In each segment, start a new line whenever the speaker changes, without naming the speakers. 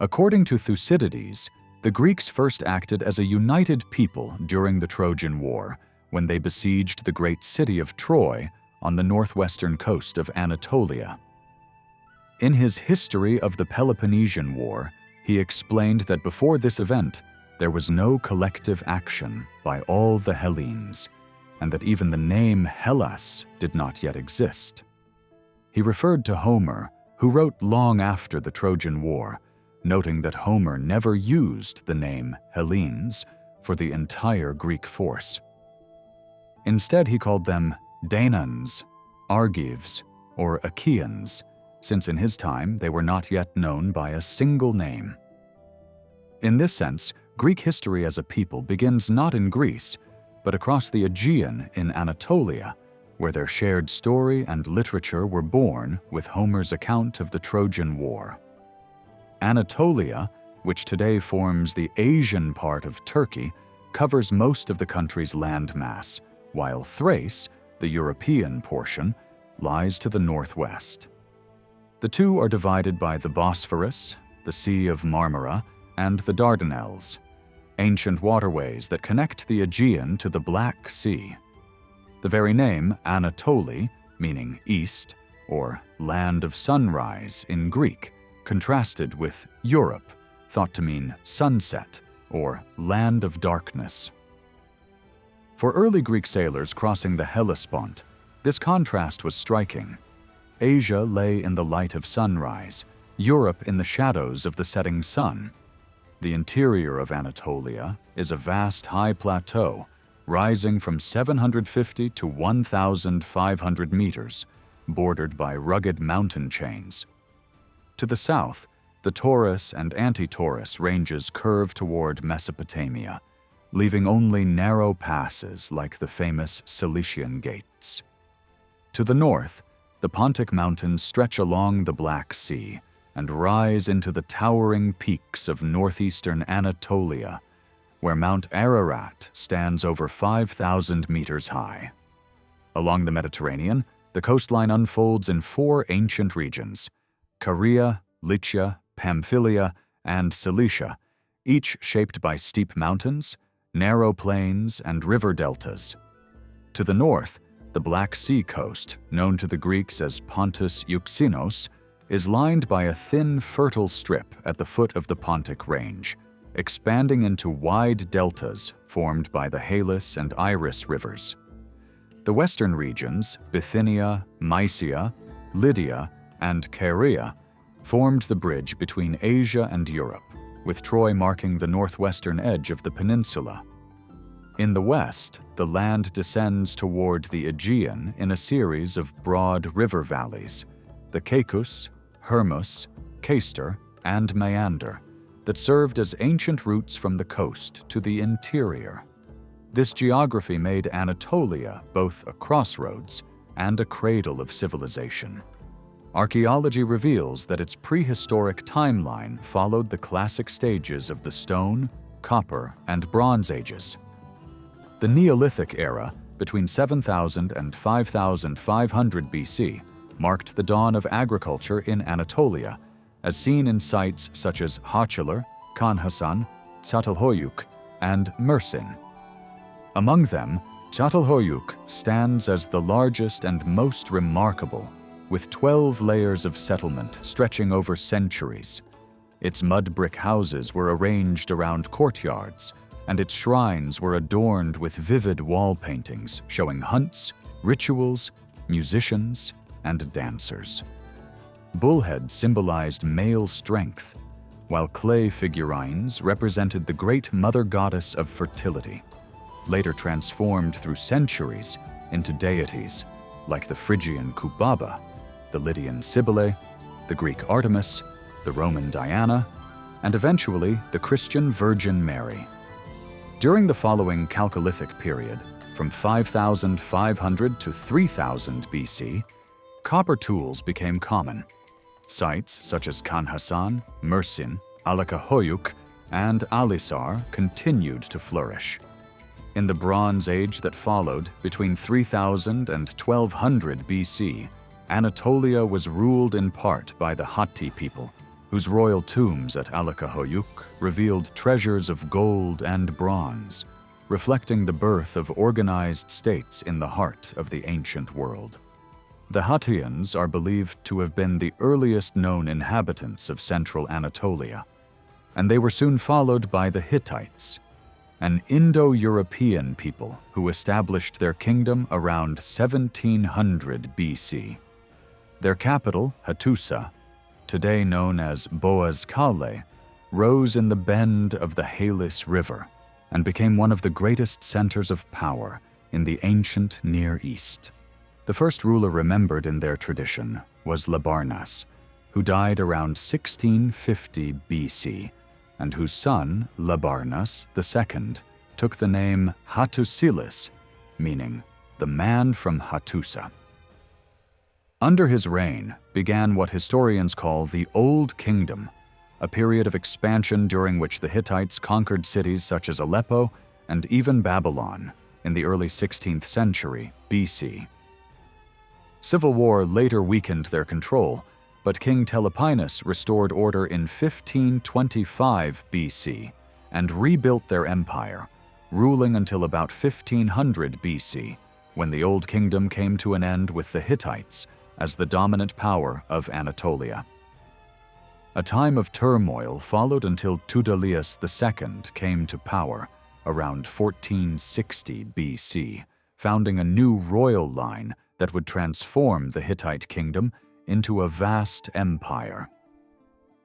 According to Thucydides, the Greeks first acted as a united people during the Trojan War, when they besieged the great city of Troy on the northwestern coast of Anatolia. In his History of the Peloponnesian War, he explained that before this event, there was no collective action by all the Hellenes, and that even the name Hellas did not yet exist. He referred to Homer, who wrote long after the Trojan War, noting that Homer never used the name Hellenes for the entire Greek force. Instead, he called them Danaans, Argives, or Achaeans, since in his time they were not yet known by a single name. In this sense, Greek history as a people begins not in Greece, but across the Aegean in Anatolia, where their shared story and literature were born with Homer's account of the Trojan War. Anatolia, which today forms the Asian part of Turkey, covers most of the country's landmass, while Thrace, the European portion, lies to the northwest. The two are divided by the Bosphorus, the Sea of Marmara, and the Dardanelles, ancient waterways that connect the Aegean to the Black Sea. The very name Anatoli, meaning east, or land of sunrise in Greek, contrasted with Europe, thought to mean sunset, or land of darkness. For early Greek sailors crossing the Hellespont, this contrast was striking. Asia lay in the light of sunrise, Europe in the shadows of the setting sun. The interior of Anatolia is a vast high plateau, rising from 750 to 1,500 meters, bordered by rugged mountain chains. To the south, the Taurus and Anti-Taurus ranges curve toward Mesopotamia, leaving only narrow passes like the famous Cilician Gates. To the north, the Pontic Mountains stretch along the Black Sea and rise into the towering peaks of northeastern Anatolia, where Mount Ararat stands over 5,000 meters high. Along the Mediterranean, the coastline unfolds in four ancient regions: Caria, Lycia, Pamphylia, and Cilicia, each shaped by steep mountains, narrow plains, and river deltas. To the north, the Black Sea coast, known to the Greeks as Pontus Euxinos, is lined by a thin, fertile strip at the foot of the Pontic Range, expanding into wide deltas formed by the Halys and Iris rivers. The western regions, Bithynia, Mysia, Lydia, and Caria, formed the bridge between Asia and Europe, with Troy marking the northwestern edge of the peninsula. In the west, the land descends toward the Aegean in a series of broad river valleys, the Caicus, Hermus, Caister, and Maeander, that served as ancient routes from the coast to the interior. This geography made Anatolia both a crossroads and a cradle of civilization. Archaeology reveals that its prehistoric timeline followed the classic stages of the Stone, Copper, and Bronze Ages. The Neolithic era, between 7,000 and 5,500 BC, marked the dawn of agriculture in Anatolia, as seen in sites such as Haçlılar, Khan Hasan, Çatalhöyük, and Mersin. Among them, Çatalhöyük stands as the largest and most remarkable, with 12 layers of settlement stretching over centuries. Its mud brick houses were arranged around courtyards, and its shrines were adorned with vivid wall paintings showing hunts, rituals, musicians, and dancers. Bullheads symbolized male strength, while clay figurines represented the great mother goddess of fertility, later transformed through centuries into deities like the Phrygian Kubaba, the Lydian Cybele, the Greek Artemis, the Roman Diana, and eventually the Christian Virgin Mary. During the following Chalcolithic period, from 5,500 to 3,000 BC, copper tools became common. Sites such as Khan Hasan, Mersin, Alakahöyük, and Alisar continued to flourish. In the Bronze Age that followed, between 3000 and 1200 BC, Anatolia was ruled in part by the Hatti people, whose royal tombs at Alakahoyuk revealed treasures of gold and bronze, reflecting the birth of organized states in the heart of the ancient world. The Hattians are believed to have been the earliest known inhabitants of central Anatolia, and they were soon followed by the Hittites, an Indo-European people who established their kingdom around 1700 BC. Their capital, Hattusa, today known as Boaz-Kale, rose in the bend of the Halys River and became one of the greatest centers of power in the ancient Near East. The first ruler remembered in their tradition was Labarnas, who died around 1650 BC, and whose son, Labarnas II, took the name Hattusilis, meaning the man from Hattusa. Under his reign began what historians call the Old Kingdom, a period of expansion during which the Hittites conquered cities such as Aleppo and even Babylon in the early 16th century BC. Civil war later weakened their control, but King Telepinas restored order in 1525 BC and rebuilt their empire, ruling until about 1500 BC, when the Old Kingdom came to an end with the Hittites as the dominant power of Anatolia. A time of turmoil followed until Tudalius II came to power around 1460 BC, founding a new royal line that would transform the Hittite kingdom into a vast empire.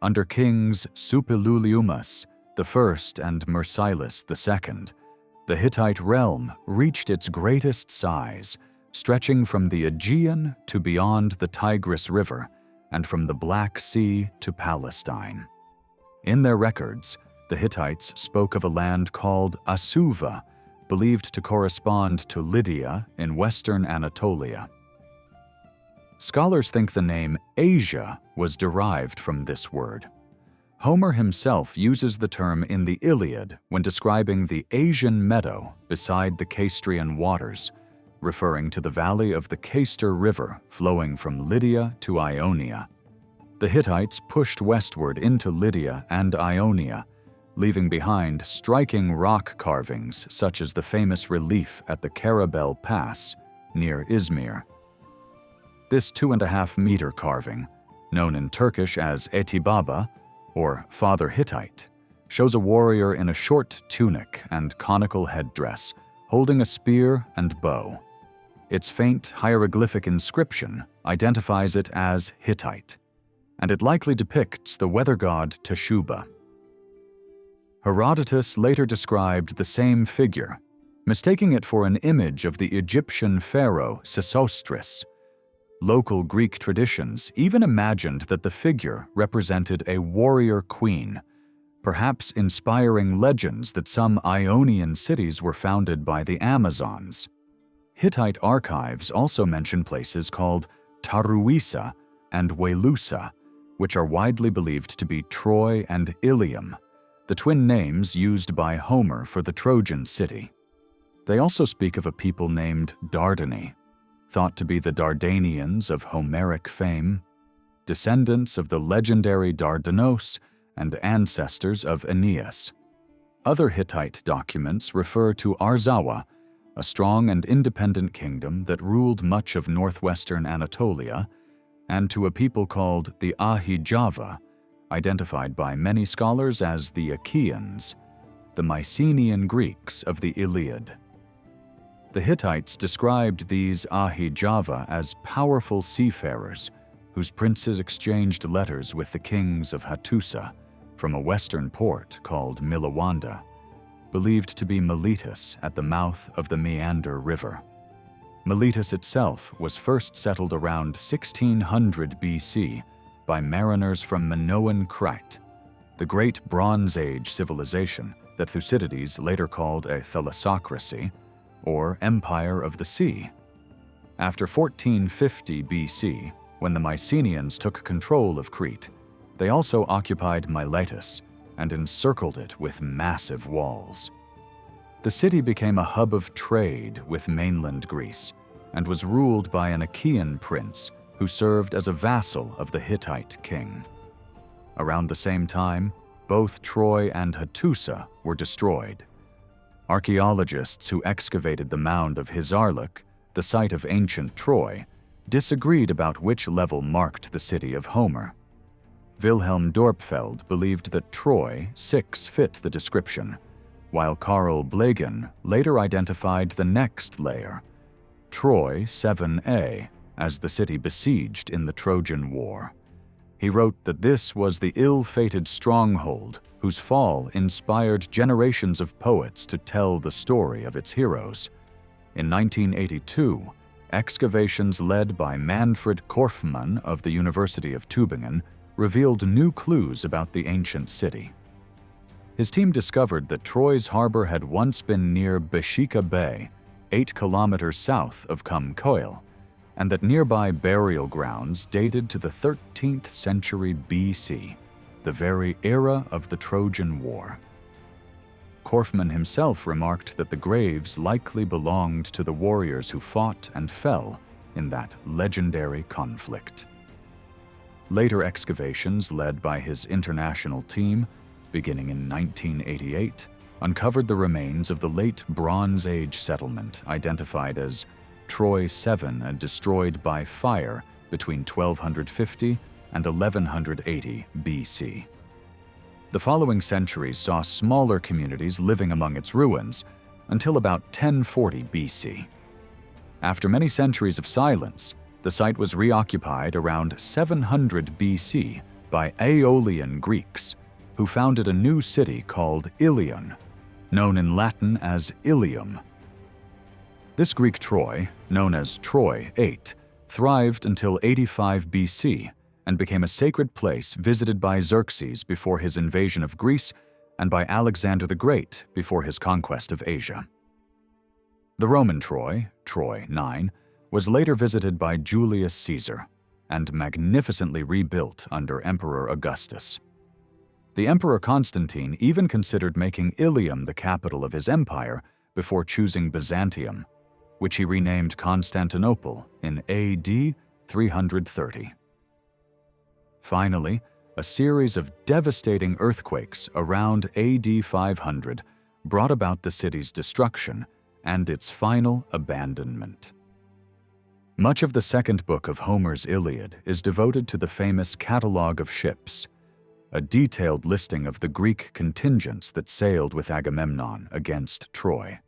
Under kings Suppiluliumus I and Mursilis II, the Hittite realm reached its greatest size, stretching from the Aegean to beyond the Tigris River and from the Black Sea to Palestine. In their records, the Hittites spoke of a land called Asuva, believed to correspond to Lydia in western Anatolia. Scholars think the name Asia was derived from this word. Homer himself uses the term in the Iliad when describing the Asian meadow beside the Castrian waters, referring to the valley of the Caister River flowing from Lydia to Ionia. The Hittites pushed westward into Lydia and Ionia, leaving behind striking rock carvings such as the famous relief at the Karabel Pass near Izmir. This 2.5-meter carving, known in Turkish as Etibaba, or Father Hittite, shows a warrior in a short tunic and conical headdress, holding a spear and bow. Its faint hieroglyphic inscription identifies it as Hittite, and it likely depicts the weather god Teshubba. Herodotus later described the same figure, mistaking it for an image of the Egyptian pharaoh Sesostris. Local Greek traditions even imagined that the figure represented a warrior queen, perhaps inspiring legends that some Ionian cities were founded by the Amazons. Hittite archives also mention places called Taruisa and Welusa, which are widely believed to be Troy and Ilium, the twin names used by Homer for the Trojan city. They also speak of a people named Dardani, thought to be the Dardanians of Homeric fame, descendants of the legendary Dardanos and ancestors of Aeneas. Other Hittite documents refer to Arzawa, a strong and independent kingdom that ruled much of northwestern Anatolia, and to a people called the Ahijava, identified by many scholars as the Achaeans, the Mycenaean Greeks of the Iliad. The Hittites described these Ahijava as powerful seafarers whose princes exchanged letters with the kings of Hattusa from a western port called Milawanda, believed to be Miletus at the mouth of the Meander River. Miletus itself was first settled around 1600 BC by mariners from Minoan Crete, the great Bronze Age civilization that Thucydides later called a thalassocracy, or Empire of the Sea. After 1450 BC, when the Mycenaeans took control of Crete, they also occupied Miletus and encircled it with massive walls. The city became a hub of trade with mainland Greece and was ruled by an Achaean prince who served as a vassal of the Hittite king. Around the same time, both Troy and Hattusa were destroyed. Archaeologists who excavated the mound of Hizarlik, the site of ancient Troy, disagreed about which level marked the city of Homer. Wilhelm Dorpfeld believed that Troy 6 fit the description, while Karl Blegen later identified the next layer, Troy 7a, as the city besieged in the Trojan War. He wrote that this was the ill-fated stronghold whose fall inspired generations of poets to tell the story of its heroes. In 1982, excavations led by Manfred Korfmann of the University of Tübingen revealed new clues about the ancient city. His team discovered that Troy's harbor had once been near Beshika Bay, 8 kilometers south of Kumkoil, and that nearby burial grounds dated to the 13th century BC, the very era of the Trojan War. Korfmann himself remarked that the graves likely belonged to the warriors who fought and fell in that legendary conflict. Later excavations led by his international team, beginning in 1988, uncovered the remains of the late Bronze Age settlement identified as Troy 7 and destroyed by fire between 1250 and 1180 BC. The following centuries saw smaller communities living among its ruins until about 1040 BC. After many centuries of silence, the site was reoccupied around 700 BC by Aeolian Greeks, who founded a new city called Ilion, known in Latin as Ilium. This Greek Troy, known as Troy 8, thrived until 85 BC and became a sacred place visited by Xerxes before his invasion of Greece and by Alexander the Great before his conquest of Asia. The Roman Troy, Troy 9, was later visited by Julius Caesar and magnificently rebuilt under Emperor Augustus. The Emperor Constantine even considered making Ilium the capital of his empire before choosing Byzantium, which he renamed Constantinople in AD 330. Finally, a series of devastating earthquakes around AD 500 brought about the city's destruction and its final abandonment. Much of the second book of Homer's Iliad is devoted to the famous Catalogue of Ships, a detailed listing of the Greek contingents that sailed with Agamemnon against Troy.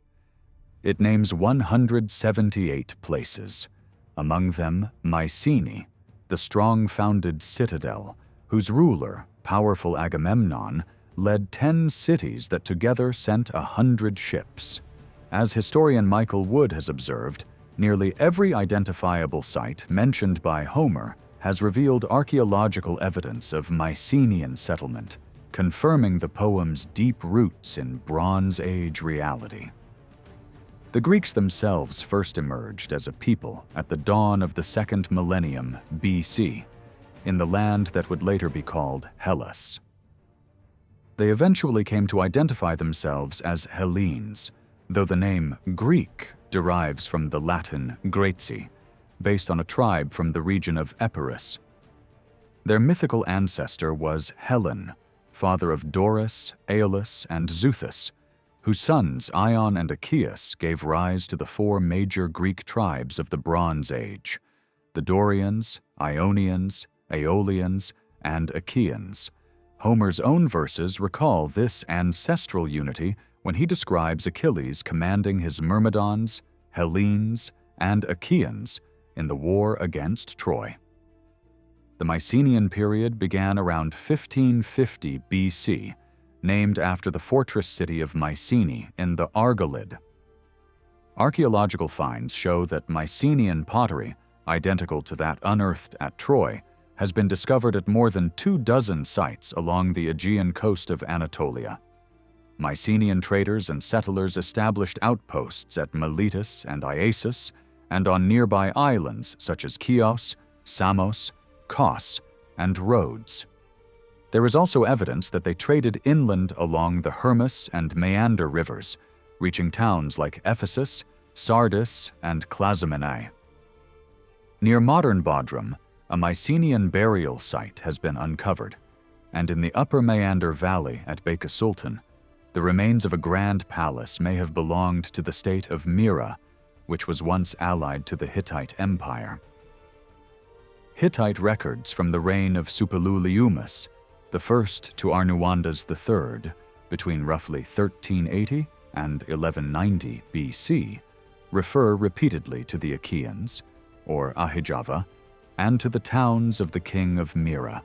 It names 178 places, among them Mycenae, the strong-founded citadel, whose ruler, powerful Agamemnon, led 10 cities that together sent 100 ships. As historian Michael Wood has observed, nearly every identifiable site mentioned by Homer has revealed archaeological evidence of Mycenaean settlement, confirming the poem's deep roots in Bronze Age reality. The Greeks themselves first emerged as a people at the dawn of the second millennium BC, in the land that would later be called Hellas. They eventually came to identify themselves as Hellenes, though the name Greek derives from the Latin Graeci, based on a tribe from the region of Epirus. Their mythical ancestor was Hellen, father of Doris, Aeolus, and Xuthus, whose sons Ion and Achaeus gave rise to the 4 major Greek tribes of the Bronze Age: the Dorians, Ionians, Aeolians, and Achaeans. Homer's own verses recall this ancestral unity when he describes Achilles commanding his Myrmidons, Hellenes, and Achaeans in the war against Troy. The Mycenaean period began around 1550 BC, named after the fortress city of Mycenae in the Argolid. Archaeological finds show that Mycenaean pottery, identical to that unearthed at Troy, has been discovered at more than 24 sites along the Aegean coast of Anatolia. Mycenaean traders and settlers established outposts at Miletus and Iasus and on nearby islands such as Chios, Samos, Kos, and Rhodes. There is also evidence that they traded inland along the Hermus and Meander rivers, reaching towns like Ephesus, Sardis, and Clazomenae. Near modern Bodrum, a Mycenaean burial site has been uncovered. and in the upper Meander Valley at Beka Sultan, the remains of a grand palace may have belonged to the state of Mira, which was once allied to the Hittite Empire. Hittite records from the reign of Suppiluliumus, the first to Arnuwandas III, between roughly 1380 and 1190 BC, refer repeatedly to the Achaeans, or Ahijava, and to the towns of the king of Mira.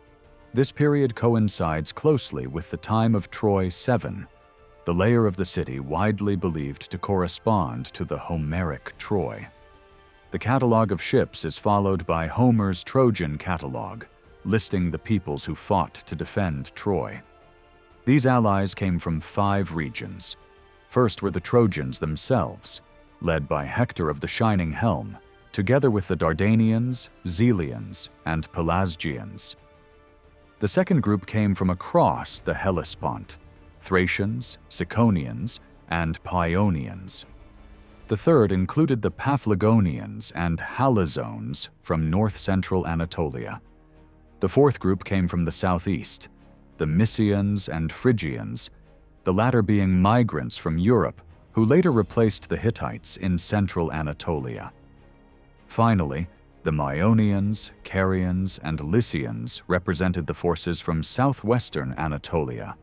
This period coincides closely with the time of Troy 7, the layer of the city widely believed to correspond to the Homeric Troy. The catalogue of ships is followed by Homer's Trojan catalogue, listing the peoples who fought to defend Troy. These allies came from 5 regions. First were the Trojans themselves, led by Hector of the Shining Helm, together with the Dardanians, Zelians, and Pelasgians. The second group came from across the Hellespont, Thracians, Ciconians, and Paeonians. The third included the Paphlagonians and Halizones from north-central Anatolia. The fourth group came from the southeast, the Mysians and Phrygians, the latter being migrants from Europe who later replaced the Hittites in central Anatolia. Finally, the Maeonians, Carians, and Lycians represented the forces from southwestern Anatolia.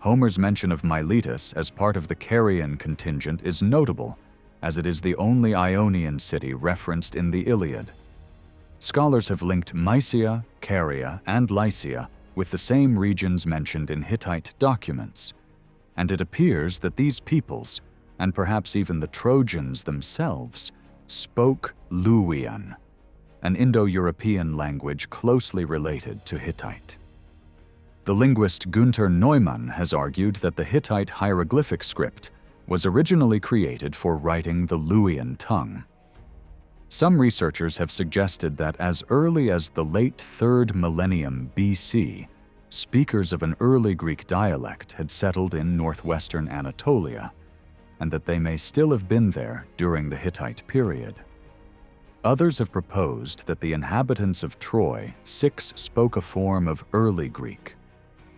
Homer's mention of Miletus as part of the Carian contingent is notable, as it is the only Ionian city referenced in the Iliad. Scholars have linked Mysia, Caria, and Lycia with the same regions mentioned in Hittite documents, and it appears that these peoples, and perhaps even the Trojans themselves, spoke Luwian, an Indo-European language closely related to Hittite. The linguist Günther Neumann has argued that the Hittite hieroglyphic script was originally created for writing the Luwian tongue. Some researchers have suggested that as early as the late 3rd millennium BC, speakers of an early Greek dialect had settled in northwestern Anatolia, and that they may still have been there during the Hittite period. Others have proposed that the inhabitants of Troy spoke a form of early Greek,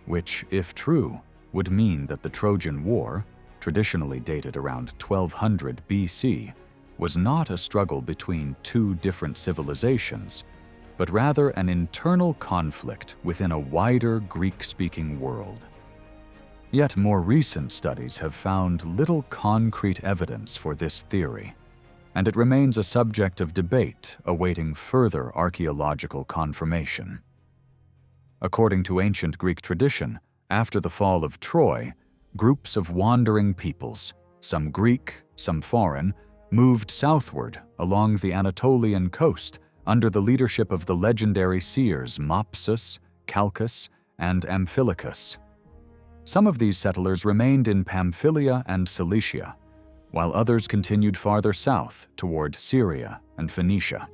which, if true, would mean that the Trojan War, traditionally dated around 1200 BC, was not a struggle between 2 different civilizations, but rather an internal conflict within a wider Greek-speaking world. Yet more recent studies have found little concrete evidence for this theory, and it remains a subject of debate awaiting further archaeological confirmation. According to ancient Greek tradition, after the fall of Troy, groups of wandering peoples, some Greek, some foreign, moved southward along the Anatolian coast under the leadership of the legendary seers Mopsus, Calchas, and Amphilochus. Some of these settlers remained in Pamphylia and Cilicia, while others continued farther south toward Syria and Phoenicia.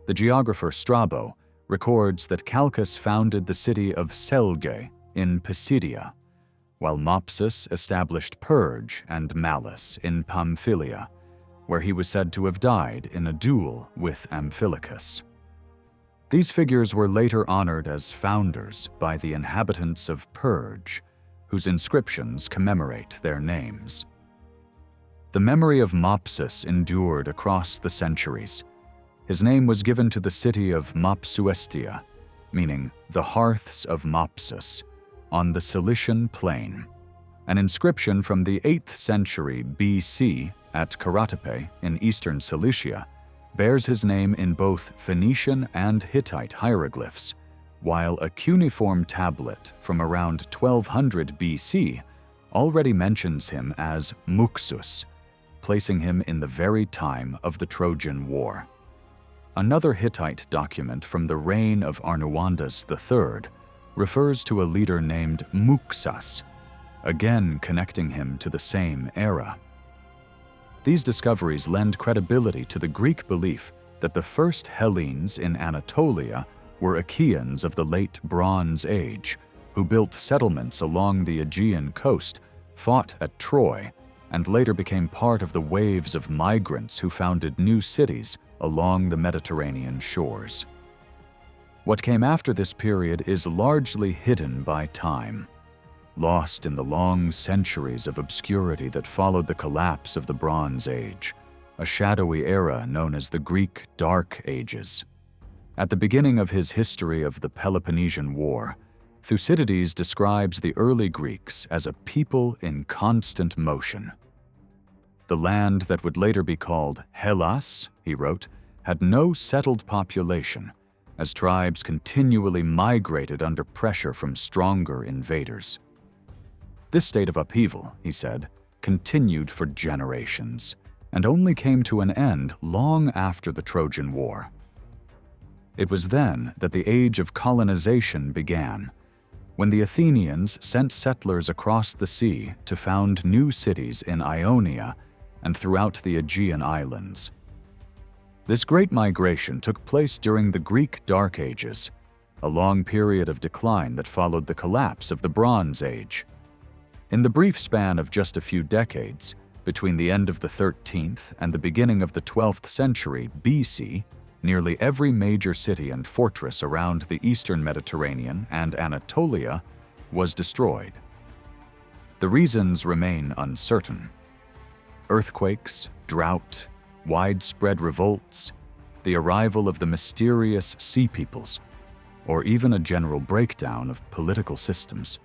The geographer Strabo records that Calchas founded the city of Selge in Pisidia, while Mopsus established Perge and Malis in Pamphylia, where he was said to have died in a duel with Amphilochus. These figures were later honored as founders by the inhabitants of Perge, whose inscriptions commemorate their names. The memory of Mopsus endured across the centuries. His name was given to the city of Mopsuestia, meaning the hearths of Mopsus, on the Cilician plain. An inscription from the 8th century BC at Karatape in eastern Cilicia bears his name in both Phoenician and Hittite hieroglyphs, while a cuneiform tablet from around 1200 BC already mentions him as Muxus, placing him in the very time of the Trojan War. Another Hittite document from the reign of Arnuwandas III refers to a leader named Muxas, again connecting him to the same era. These discoveries lend credibility to the Greek belief that the first Hellenes in Anatolia were Achaeans of the late Bronze Age, who built settlements along the Aegean coast, fought at Troy, and later became part of the waves of migrants who founded new cities along the Mediterranean shores. What came after this period is largely hidden by time, lost in the long centuries of obscurity that followed the collapse of the Bronze Age, a shadowy era known as the Greek Dark Ages. At the beginning of his history of the Peloponnesian War, Thucydides describes the early Greeks as a people in constant motion. The land that would later be called Hellas, he wrote, had no settled population, as tribes continually migrated under pressure from stronger invaders. This state of upheaval, he said, continued for generations, and only came to an end long after the Trojan War. It was then that the age of colonization began, when the Athenians sent settlers across the sea to found new cities in Ionia and throughout the Aegean islands. This great migration took place during the Greek Dark Ages, a long period of decline that followed the collapse of the Bronze Age. In the brief span of just a few decades, between the end of the 13th and the beginning of the 12th century BC, nearly every major city and fortress around the eastern Mediterranean and Anatolia was destroyed. The reasons remain uncertain. Earthquakes, drought, widespread revolts, the arrival of the mysterious sea peoples, or even a general breakdown of political systems.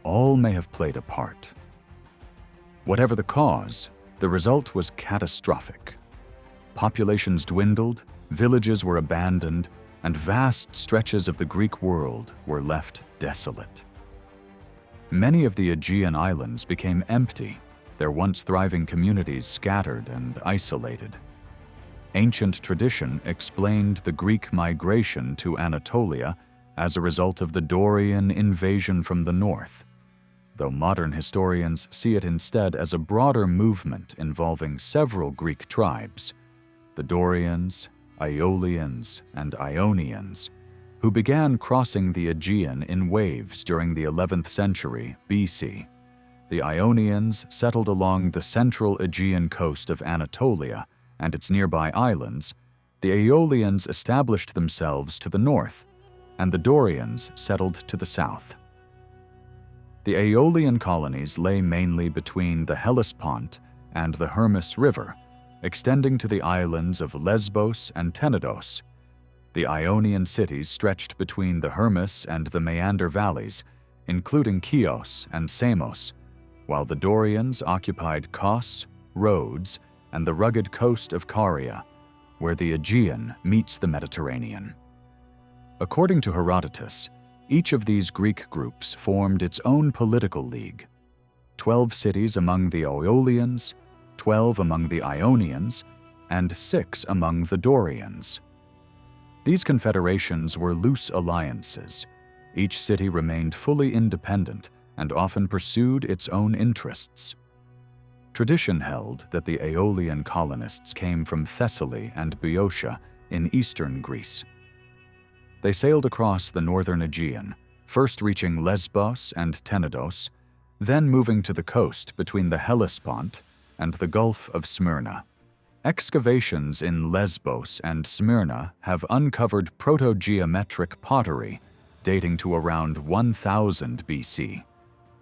All may have played a part. Whatever the cause, the result was catastrophic. Populations dwindled, villages were abandoned, and vast stretches of the Greek world were left desolate. Many of the Aegean islands became empty, their once thriving communities scattered and isolated. Ancient tradition explained the Greek migration to Anatolia as a result of the Dorian invasion from the north, though modern historians see it instead as a broader movement involving several Greek tribes, the Dorians, Aeolians, and Ionians, who began crossing the Aegean in waves during the 11th century BC. The Ionians settled along the central Aegean coast of Anatolia and its nearby islands. The Aeolians established themselves to the north, and the Dorians settled to the south. The Aeolian colonies lay mainly between the Hellespont and the Hermus River, extending to the islands of Lesbos and Tenedos. The Ionian cities stretched between the Hermus and the Meander valleys, including Chios and Samos, while the Dorians occupied Kos, Rhodes, and the rugged coast of Caria, where the Aegean meets the Mediterranean. According to Herodotus, each of these Greek groups formed its own political league: 12 cities among the Aeolians, 12 among the Ionians, and 6 among the Dorians. These confederations were loose alliances. Each city remained fully independent and often pursued its own interests. Tradition held that the Aeolian colonists came from Thessaly and Boeotia in eastern Greece. They sailed across the northern Aegean, first reaching Lesbos and Tenedos, then moving to the coast between the Hellespont and the Gulf of Smyrna. Excavations in Lesbos and Smyrna have uncovered proto-geometric pottery dating to around 1000 BC,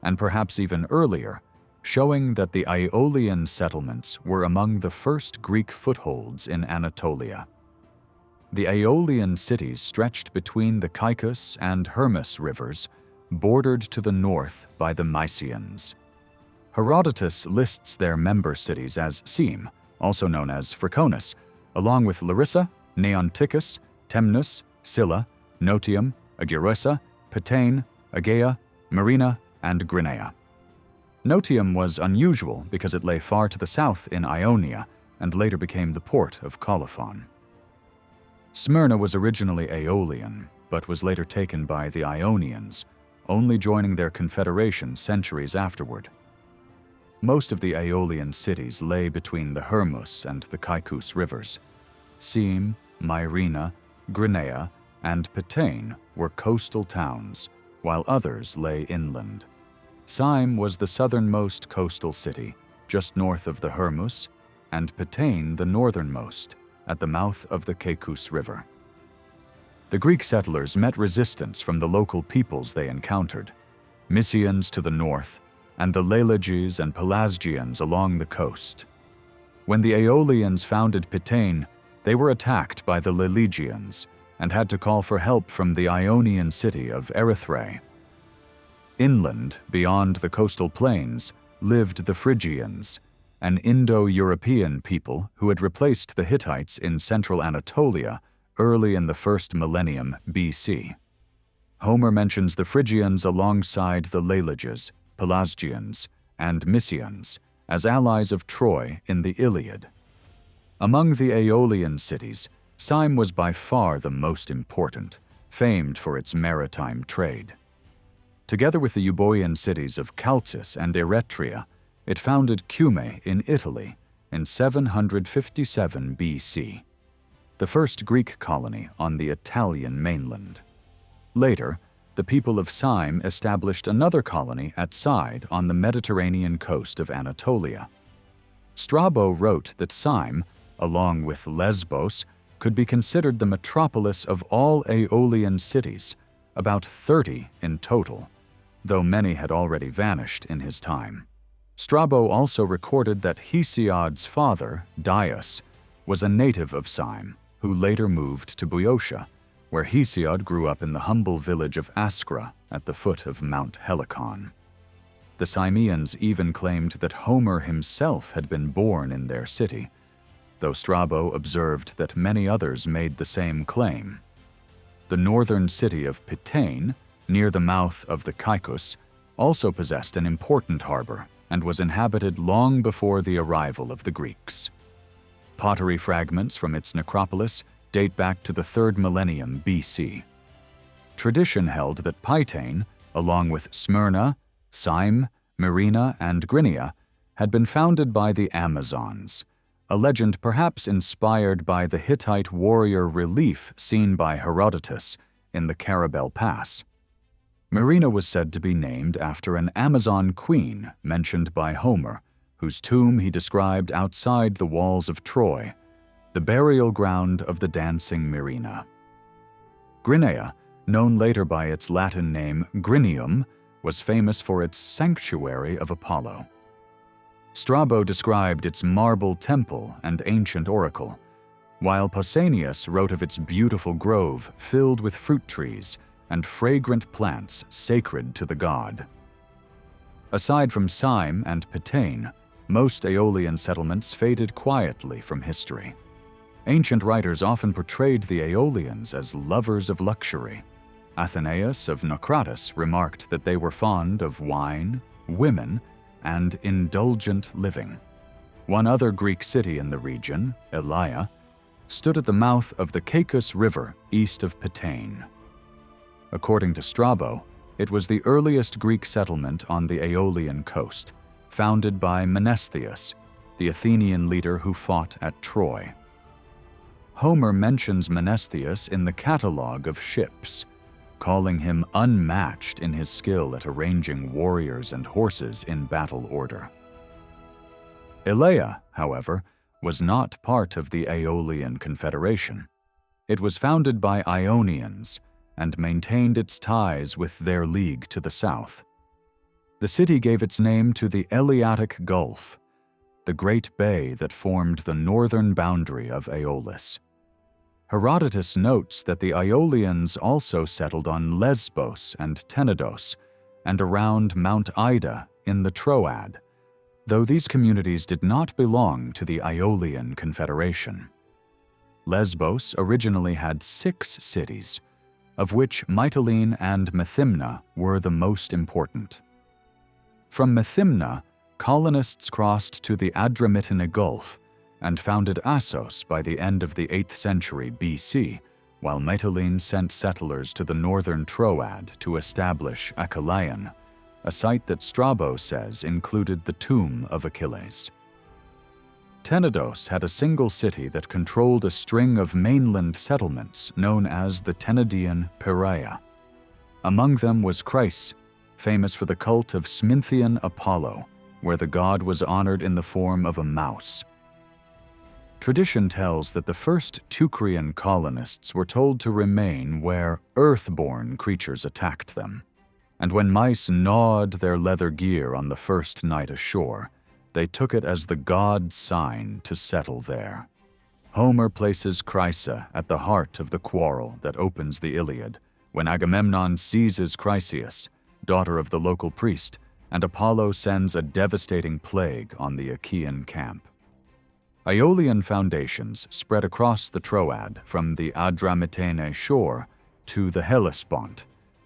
and perhaps even earlier, showing that the Aeolian settlements were among the first Greek footholds in Anatolia. The Aeolian cities stretched between the Caicus and Hermus rivers, bordered to the north by the Mysians. Herodotus lists their member cities as Seme, also known as Phryconus, along with Larissa, Neonticus, Temnus, Scylla, Notium, Agirosa, Pitane, Aegaea, Marina, and Grinea. Notium was unusual because it lay far to the south in Ionia and later became the port of Colophon. Smyrna was originally Aeolian, but was later taken by the Ionians, only joining their confederation centuries afterward. Most of the Aeolian cities lay between the Hermus and the Caicus rivers. Seme, Myrina, Grinea, and Pitane were coastal towns, while others lay inland. Syme was the southernmost coastal city, just north of the Hermus, and Pitane the northernmost, at the mouth of the Caicus River. The Greek settlers met resistance from the local peoples they encountered, Mysians to the north, and the Leleges and Pelasgians along the coast. When the Aeolians founded Pitane, they were attacked by the Lelegians and had to call for help from the Ionian city of Erythrae. Inland, beyond the coastal plains, lived the Phrygians, an Indo-European people who had replaced the Hittites in central Anatolia early in the first millennium BC. Homer mentions the Phrygians alongside the Leleges, Pelasgians, and Mysians as allies of Troy in the Iliad. Among the Aeolian cities, Syme was by far the most important, famed for its maritime trade. Together with the Euboean cities of Chalcis and Eretria, it founded Cumae in Italy in 757 BC, the first Greek colony on the Italian mainland. Later, the people of Syme established another colony at Side on the Mediterranean coast of Anatolia. Strabo wrote that Syme, along with Lesbos, could be considered the metropolis of all Aeolian cities, about 30 in total, though many had already vanished in his time. Strabo also recorded that Hesiod's father, Dius, was a native of Syme, who later moved to Boeotia, where Hesiod grew up in the humble village of Ascra at the foot of Mount Helicon. The Symians even claimed that Homer himself had been born in their city, though Strabo observed that many others made the same claim. The northern city of Pitane, near the mouth of the Caicus, also possessed an important harbor and was inhabited long before the arrival of the Greeks. Pottery fragments from its necropolis date back to the 3rd millennium BC. Tradition held that Pitane, along with Smyrna, Syme, Myrina, and Grynia, had been founded by the Amazons, a legend perhaps inspired by the Hittite warrior relief seen by Herodotus in the Carabel Pass. Myrina was said to be named after an Amazon queen mentioned by Homer, whose tomb he described outside the walls of Troy, the burial ground of the dancing Myrina. Grynia, known later by its Latin name Grynium, was famous for its sanctuary of Apollo. Strabo described its marble temple and ancient oracle, while Pausanias wrote of its beautiful grove filled with fruit trees and fragrant plants sacred to the god. Aside from Syme and Pitane, most Aeolian settlements faded quietly from history. Ancient writers often portrayed the Aeolians as lovers of luxury. Athenaeus of Naucratis remarked that they were fond of wine, women, and indulgent living. One other Greek city in the region, Elaia, stood at the mouth of the Caicus River east of Pitane. According to Strabo, it was the earliest Greek settlement on the Aeolian coast, founded by Menestheus, the Athenian leader who fought at Troy. Homer mentions Menestheus in the catalogue of ships, calling him unmatched in his skill at arranging warriors and horses in battle order. Elaia, however, was not part of the Aeolian Confederation. It was founded by Ionians and maintained its ties with their league to the south. The city gave its name to the Eleatic Gulf, the great bay that formed the northern boundary of Aeolis. Herodotus notes that the Aeolians also settled on Lesbos and Tenedos and around Mount Ida in the Troad, though these communities did not belong to the Aeolian Confederation. Lesbos originally had 6 cities, of which Mytilene and Methymna were the most important. From Methymna, colonists crossed to the Adriamitine Gulf and founded Assos by the end of the 8th century BC, while Mytilene sent settlers to the northern Troad to establish Achaleion, a site that Strabo says included the tomb of Achilles. Tenedos had a single city that controlled a string of mainland settlements known as the Tenedian Piraea. Among them was Chryse, famous for the cult of Sminthean Apollo, where the god was honored in the form of a mouse. Tradition tells that the first Teucrian colonists were told to remain where earthborn creatures attacked them, and when mice gnawed their leather gear on the first night ashore, they took it as the god's sign to settle there. Homer places Chrysa at the heart of the quarrel that opens the Iliad, when Agamemnon seizes Chryseis, daughter of the local priest, and Apollo sends a devastating plague on the Achaean camp. Aeolian foundations spread across the Troad from the Adramitene shore to the Hellespont,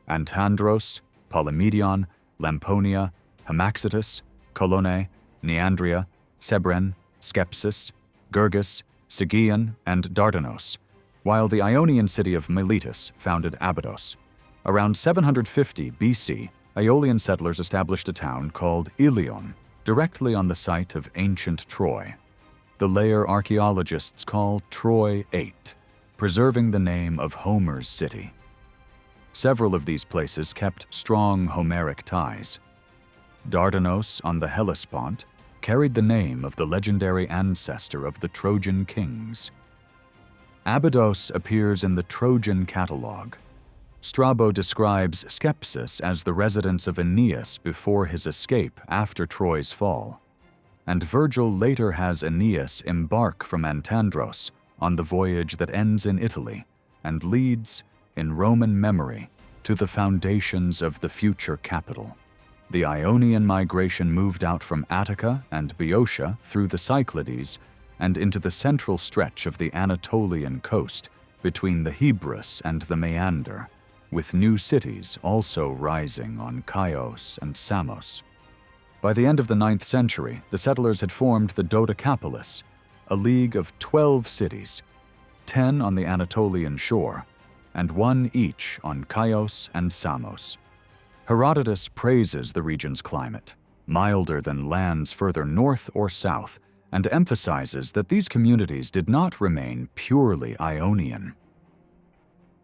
Antandros, Polymedion, Lamponia, Hamaxitus, Colone, Neandria, Sebren, Skepsis, Gergis, Sigeon, and Dardanos, while the Ionian city of Miletus founded Abydos. Around 750 BC, Aeolian settlers established a town called Ilion, directly on the site of ancient Troy. The layer archaeologists call Troy 8, preserving the name of Homer's city. Several of these places kept strong Homeric ties. Dardanos on the Hellespont carried the name of the legendary ancestor of the Trojan kings. Abydos appears in the Trojan catalogue. Strabo describes Skepsis as the residence of Aeneas before his escape after Troy's fall, and Virgil later has Aeneas embark from Antandros on the voyage that ends in Italy and leads, in Roman memory, to the foundations of the future capital. The Ionian migration moved out from Attica and Boeotia through the Cyclades and into the central stretch of the Anatolian coast between the Hebrus and the Meander, with new cities also rising on Chios and Samos. By the end of the 9th century, the settlers had formed the Dodecapolis, a league of 12 cities, 10 on the Anatolian shore, and 1 each on Chios and Samos. Herodotus praises the region's climate, milder than lands further north or south, and emphasizes that these communities did not remain purely Ionian.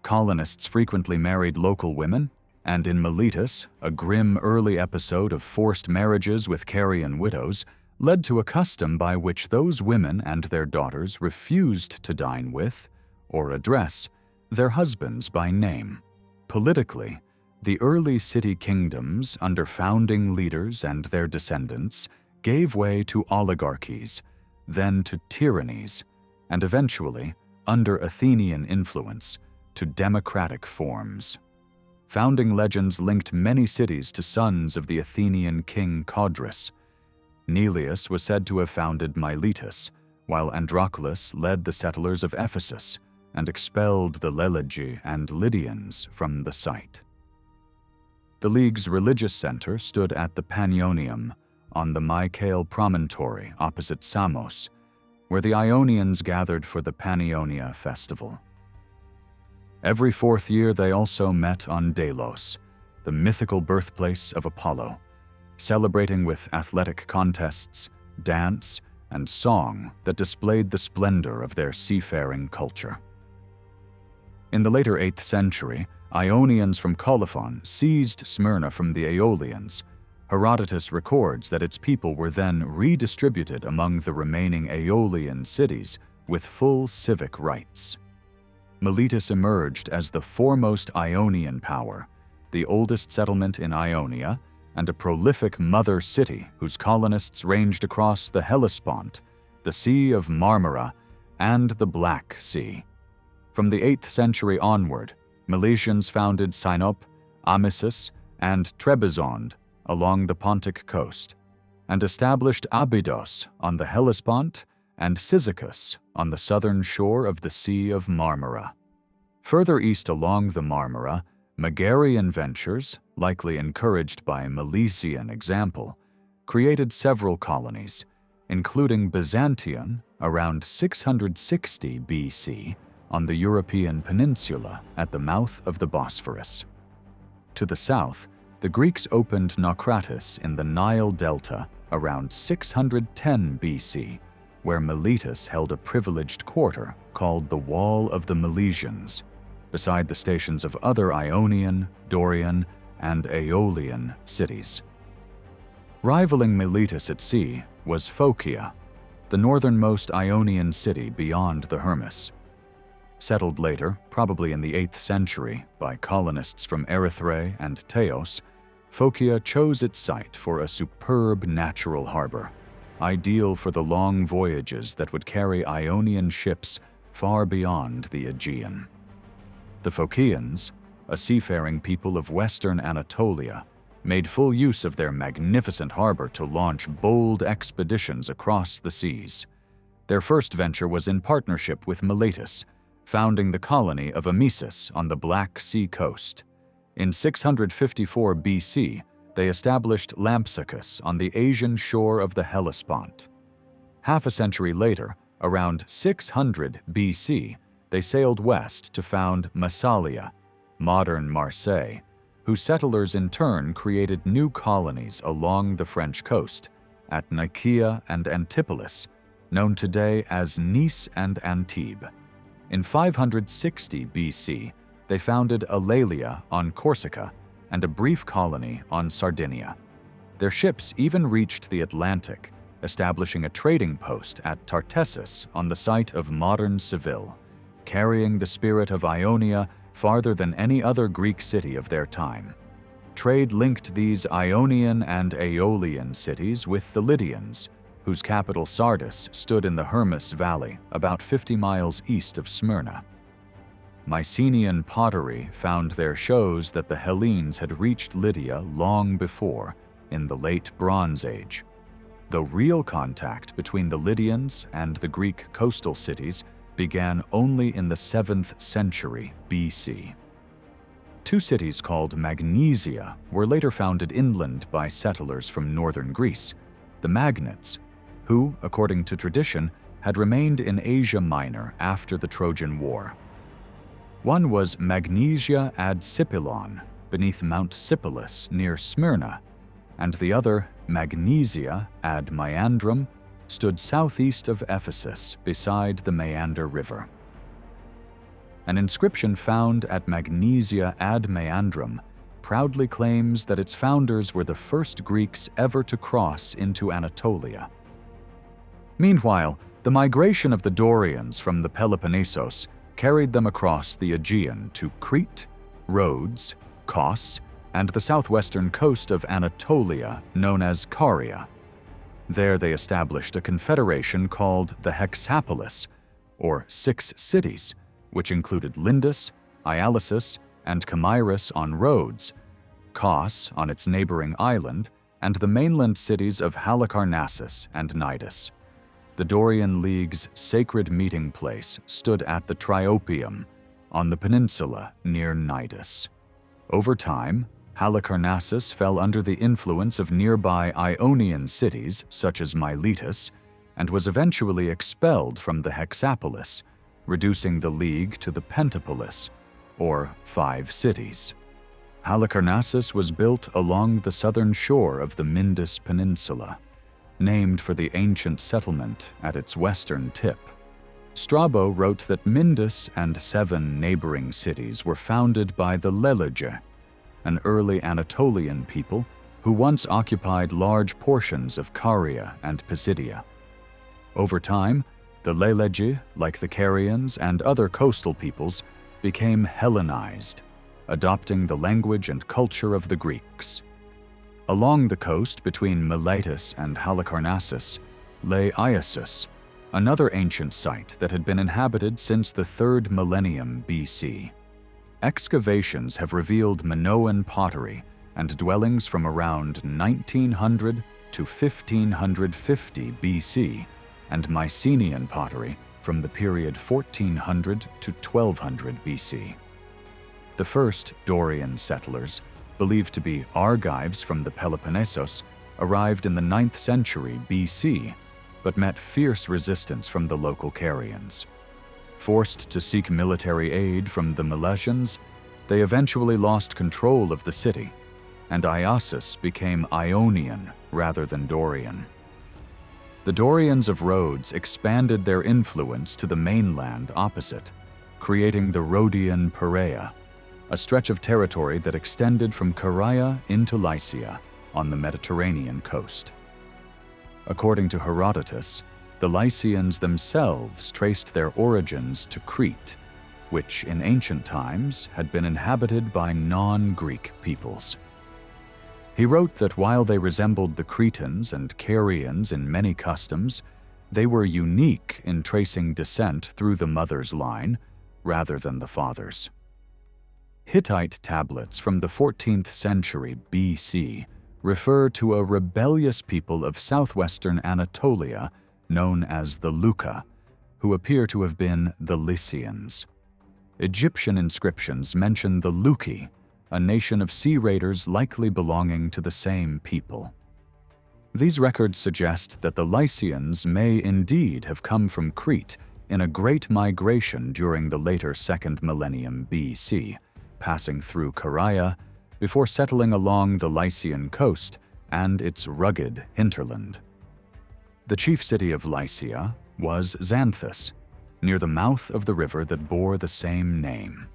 Colonists frequently married local women, and in Miletus, a grim early episode of forced marriages with Carian widows led to a custom by which those women and their daughters refused to dine with, or address, their husbands by name. Politically, the early city kingdoms under founding leaders and their descendants gave way to oligarchies, then to tyrannies, and eventually, under Athenian influence, to democratic forms. Founding legends linked many cities to sons of the Athenian king Codrus. Neleus was said to have founded Miletus, while Androclus led the settlers of Ephesus and expelled the Lelegi and Lydians from the site. The League's religious center stood at the Panionium on the Mycale promontory opposite Samos, where the Ionians gathered for the Panionia festival. Every 4th year they also met on Delos, the mythical birthplace of Apollo, celebrating with athletic contests, dance, and song that displayed the splendor of their seafaring culture. In the later 8th century, Ionians from Colophon seized Smyrna from the Aeolians. Herodotus records that its people were then redistributed among the remaining Aeolian cities with full civic rights. Miletus emerged as the foremost Ionian power, the oldest settlement in Ionia, and a prolific mother city whose colonists ranged across the Hellespont, the Sea of Marmara, and the Black Sea. From the 8th century onward, Miletians founded Sinope, Amisus, and Trebizond along the Pontic coast, and established Abydos on the Hellespont and Cyzicus on the southern shore of the Sea of Marmara. Further east along the Marmara, Megarian ventures, likely encouraged by Milesian example, created several colonies, including Byzantion around 660 BC on the European peninsula at the mouth of the Bosphorus. To the south, the Greeks opened Naucratis in the Nile Delta around 610 BC, where Miletus held a privileged quarter called the Wall of the Milesians, beside the stations of other Ionian, Dorian, and Aeolian cities. Rivaling Miletus at sea was Phocia, the northernmost Ionian city beyond the Hermus. Settled later, probably in the 8th century, by colonists from Erythrae and Teos, Phocia chose its site for a superb natural harbor, ideal for the long voyages that would carry Ionian ships far beyond the Aegean. The Phocians, a seafaring people of western Anatolia, made full use of their magnificent harbor to launch bold expeditions across the seas. Their first venture was in partnership with Miletus, founding the colony of Ephesus on the Black Sea coast. In 654 BC, they established Lampsacus on the Asian shore of the Hellespont. Half a century later, around 600 BC, they sailed west to found Massalia, modern Marseille, whose settlers in turn created new colonies along the French coast, at Nicaea and Antipolis, known today as Nice and Antibes. In 560 BC, they founded Eulalia on Corsica and a brief colony on Sardinia. Their ships even reached the Atlantic, establishing a trading post at Tartessus on the site of modern Seville, carrying the spirit of Ionia farther than any other Greek city of their time. Trade linked these Ionian and Aeolian cities with the Lydians, whose capital Sardis stood in the Hermus Valley about 50 miles east of Smyrna. Mycenaean pottery found their shows that the Hellenes had reached Lydia long before, in the late Bronze Age. Though real contact between the Lydians and the Greek coastal cities began only in the 7th century BC. Two cities called Magnesia were later founded inland by settlers from northern Greece, the Magnates, who, according to tradition, had remained in Asia Minor after the Trojan War. One was Magnesia ad Sipylon, beneath Mount Sipylus near Smyrna, and the other, Magnesia ad Meandrum, stood southeast of Ephesus beside the Meander River. An inscription found at Magnesia ad Meandrum proudly claims that its founders were the first Greeks ever to cross into Anatolia. Meanwhile, the migration of the Dorians from the Peloponnesos carried them across the Aegean to Crete, Rhodes, Kos, and the southwestern coast of Anatolia known as Caria. There they established a confederation called the Hexapolis, or Six Cities, which included Lindus, Ialysus, and Camyrus on Rhodes, Kos on its neighboring island, and the mainland cities of Halicarnassus and Cnidus. The Dorian League's sacred meeting place stood at the Triopium, on the peninsula near Cnidus. Over time, Halicarnassus fell under the influence of nearby Ionian cities such as Miletus, and was eventually expelled from the Hexapolis, reducing the league to the Pentapolis, or 5 cities. Halicarnassus was built along the southern shore of the Mindus Peninsula, named for the ancient settlement at its western tip. Strabo wrote that Mindus and 7 neighboring cities were founded by the Leleges, an early Anatolian people who once occupied large portions of Caria and Pisidia. Over time, the Leleges, like the Carians and other coastal peoples, became Hellenized, adopting the language and culture of the Greeks. Along the coast between Miletus and Halicarnassus lay Iasus, another ancient site that had been inhabited since the 3rd millennium BC. Excavations have revealed Minoan pottery and dwellings from around 1900 to 1550 BC, and Mycenaean pottery from the period 1400 to 1200 BC. The first Dorian settlers, believed to be Argives from the Peloponnesos, arrived in the 9th century BC, but met fierce resistance from the local Carians. Forced to seek military aid from the Miletians, they eventually lost control of the city, and Iasus became Ionian rather than Dorian. The Dorians of Rhodes expanded their influence to the mainland opposite, creating the Rhodian Perea, a stretch of territory that extended from Caria into Lycia on the Mediterranean coast. According to Herodotus, the Lycians themselves traced their origins to Crete, which in ancient times had been inhabited by non-Greek peoples. He wrote that while they resembled the Cretans and Carians in many customs, they were unique in tracing descent through the mother's line rather than the father's. Hittite tablets from the 14th century BC refer to a rebellious people of southwestern Anatolia known as the Luca, who appear to have been the Lycians. Egyptian inscriptions mention the Luci, a nation of sea raiders likely belonging to the same people. These records suggest that the Lycians may indeed have come from Crete in a great migration during the later 2nd millennium BC, passing through Caria before settling along the Lycian coast and its rugged hinterland. The chief city of Lycia was Xanthus, near the mouth of the river that bore the same name.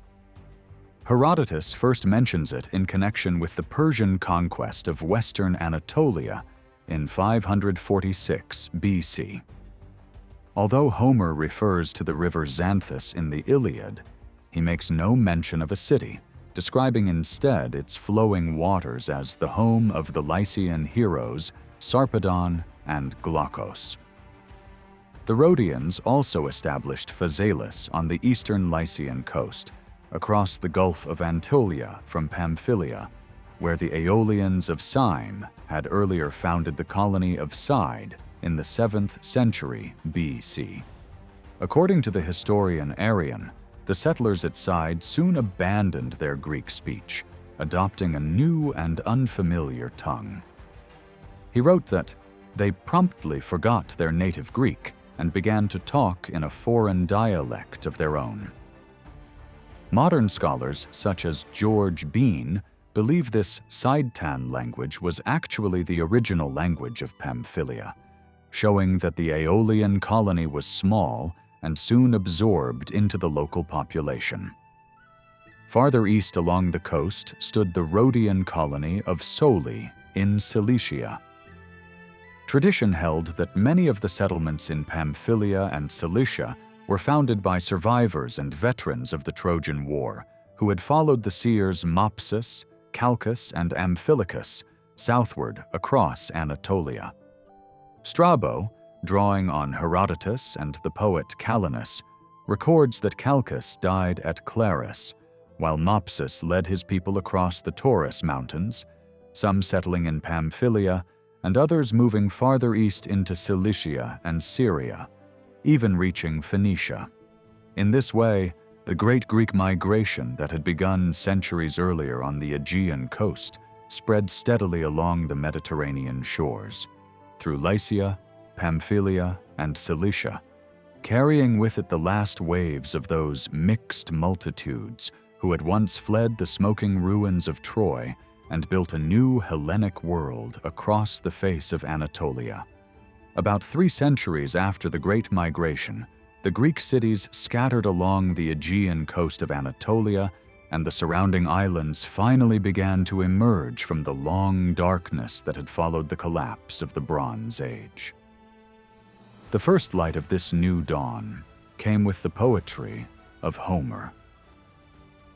Herodotus first mentions it in connection with the Persian conquest of western Anatolia in 546 BC. Although Homer refers to the river Xanthus in the Iliad, he makes no mention of a city, describing instead its flowing waters as the home of the Lycian heroes Sarpedon and Glaucus. The Rhodians also established Phasaelis on the eastern Lycian coast, across the Gulf of Anatolia from Pamphylia, where the Aeolians of Syme had earlier founded the colony of Side in the 7th century BC. According to the historian Arrian, the settlers at Side soon abandoned their Greek speech, adopting a new and unfamiliar tongue. He wrote that they promptly forgot their native Greek and began to talk in a foreign dialect of their own. Modern scholars such as George Bean believe this Sidetan language was actually the original language of Pamphylia, showing that the Aeolian colony was small and soon absorbed into the local population. Farther east along the coast stood the Rhodian colony of Soli in Cilicia. Tradition held that many of the settlements in Pamphylia and Cilicia were founded by survivors and veterans of the Trojan War who had followed the seers Mopsus, Calchas, and Amphilochus southward across Anatolia. Strabo, drawing on Herodotus and the poet Calenus, records that Calchas died at Clarus, while Mopsus led his people across the Taurus Mountains, some settling in Pamphylia and others moving farther east into Cilicia and Syria, even reaching Phoenicia. In this way, the great Greek migration that had begun centuries earlier on the Aegean coast spread steadily along the Mediterranean shores, through Lycia, Pamphylia, and Cilicia, carrying with it the last waves of those mixed multitudes who had once fled the smoking ruins of Troy and built a new Hellenic world across the face of Anatolia. About 3 centuries after the Great Migration, the Greek cities scattered along the Aegean coast of Anatolia, and the surrounding islands finally began to emerge from the long darkness that had followed the collapse of the Bronze Age. The first light of this new dawn came with the poetry of Homer.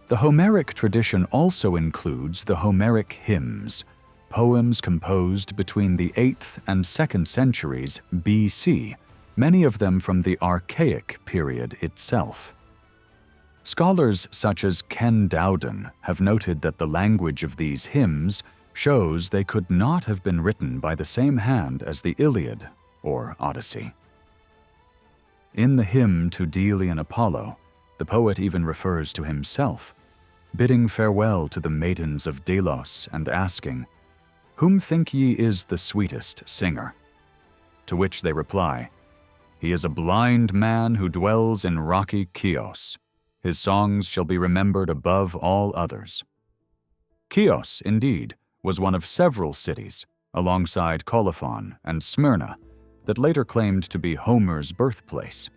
The Homeric tradition also includes the Homeric hymns, poems composed between the 8th and 2nd centuries BC, many of them from the Archaic period itself. Scholars such as Ken Dowden have noted that the language of these hymns shows they could not have been written by the same hand as the Iliad or Odyssey. In the hymn to Delian Apollo, the poet even refers to himself, bidding farewell to the maidens of Delos and asking, "Whom think ye is the sweetest singer?" To which they reply, "He is a blind man who dwells in rocky Chios. His songs shall be remembered above all others." Chios, indeed, was one of several cities, alongside Colophon and Smyrna, that later claimed to be Homer's birthplace.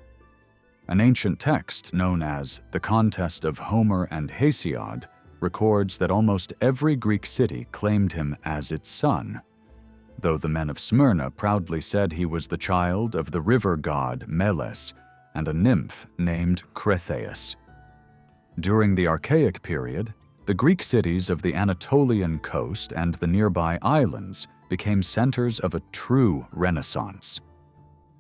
An ancient text known as the Contest of Homer and Hesiod records that almost every Greek city claimed him as its son. though the men of Smyrna proudly said he was the child of the river god Meles and a nymph named Cretheus. During the Archaic period, the Greek cities of the Anatolian coast and the nearby islands became centers of a true Renaissance.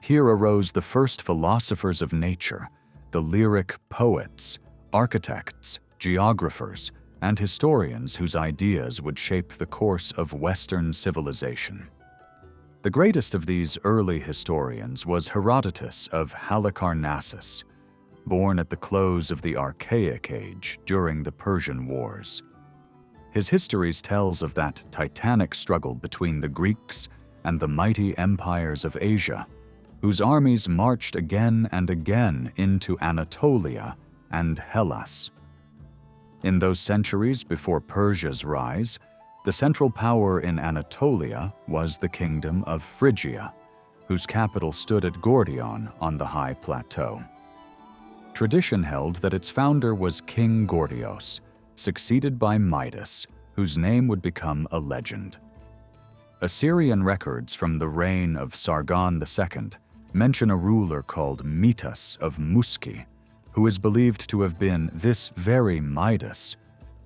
Here arose the first philosophers of nature, the lyric poets, architects, geographers, and historians whose ideas would shape the course of Western civilization. The greatest of these early historians was Herodotus of Halicarnassus, born at the close of the Archaic Age during the Persian Wars. His histories tells of that titanic struggle between the Greeks and the mighty empires of Asia, whose armies marched again and again into Anatolia and Hellas. In those centuries before Persia's rise, the central power in Anatolia was the Kingdom of Phrygia, whose capital stood at Gordion on the high plateau. Tradition held that its founder was King Gordios, succeeded by Midas, whose name would become a legend. Assyrian records from the reign of Sargon II mention a ruler called Miletus of Muski, who is believed to have been this very Midas,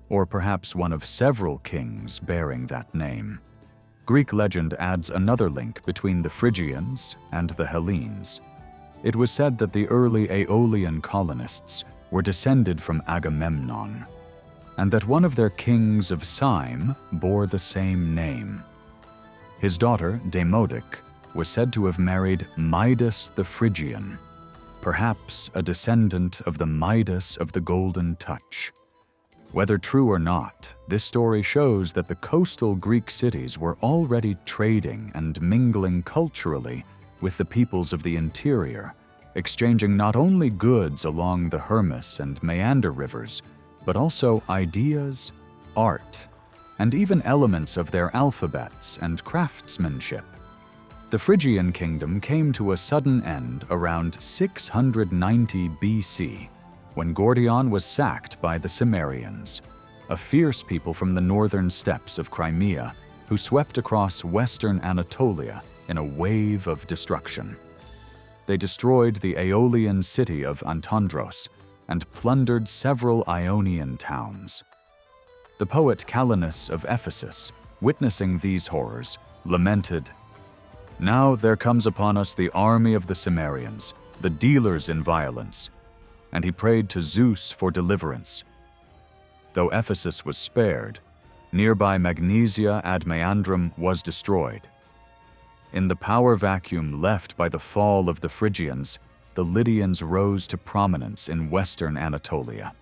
or perhaps one of several kings bearing that name. Greek legend adds another link between the Phrygians and the Hellenes. It was said that the early Aeolian colonists were descended from Agamemnon, and that one of their kings of Cyme bore the same name. His daughter, Demodic, was said to have married Midas the Phrygian, perhaps a descendant of the Midas of the Golden Touch. Whether true or not, this story shows that the coastal Greek cities were already trading and mingling culturally with the peoples of the interior, exchanging not only goods along the Hermus and Meander rivers, but also ideas, art, and even elements of their alphabets and craftsmanship. The Phrygian kingdom came to a sudden end around 690 BC, when Gordion was sacked by the Cimmerians, a fierce people from the northern steppes of Crimea who swept across western Anatolia in a wave of destruction. They destroyed the Aeolian city of Antandros and plundered several Ionian towns. The poet Calenus of Ephesus, witnessing these horrors, lamented, "Now there comes upon us the army of the Cimmerians, the dealers in violence," and he prayed to Zeus for deliverance. Though Ephesus was spared, nearby Magnesia ad Meandrum was destroyed. In the power vacuum left by the fall of the Phrygians, the Lydians rose to prominence in western Anatolia.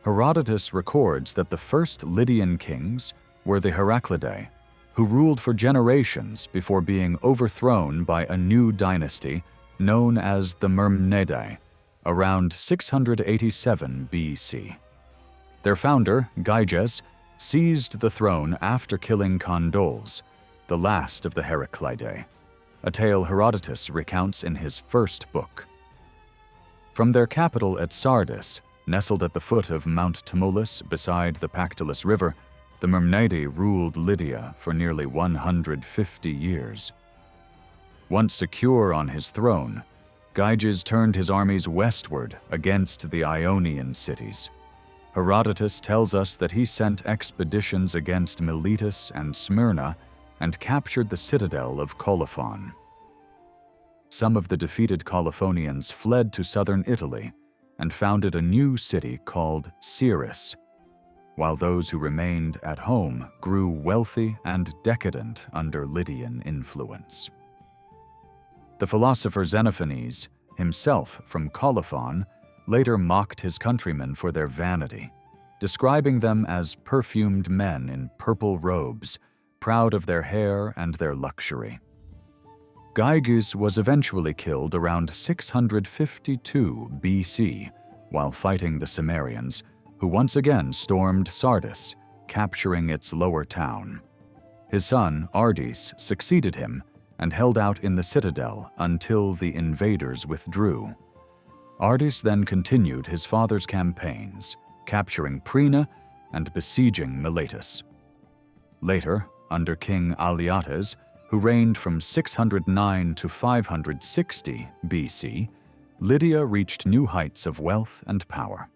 Herodotus records that the first Lydian kings were the Heraclidae, who ruled for generations before being overthrown by a new dynasty known as the Myrmnidae, around 687 BC. Their founder, Gyges, seized the throne after killing Condols, the last of the Heraclidae, a tale Herodotus recounts in his first book. From their capital at Sardis, nestled at the foot of Mount Tmolus beside the Pactolus River, the Myrmnidae ruled Lydia for nearly 150 years. Once secure on his throne, Gyges turned his armies westward against the Ionian cities. Herodotus tells us that he sent expeditions against Miletus and Smyrna and captured the citadel of Colophon. Some of the defeated Colophonians fled to southern Italy and founded a new city called Cyrrhus, while those who remained at home grew wealthy and decadent under Lydian influence. The philosopher Xenophanes, himself from Colophon, later mocked his countrymen for their vanity, describing them as perfumed men in purple robes, proud of their hair and their luxury. Gyges was eventually killed around 652 BC while fighting the Cimmerians, who once again stormed Sardis, capturing its lower town. His son, Ardys, succeeded him and held out in the citadel until the invaders withdrew. Ardys then continued his father's campaigns, capturing Prina and besieging Miletus. Later, under King Alyattes, who reigned from 609 to 560 BC, Lydia reached new heights of wealth and power.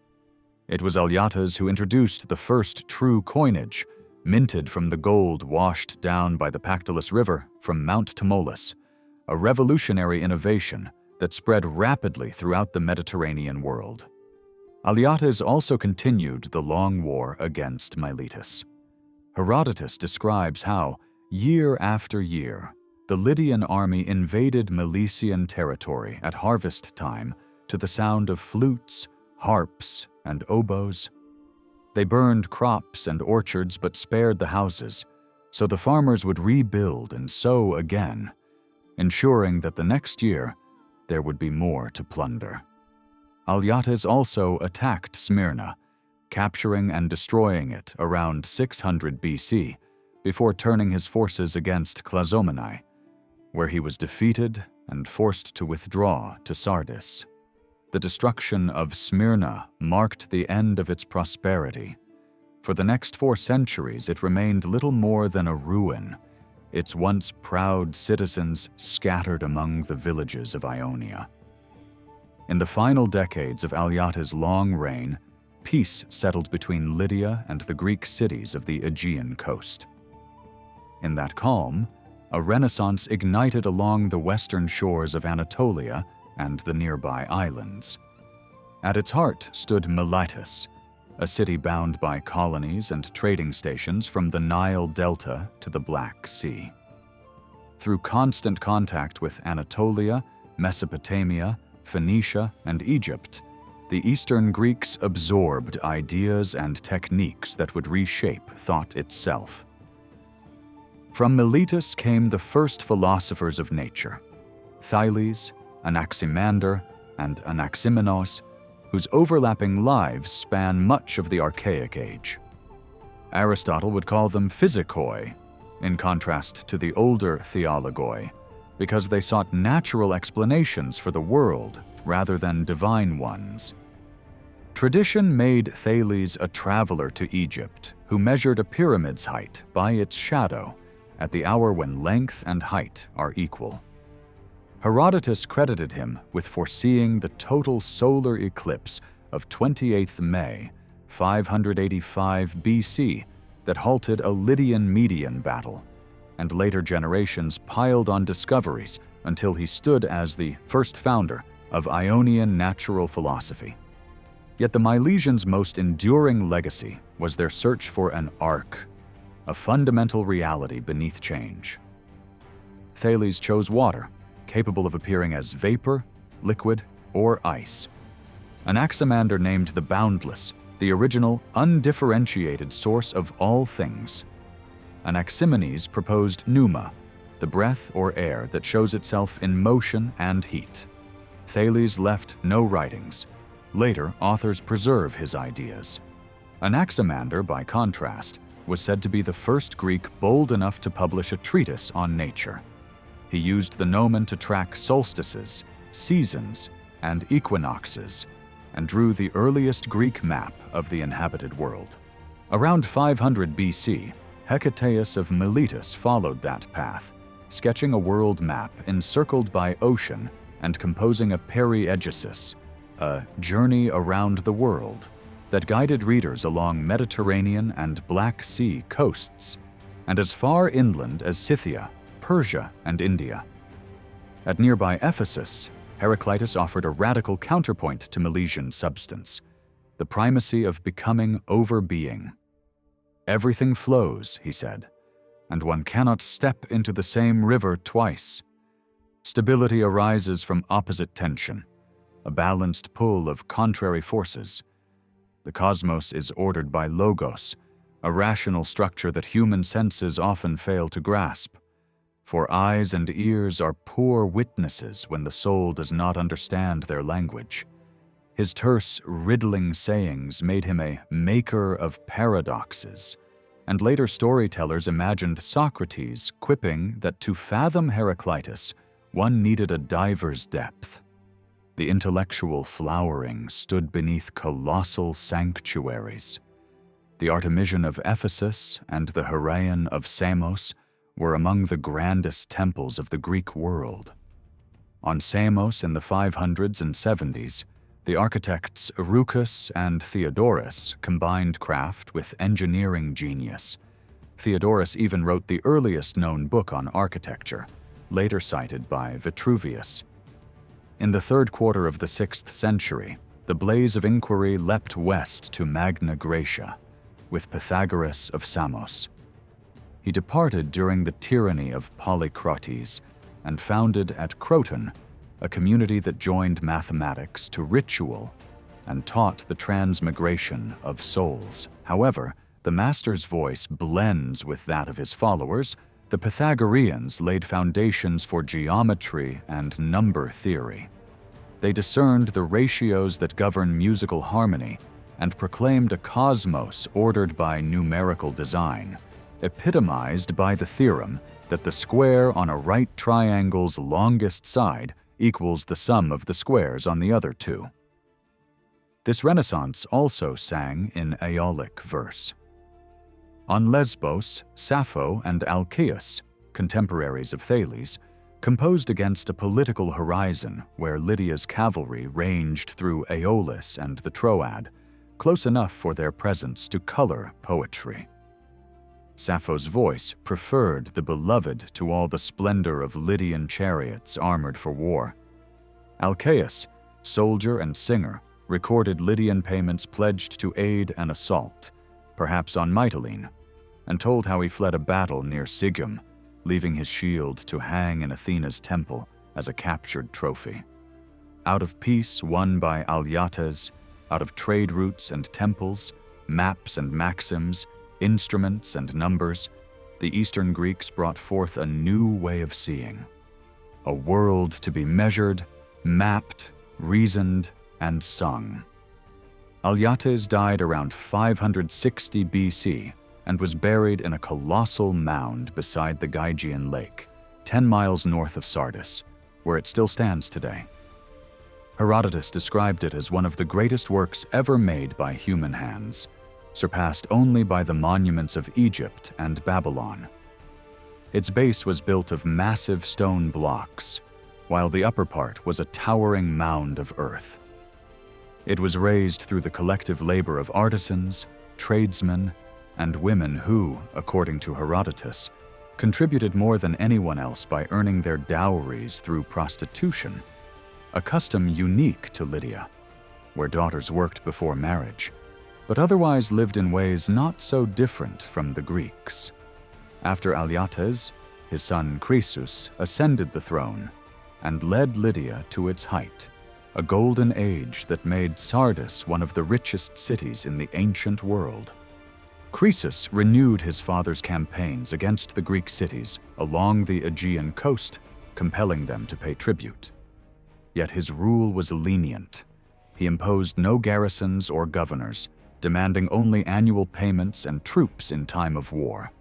It was Alyattes who introduced the first true coinage, minted from the gold washed down by the Pactolus River from Mount Tmolus, a revolutionary innovation that spread rapidly throughout the Mediterranean world. Alyattes also continued the long war against Miletus. Herodotus describes how, year after year, the Lydian army invaded Milesian territory at harvest time to the sound of flutes, harps, and oboes. They burned crops and orchards but spared the houses, so the farmers would rebuild and sow again, ensuring that the next year there would be more to plunder. Alyattes also attacked Smyrna, capturing and destroying it around 600 BC, before turning his forces against Clazomenae, where he was defeated and forced to withdraw to Sardis. The destruction of Smyrna marked the end of its prosperity. For the next 4 centuries, it remained little more than a ruin, its once proud citizens scattered among the villages of Ionia. In the final decades of Alyattes' long reign, peace settled between Lydia and the Greek cities of the Aegean coast. In that calm, a renaissance ignited along the western shores of Anatolia and the nearby islands. At its heart stood Miletus, a city bound by colonies and trading stations from the Nile Delta to the Black Sea. Through constant contact with Anatolia, Mesopotamia, Phoenicia, and Egypt, the Eastern Greeks absorbed ideas and techniques that would reshape thought itself. From Miletus came the first philosophers of nature, Thales, Anaximander, and Anaximenos, whose overlapping lives span much of the Archaic Age. Aristotle would call them physikoi, in contrast to the older theologoi, because they sought natural explanations for the world rather than divine ones. Tradition made Thales a traveler to Egypt who measured a pyramid's height by its shadow at the hour when length and height are equal. Herodotus credited him with foreseeing the total solar eclipse of 28th May, 585 BC, that halted a Lydian-Median battle, and later generations piled on discoveries until he stood as the first founder of Ionian natural philosophy. Yet the Milesians' most enduring legacy was their search for an ark, a fundamental reality beneath change. Thales chose water, capable of appearing as vapor, liquid, or ice. Anaximander named the boundless, the original, undifferentiated source of all things. Anaximenes proposed pneuma, the breath or air that shows itself in motion and heat. Thales left no writings. Later, authors preserve his ideas. Anaximander, by contrast, was said to be the first Greek bold enough to publish a treatise on nature. He used the gnomon to track solstices, seasons, and equinoxes, and drew the earliest Greek map of the inhabited world. Around 500 BC, Hecataeus of Miletus followed that path, sketching a world map encircled by ocean and composing a periagesis, a journey around the world, that guided readers along Mediterranean and Black Sea coasts, and as far inland as Scythia, Persia, and India. At nearby Ephesus, Heraclitus offered a radical counterpoint to Milesian substance, the primacy of becoming over being. Everything flows, he said, and one cannot step into the same river twice. Stability arises from opposite tension, a balanced pull of contrary forces. The cosmos is ordered by logos, a rational structure that human senses often fail to grasp. For eyes and ears are poor witnesses when the soul does not understand their language. His terse, riddling sayings made him a maker of paradoxes, and later storytellers imagined Socrates quipping that to fathom Heraclitus, one needed a diver's depth. The intellectual flowering stood beneath colossal sanctuaries. The Artemisian of Ephesus and the Heraion of Samos were among the grandest temples of the Greek world. On Samos in the 500s and 70s, the architects Eurycus and Theodorus combined craft with engineering genius. Theodorus even wrote the earliest known book on architecture, later cited by Vitruvius. In the third quarter of the 6th century, the blaze of inquiry leapt west to Magna Graecia, with Pythagoras of Samos. He departed during the tyranny of Polycrates and founded at Croton a community that joined mathematics to ritual and taught the transmigration of souls. However, the master's voice blends with that of his followers. The Pythagoreans laid foundations for geometry and number theory. They discerned the ratios that govern musical harmony and proclaimed a cosmos ordered by numerical design, epitomized by the theorem that the square on a right triangle's longest side equals the sum of the squares on the other two. This Renaissance also sang in Aeolic verse. On Lesbos, Sappho and Alcaeus, contemporaries of Thales, composed against a political horizon where Lydia's cavalry ranged through Aeolus and the Troad, close enough for their presence to color poetry. Sappho's voice preferred the beloved to all the splendor of Lydian chariots armored for war. Alcaeus, soldier and singer, recorded Lydian payments pledged to aid an assault, perhaps on Mytilene, and told how he fled a battle near Sigum, leaving his shield to hang in Athena's temple as a captured trophy. Out of peace won by Alyattes, out of trade routes and temples, maps and maxims, instruments and numbers, the Eastern Greeks brought forth a new way of seeing. A world to be measured, mapped, reasoned, and sung. Alyattes died around 560 BC and was buried in a colossal mound beside the Gygaean Lake, 10 miles north of Sardis, where it still stands today. Herodotus described it as one of the greatest works ever made by human hands, surpassed only by the monuments of Egypt and Babylon. Its base was built of massive stone blocks, while the upper part was a towering mound of earth. It was raised through the collective labor of artisans, tradesmen, and women who, according to Herodotus, contributed more than anyone else by earning their dowries through prostitution, a custom unique to Lydia, where daughters worked before marriage, but otherwise lived in ways not so different from the Greeks. After Alyattes, his son Croesus ascended the throne and led Lydia to its height, a golden age that made Sardis one of the richest cities in the ancient world. Croesus renewed his father's campaigns against the Greek cities along the Aegean coast, compelling them to pay tribute. Yet his rule was lenient. He imposed no garrisons or governors, demanding only annual payments and troops in time of war.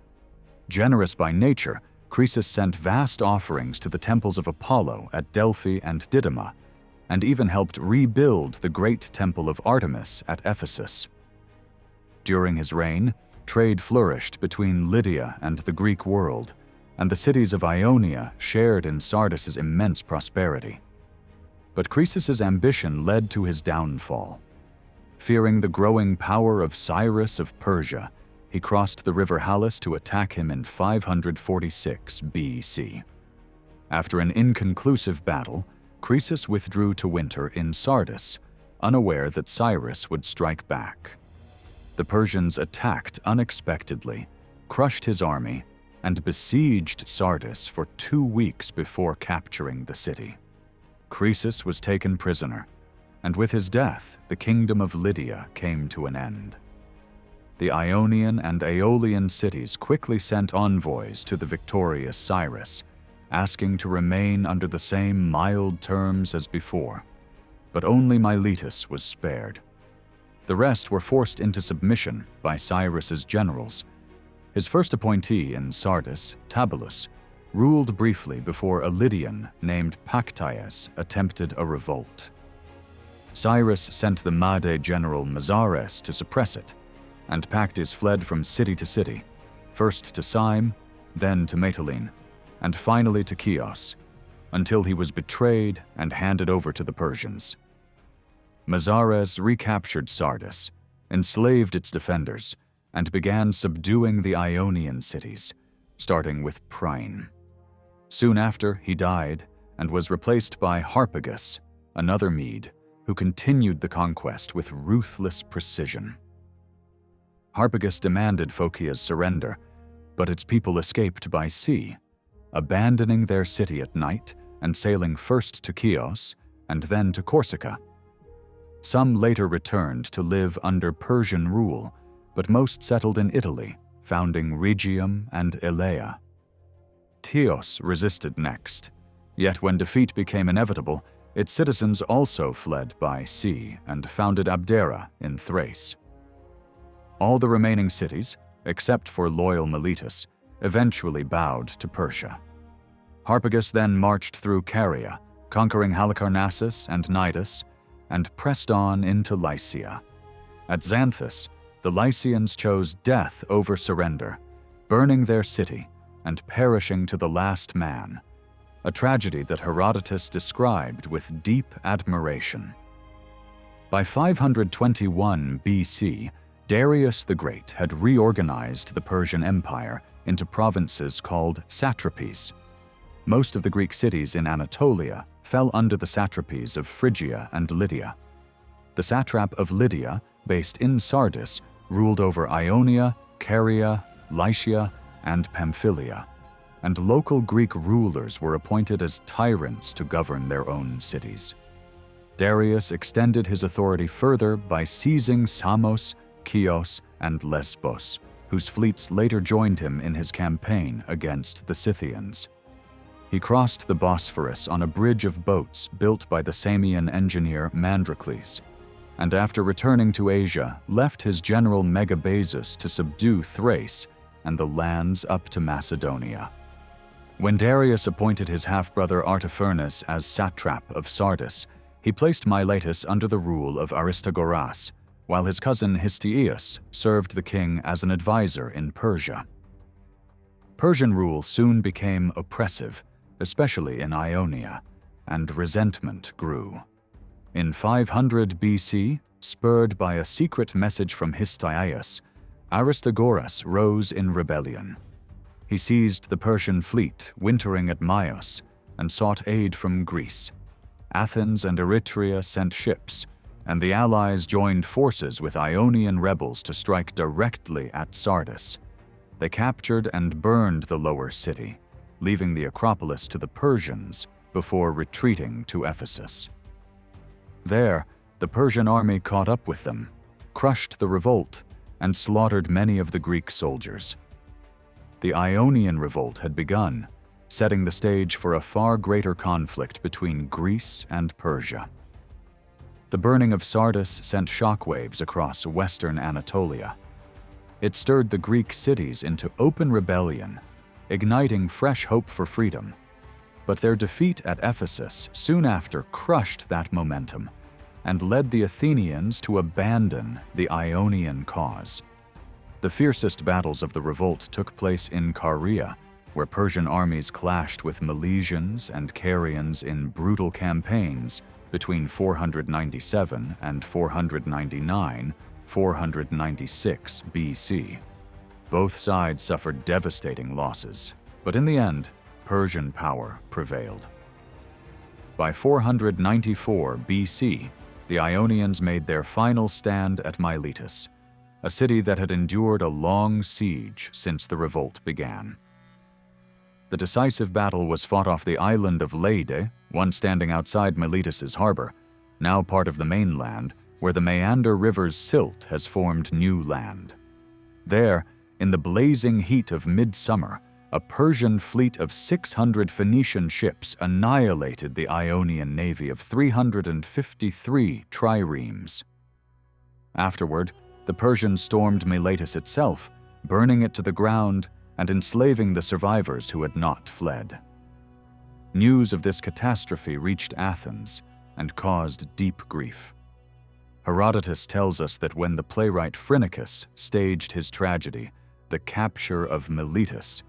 Generous by nature, Croesus sent vast offerings to the temples of Apollo at Delphi and Didyma, and even helped rebuild the great temple of Artemis at Ephesus. During his reign, trade flourished between Lydia and the Greek world, and the cities of Ionia shared in Sardis's immense prosperity. But Croesus's ambition led to his downfall. Fearing the growing power of Cyrus of Persia, he crossed the river Halys to attack him in 546 BC. After an inconclusive battle, Croesus withdrew to winter in Sardis, unaware that Cyrus would strike back. The Persians attacked unexpectedly, crushed his army, and besieged Sardis for 2 weeks before capturing the city. Croesus was taken prisoner, and with his death, the Kingdom of Lydia came to an end. The Ionian and Aeolian cities quickly sent envoys to the victorious Cyrus, asking to remain under the same mild terms as before, but only Miletus was spared. The rest were forced into submission by Cyrus's generals. His first appointee in Sardis, Tabulus, ruled briefly before a Lydian named Pactyas attempted a revolt. Cyrus sent the Made general Mazares to suppress it, and Pactyas fled from city to city, first to Syme, then to Mytilene, and finally to Chios, until he was betrayed and handed over to the Persians. Mazares recaptured Sardis, enslaved its defenders, and began subduing the Ionian cities, starting with Priene. Soon after, he died and was replaced by Harpagus, another Mede, who continued the conquest with ruthless precision. Harpagus demanded Phocia's surrender, but its people escaped by sea, abandoning their city at night and sailing first to Chios and then to Corsica. Some later returned to live under Persian rule, but most settled in Italy, founding Rhegium and Elea. Chios resisted next, yet when defeat became inevitable, its citizens also fled by sea and founded Abdera in Thrace. All the remaining cities, except for loyal Miletus, eventually bowed to Persia. Harpagus then marched through Caria, conquering Halicarnassus and Cnidus, and pressed on into Lycia. At Xanthus, the Lycians chose death over surrender, burning their city and perishing to the last man, a tragedy that Herodotus described with deep admiration. By 521 BC, Darius the Great had reorganized the Persian Empire into provinces called satrapies. Most of the Greek cities in Anatolia fell under the satrapies of Phrygia and Lydia. The satrap of Lydia, based in Sardis, ruled over Ionia, Caria, Lycia, and Pamphylia, and local Greek rulers were appointed as tyrants to govern their own cities. Darius extended his authority further by seizing Samos, Chios, and Lesbos, whose fleets later joined him in his campaign against the Scythians. He crossed the Bosphorus on a bridge of boats built by the Samian engineer Mandrocles, and after returning to Asia, left his general Megabazus to subdue Thrace and the lands up to Macedonia. When Darius appointed his half-brother Artaphernes as satrap of Sardis, he placed Miletus under the rule of Aristagoras, while his cousin Histiaeus served the king as an advisor in Persia. Persian rule soon became oppressive, especially in Ionia, and resentment grew. In 500 BC, spurred by a secret message from Histiaeus, Aristagoras rose in rebellion. He seized the Persian fleet wintering at Myos and sought aid from Greece. Athens and Eretria sent ships, and the allies joined forces with Ionian rebels to strike directly at Sardis. They captured and burned the lower city, leaving the Acropolis to the Persians before retreating to Ephesus. There, the Persian army caught up with them, crushed the revolt, and slaughtered many of the Greek soldiers. The Ionian Revolt had begun, setting the stage for a far greater conflict between Greece and Persia. The burning of Sardis sent shockwaves across western Anatolia. It stirred the Greek cities into open rebellion, igniting fresh hope for freedom. But their defeat at Ephesus soon after crushed that momentum and led the Athenians to abandon the Ionian cause. The fiercest battles of the revolt took place in Caria, where Persian armies clashed with Milesians and Carians in brutal campaigns between 497 and 496 BC. Both sides suffered devastating losses, but in the end, Persian power prevailed. By 494 BC, the Ionians made their final stand at Miletus, a city that had endured a long siege since the revolt began. The decisive battle was fought off the island of Leyde, once standing outside Miletus's harbor, now part of the mainland, where the Meander River's silt has formed new land. There, in the blazing heat of midsummer, a Persian fleet of 600 Phoenician ships annihilated the Ionian navy of 353 triremes. Afterward, the Persians stormed Miletus itself, burning it to the ground and enslaving the survivors who had not fled. News of this catastrophe reached Athens and caused deep grief. Herodotus tells us that when the playwright Phrynichus staged his tragedy, The Capture of Miletus,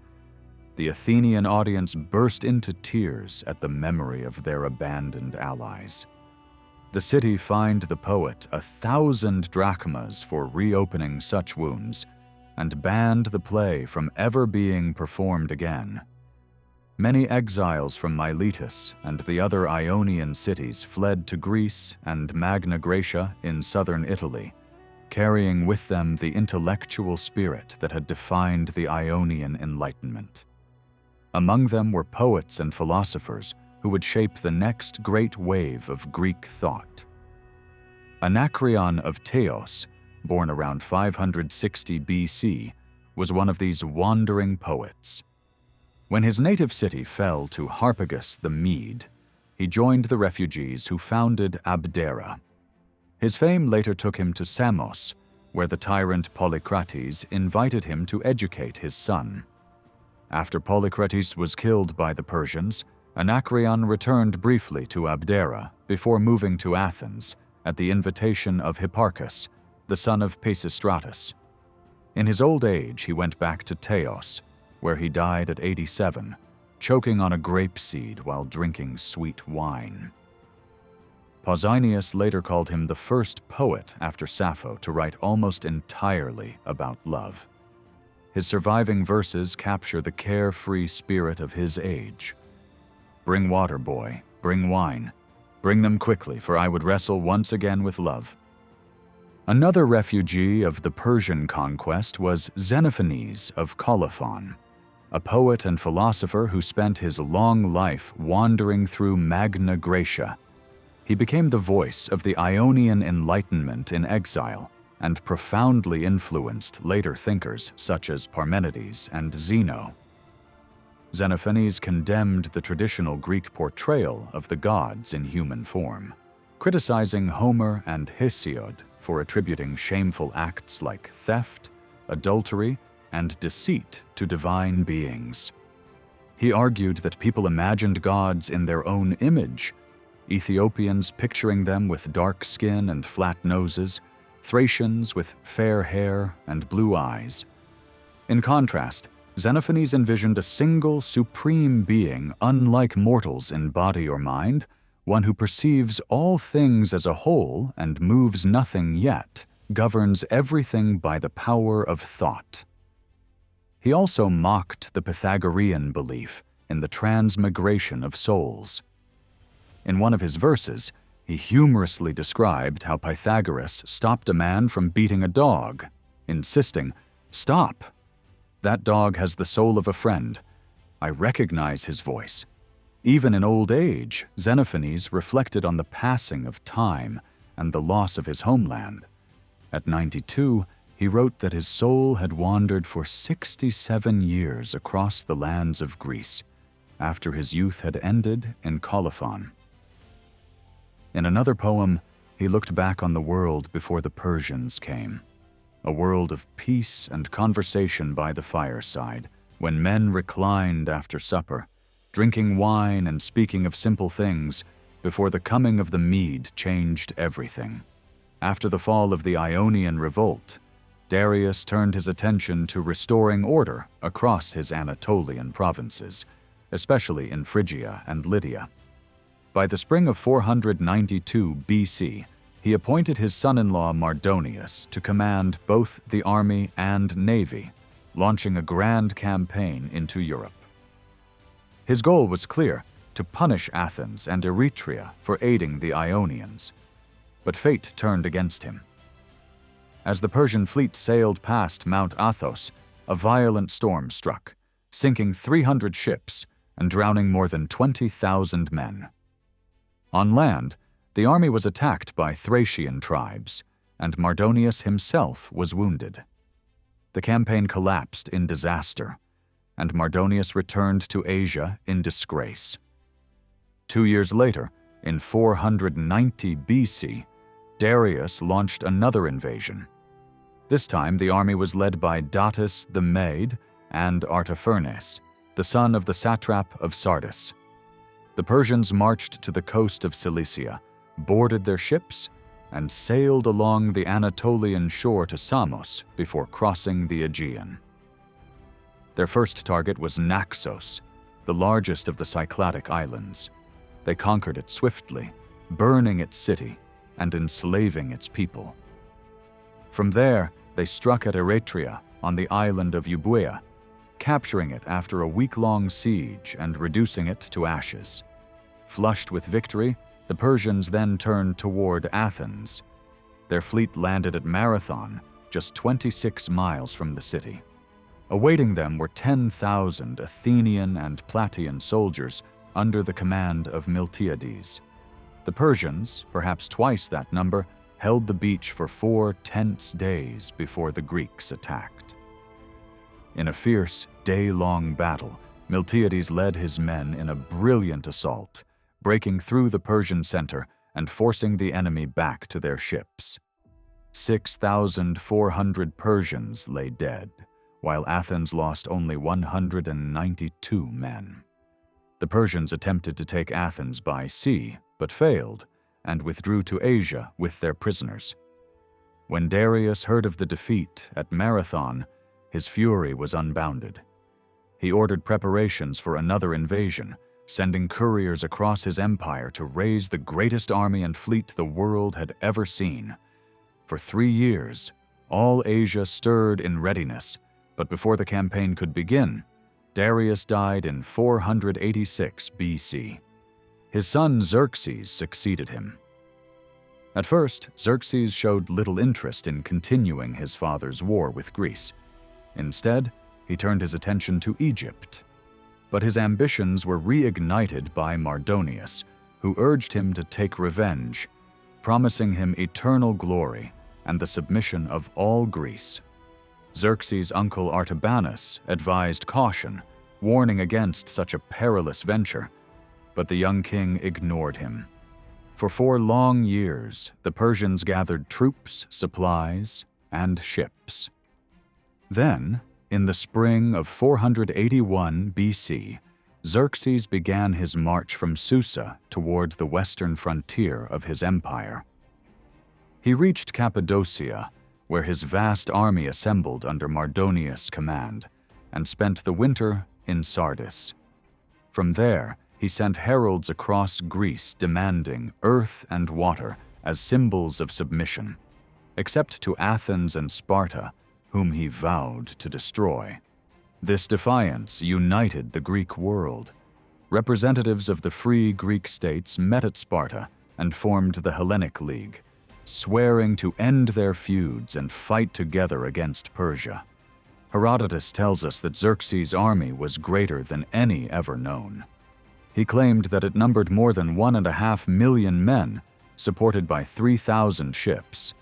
the Athenian audience burst into tears at the memory of their abandoned allies. The city fined the poet 1,000 drachmas for reopening such wounds, and banned the play from ever being performed again. Many exiles from Miletus and the other Ionian cities fled to Greece and Magna Graecia in southern Italy, carrying with them the intellectual spirit that had defined the Ionian Enlightenment. Among them were poets and philosophers who would shape the next great wave of Greek thought. Anacreon of Teos, born around 560 BC, was one of these wandering poets. When his native city fell to Harpagus the Mede, he joined the refugees who founded Abdera. His fame later took him to Samos, where the tyrant Polycrates invited him to educate his son. After Polycrates was killed by the Persians, Anacreon returned briefly to Abdera before moving to Athens at the invitation of Hipparchus, the son of Pisistratus. In his old age, he went back to Teos, where he died at 87, choking on a grape seed while drinking sweet wine. Pausanias later called him the first poet after Sappho to write almost entirely about love. His surviving verses capture the carefree spirit of his age. "Bring water, boy, bring wine. Bring them quickly, for I would wrestle once again with love." Another refugee of the Persian conquest was Xenophanes of Colophon, a poet and philosopher who spent his long life wandering through Magna Graecia. He became the voice of the Ionian Enlightenment in exile and profoundly influenced later thinkers such as Parmenides and Zeno. Xenophanes condemned the traditional Greek portrayal of the gods in human form, criticizing Homer and Hesiod for attributing shameful acts like theft, adultery, and deceit to divine beings. He argued that people imagined gods in their own image, Ethiopians picturing them with dark skin and flat noses, Thracians with fair hair and blue eyes. In contrast, Xenophanes envisioned a single, supreme being unlike mortals in body or mind, one who perceives all things as a whole and moves nothing yet, governs everything by the power of thought. He also mocked the Pythagorean belief in the transmigration of souls. In one of his verses, he humorously described how Pythagoras stopped a man from beating a dog, insisting, "Stop! That dog has the soul of a friend. I recognize his voice." Even in old age, Xenophanes reflected on the passing of time and the loss of his homeland. At 92, he wrote that his soul had wandered for 67 years across the lands of Greece, after his youth had ended in Colophon. In another poem, he looked back on the world before the Persians came, a world of peace and conversation by the fireside, when men reclined after supper, drinking wine and speaking of simple things, before the coming of the Mede changed everything. After the fall of the Ionian Revolt, Darius turned his attention to restoring order across his Anatolian provinces, especially in Phrygia and Lydia. By the spring of 492 BC, he appointed his son-in-law Mardonius to command both the army and navy, launching a grand campaign into Europe. His goal was clear: to punish Athens and Eretria for aiding the Ionians. But fate turned against him. As the Persian fleet sailed past Mount Athos, a violent storm struck, sinking 300 ships and drowning more than 20,000 men. On land, the army was attacked by Thracian tribes, and Mardonius himself was wounded. The campaign collapsed in disaster, and Mardonius returned to Asia in disgrace. 2 years later, in 490 BC, Darius launched another invasion. This time, the army was led by Datis the Mede and Artaphernes, the son of the satrap of Sardis. The Persians marched to the coast of Cilicia, boarded their ships, and sailed along the Anatolian shore to Samos before crossing the Aegean. Their first target was Naxos, the largest of the Cycladic islands. They conquered it swiftly, burning its city and enslaving its people. From there, they struck at Eretria on the island of Euboea, capturing it after a week-long siege and reducing it to ashes. Flushed with victory, the Persians then turned toward Athens. Their fleet landed at Marathon, just 26 miles from the city. Awaiting them were 10,000 Athenian and Plataean soldiers under the command of Miltiades. The Persians, perhaps twice that number, held the beach for 4 tense days before the Greeks attacked. In a fierce, day-long battle, Miltiades led his men in a brilliant assault, breaking through the Persian center and forcing the enemy back to their ships. 6,400 Persians lay dead, while Athens lost only 192 men. The Persians attempted to take Athens by sea, but failed, and withdrew to Asia with their prisoners. When Darius heard of the defeat at Marathon, his fury was unbounded. He ordered preparations for another invasion, sending couriers across his empire to raise the greatest army and fleet the world had ever seen. For 3 years, all Asia stirred in readiness, but before the campaign could begin, Darius died in 486 BC. His son Xerxes succeeded him. At first, Xerxes showed little interest in continuing his father's war with Greece. Instead, he turned his attention to Egypt. But his ambitions were reignited by Mardonius, who urged him to take revenge, promising him eternal glory and the submission of all Greece. Xerxes' uncle Artabanus advised caution, warning against such a perilous venture, but the young king ignored him. For 4 long years, the Persians gathered troops, supplies, and ships. Then, in the spring of 481 BC, Xerxes began his march from Susa toward the western frontier of his empire. He reached Cappadocia, where his vast army assembled under Mardonius' command, and spent the winter in Sardis. From there, he sent heralds across Greece demanding earth and water as symbols of submission, except to Athens and Sparta, whom he vowed to destroy. This defiance united the Greek world. Representatives of the free Greek states met at Sparta and formed the Hellenic League, swearing to end their feuds and fight together against Persia. Herodotus tells us that Xerxes' army was greater than any ever known. He claimed that it numbered more than 1.5 million men, supported by 3,000 ships,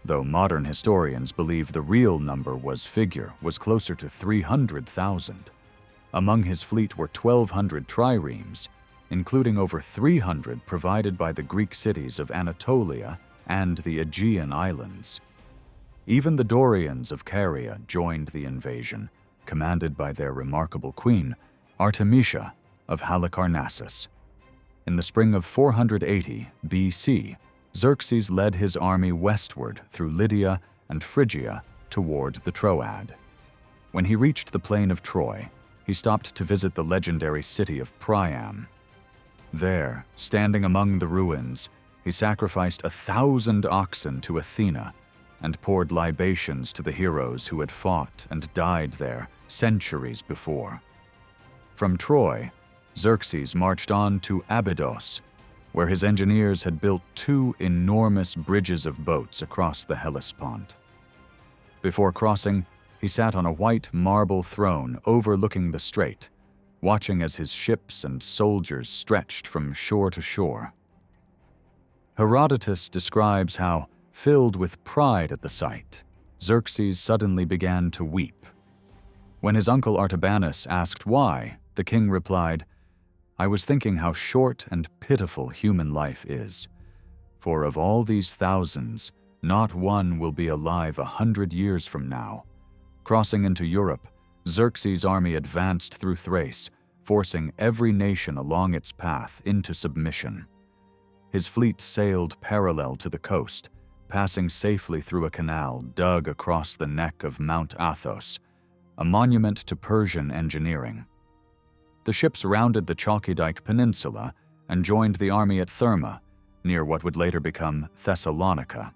though modern historians believe the real number was closer to 300,000. Among his fleet were 1,200 triremes, including over 300 provided by the Greek cities of Anatolia and the Aegean Islands. Even the Dorians of Caria joined the invasion, commanded by their remarkable queen, Artemisia of Halicarnassus. In the spring of 480 BC, Xerxes led his army westward through Lydia and Phrygia toward the Troad. When he reached the plain of Troy, he stopped to visit the legendary city of Priam. There, standing among the ruins, he sacrificed 1,000 oxen to Athena and poured libations to the heroes who had fought and died there centuries before. From Troy, Xerxes marched on to Abydos, where his engineers had built 2 enormous bridges of boats across the Hellespont. Before crossing, he sat on a white marble throne overlooking the strait, watching as his ships and soldiers stretched from shore to shore. Herodotus describes how, filled with pride at the sight, Xerxes suddenly began to weep. When his uncle Artabanus asked why, the king replied, "I was thinking how short and pitiful human life is. For of all these thousands, not one will be alive 100 years from now." Crossing into Europe, Xerxes' army advanced through Thrace, forcing every nation along its path into submission. His fleet sailed parallel to the coast, passing safely through a canal dug across the neck of Mount Athos, a monument to Persian engineering. The ships rounded the Chalkidike Peninsula and joined the army at Therma, near what would later become Thessalonica.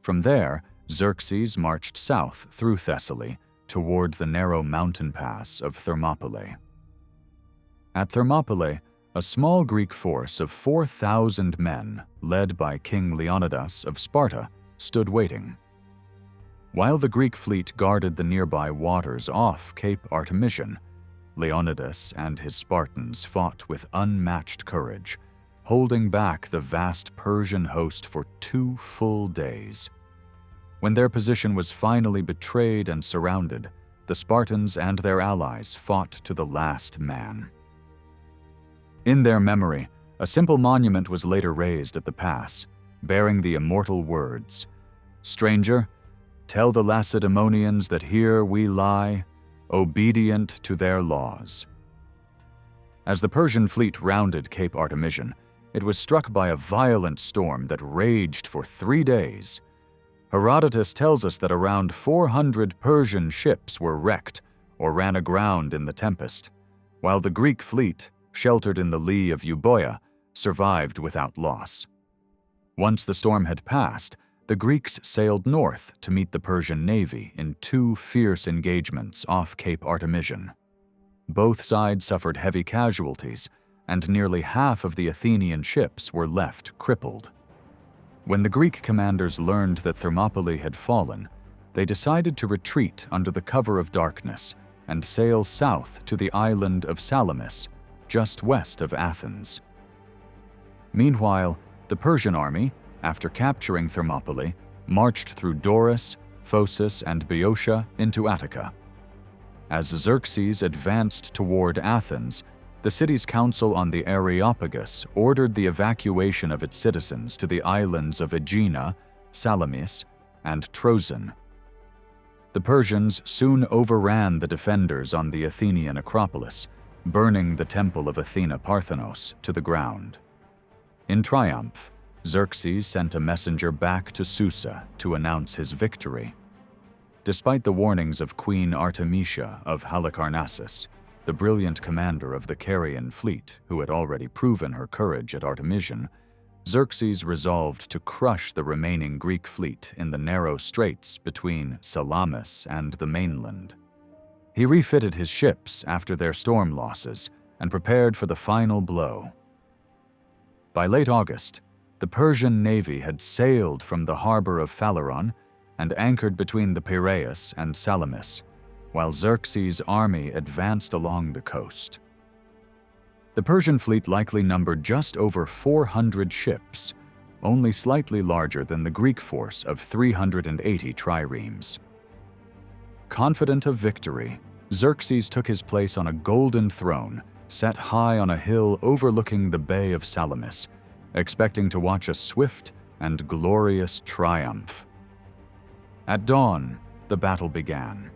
From there, Xerxes marched south through Thessaly toward the narrow mountain pass of Thermopylae. At Thermopylae, a small Greek force of 4,000 men, led by King Leonidas of Sparta, stood waiting. While the Greek fleet guarded the nearby waters off Cape Artemisium, Leonidas and his Spartans fought with unmatched courage, holding back the vast Persian host for 2 full days. When their position was finally betrayed and surrounded, the Spartans and their allies fought to the last man. In their memory, a simple monument was later raised at the pass, bearing the immortal words, "Stranger, tell the Lacedaemonians that here we lie, obedient to their laws." As the Persian fleet rounded Cape Artemisium, it was struck by a violent storm that raged for 3 days. Herodotus tells us that around 400 Persian ships were wrecked or ran aground in the tempest, while the Greek fleet, sheltered in the lee of Euboea, survived without loss. Once the storm had passed, the Greeks sailed north to meet the Persian navy in 2 fierce engagements off Cape Artemisium. Both sides suffered heavy casualties, and nearly half of the Athenian ships were left crippled. When the Greek commanders learned that Thermopylae had fallen, they decided to retreat under the cover of darkness and sail south to the island of Salamis, just west of Athens. Meanwhile, the Persian army, after capturing Thermopylae, marched through Doris, Phocis, and Boeotia into Attica. As Xerxes advanced toward Athens, the city's council on the Areopagus ordered the evacuation of its citizens to the islands of Aegina, Salamis, and Troezen. The Persians soon overran the defenders on the Athenian Acropolis, burning the temple of Athena Parthenos to the ground. In triumph, Xerxes sent a messenger back to Susa to announce his victory. Despite the warnings of Queen Artemisia of Halicarnassus, the brilliant commander of the Carian fleet, who had already proven her courage at Artemisium, Xerxes resolved to crush the remaining Greek fleet in the narrow straits between Salamis and the mainland. He refitted his ships after their storm losses and prepared for the final blow. By late August, the Persian navy had sailed from the harbor of Phaleron and anchored between the Piraeus and Salamis, while Xerxes' army advanced along the coast. The Persian fleet likely numbered just over 400 ships, only slightly larger than the Greek force of 380 triremes. Confident of victory, Xerxes took his place on a golden throne set high on a hill overlooking the Bay of Salamis, expecting to watch a swift and glorious triumph. At dawn, the battle began.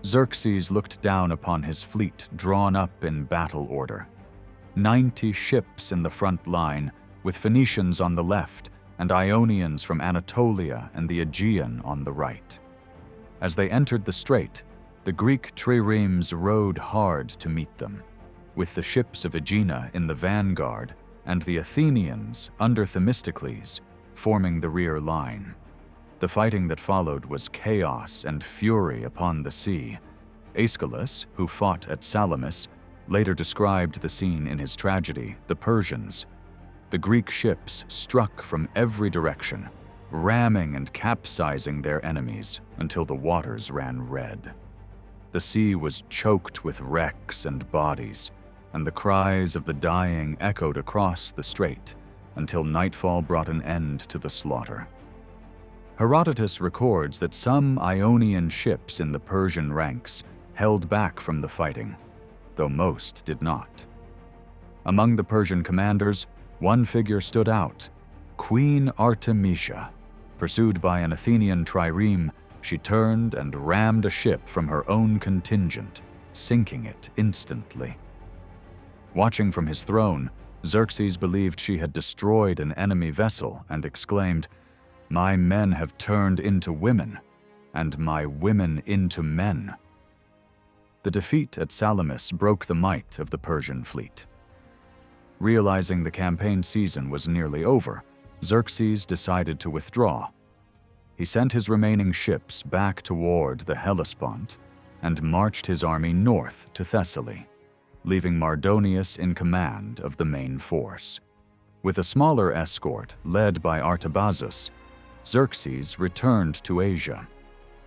Xerxes looked down upon his fleet drawn up in battle order. 90 ships in the front line, with Phoenicians on the left and Ionians from Anatolia and the Aegean on the right. As they entered the strait, the Greek triremes rowed hard to meet them, with the ships of Aegina in the vanguard and the Athenians under Themistocles forming the rear line. The fighting that followed was chaos and fury upon the sea. Aeschylus, who fought at Salamis, later described the scene in his tragedy, The Persians. The Greek ships struck from every direction, ramming and capsizing their enemies until the waters ran red. The sea was choked with wrecks and bodies, and the cries of the dying echoed across the strait until nightfall brought an end to the slaughter. Herodotus records that some Ionian ships in the Persian ranks held back from the fighting, though most did not. Among the Persian commanders, one figure stood out, Queen Artemisia. Pursued by an Athenian trireme, she turned and rammed a ship from her own contingent, sinking it instantly. Watching from his throne, Xerxes believed she had destroyed an enemy vessel and exclaimed, "My men have turned into women, and my women into men. the defeat at Salamis broke the might of the Persian fleet. Realizing the campaign season was nearly over, Xerxes decided to withdraw. He sent his remaining ships back toward the Hellespont and marched his army north to Thessaly, leaving Mardonius in command of the main force. With a smaller escort led by Artabazus, Xerxes returned to Asia.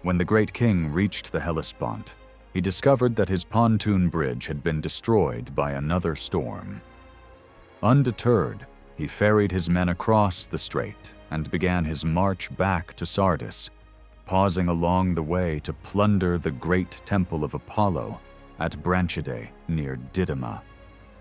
When the great king reached the Hellespont, he discovered that his pontoon bridge had been destroyed by another storm. Undeterred, he ferried his men across the strait and began his march back to Sardis, pausing along the way to plunder the great temple of Apollo at Branchidae near Didyma.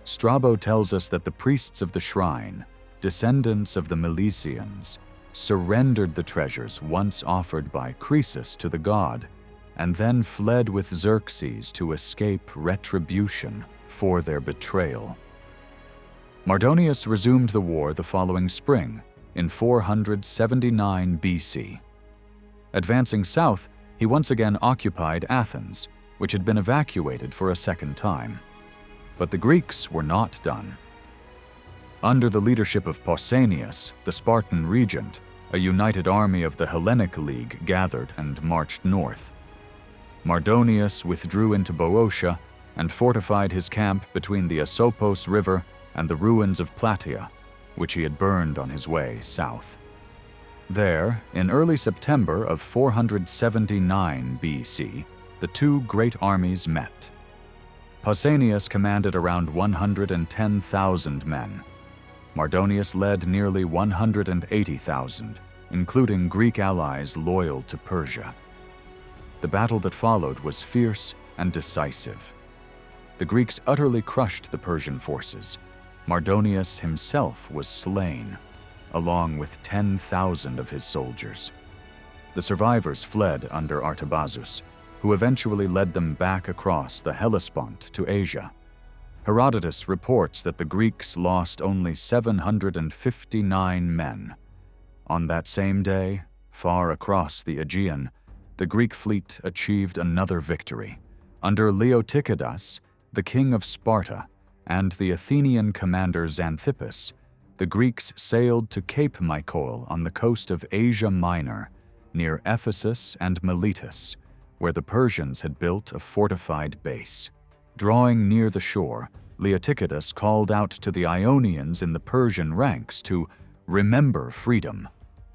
Strabo tells us that the priests of the shrine, descendants of the Milesians, surrendered the treasures once offered by Croesus to the god, and then fled with Xerxes to escape retribution for their betrayal. Mardonius resumed the war the following spring, in 479 BC. Advancing south, he once again occupied Athens, which had been evacuated for a second time. But the Greeks were not done. Under the leadership of Pausanias, the Spartan regent, a united army of the Hellenic League gathered and marched north. Mardonius withdrew into Boeotia and fortified his camp between the Asopos River and the ruins of Plataea, which he had burned on his way south. There, in early September of 479 BC, the two great armies met. Pausanias commanded around 110,000 men. Mardonius led nearly 180,000, including Greek allies loyal to Persia. The battle that followed was fierce and decisive. The Greeks utterly crushed the Persian forces. Mardonius himself was slain, along with 10,000 of his soldiers. The survivors fled under Artabazus, who eventually led them back across the Hellespont to Asia. Herodotus reports that the Greeks lost only 759 men. On that same day, far across the Aegean, the Greek fleet achieved another victory. Under Leotychidas, the king of Sparta, and the Athenian commander Xanthippus, the Greeks sailed to Cape Mycole on the coast of Asia Minor, near Ephesus and Miletus, where the Persians had built a fortified base. Drawing near the shore, Leotychidas called out to the Ionians in the Persian ranks to remember freedom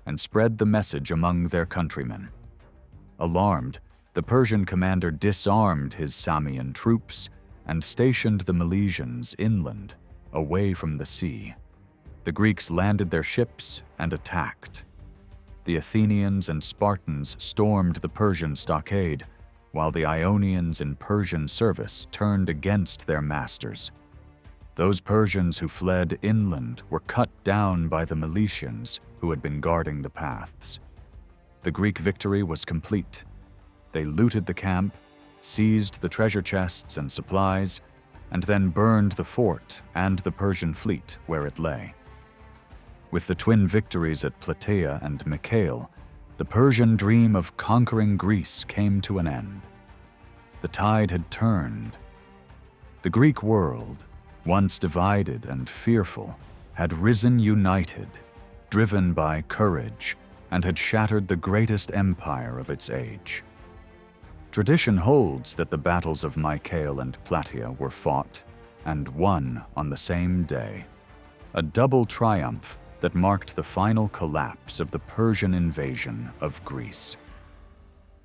and spread the message among their countrymen. Alarmed, the Persian commander disarmed his Samian troops and stationed the Milesians inland, away from the sea. The Greeks landed their ships and attacked. The Athenians and Spartans stormed the Persian stockade, while the Ionians in Persian service turned against their masters. Those Persians who fled inland were cut down by the Milesians who had been guarding the paths. The Greek victory was complete. They looted the camp, seized the treasure chests and supplies, and then burned the fort and the Persian fleet where it lay. With the twin victories at Plataea and Mycale, the Persian dream of conquering Greece came to an end. The tide had turned. The Greek world, once divided and fearful, had risen united, driven by courage, and had shattered the greatest empire of its age. Tradition holds that the battles of Mycale and Plataea were fought and won on the same day, a double triumph that marked the final collapse of the Persian invasion of Greece.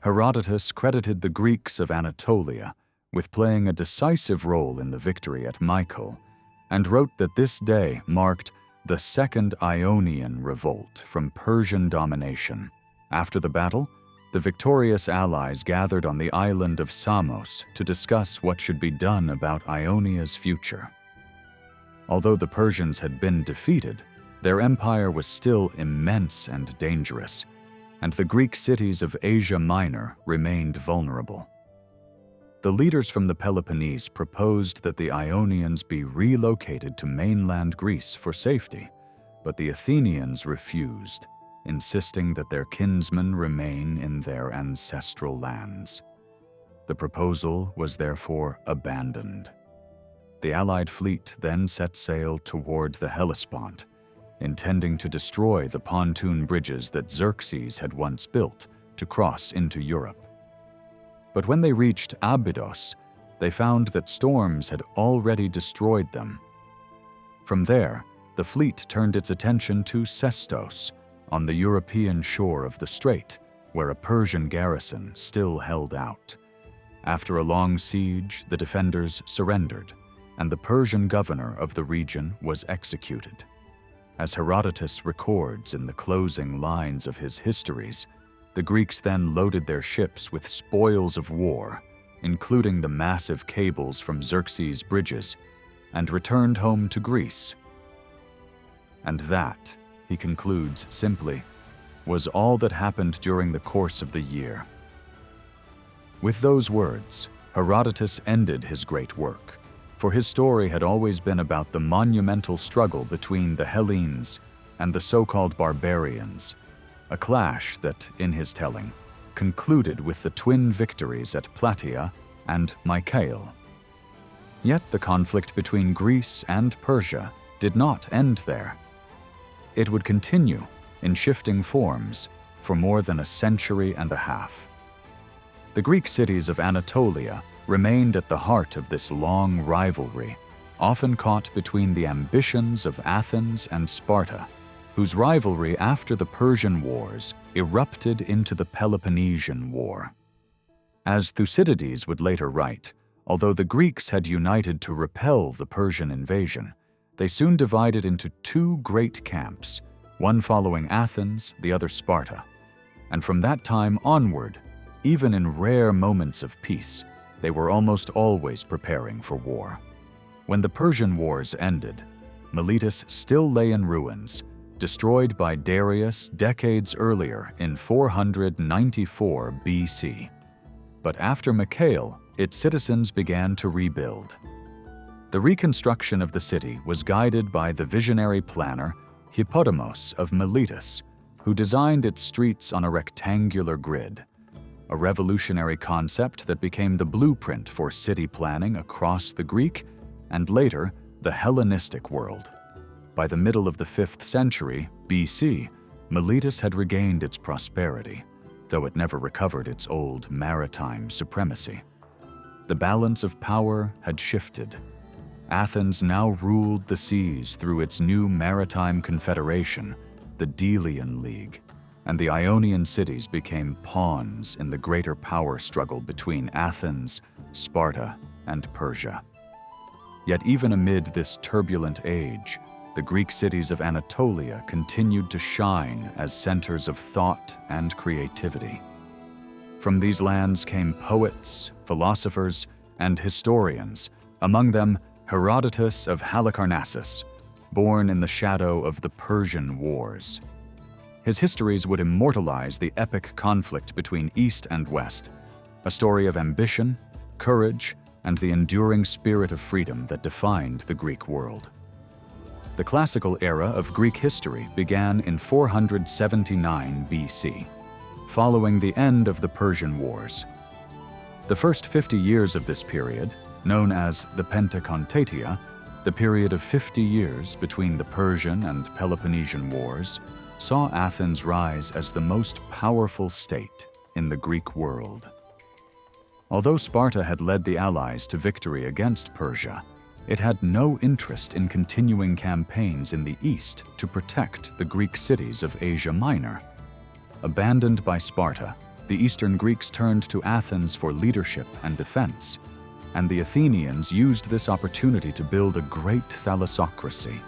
Herodotus credited the Greeks of Anatolia with playing a decisive role in the victory at Mycale, and wrote that this day marked the Second Ionian Revolt from Persian domination. After the battle, the victorious allies gathered on the island of Samos to discuss what should be done about Ionia's future. Although the Persians had been defeated, their empire was still immense and dangerous, and the Greek cities of Asia Minor remained vulnerable. The leaders from the Peloponnese proposed that the Ionians be relocated to mainland Greece for safety, but the Athenians refused, insisting that their kinsmen remain in their ancestral lands. The proposal was therefore abandoned. The Allied fleet then set sail toward the Hellespont, intending to destroy the pontoon bridges that Xerxes had once built to cross into Europe. But when they reached Abydos, they found that storms had already destroyed them. From there, the fleet turned its attention to Sestos, on the European shore of the strait, where a Persian garrison still held out. After a long siege, the defenders surrendered, and the Persian governor of the region was executed. As Herodotus records in the closing lines of his histories, the Greeks then loaded their ships with spoils of war, including the massive cables from Xerxes' bridges, and returned home to Greece. And that, he concludes simply, was all that happened during the course of the year. With those words, Herodotus ended his great work, for his story had always been about the monumental struggle between the Hellenes and the so-called barbarians, a clash that, in his telling, concluded with the twin victories at Plataea and Mycale. Yet the conflict between Greece and Persia did not end there. It would continue, in shifting forms, for more than a century and a half. The Greek cities of Anatolia remained at the heart of this long rivalry, often caught between the ambitions of Athens and Sparta, whose rivalry after the Persian Wars erupted into the Peloponnesian War. As Thucydides would later write, although the Greeks had united to repel the Persian invasion, they soon divided into two great camps, one following Athens, the other Sparta. And from that time onward, even in rare moments of peace, they were almost always preparing for war. When the Persian Wars ended, Miletus still lay in ruins, destroyed by Darius decades earlier in 494 BC. But after Mycale, its citizens began to rebuild. The reconstruction of the city was guided by the visionary planner Hippodamos of Miletus, who designed its streets on a rectangular grid, a revolutionary concept that became the blueprint for city planning across the Greek and later the Hellenistic world. By the middle of the 5th century BC, Miletus had regained its prosperity, though it never recovered its old maritime supremacy. The balance of power had shifted. Athens now ruled the seas through its new maritime confederation, the Delian League, and the Ionian cities became pawns in the greater power struggle between Athens, Sparta, and Persia. Yet even amid this turbulent age, the Greek cities of Anatolia continued to shine as centers of thought and creativity. From these lands came poets, philosophers, and historians, among them Herodotus of Halicarnassus, born in the shadow of the Persian Wars. His histories would immortalize the epic conflict between East and West, a story of ambition, courage, and the enduring spirit of freedom that defined the Greek world. The classical era of Greek history began in 479 BC, following the end of the Persian Wars. The first 50 years of this period, known as the Pentacontatia, the period of 50 years between the Persian and Peloponnesian Wars, saw Athens rise as the most powerful state in the Greek world. Although Sparta had led the allies to victory against Persia, it had no interest in continuing campaigns in the east to protect the Greek cities of Asia Minor. Abandoned by Sparta, the Eastern Greeks turned to Athens for leadership and defense, and the Athenians used this opportunity to build a great thalassocracy,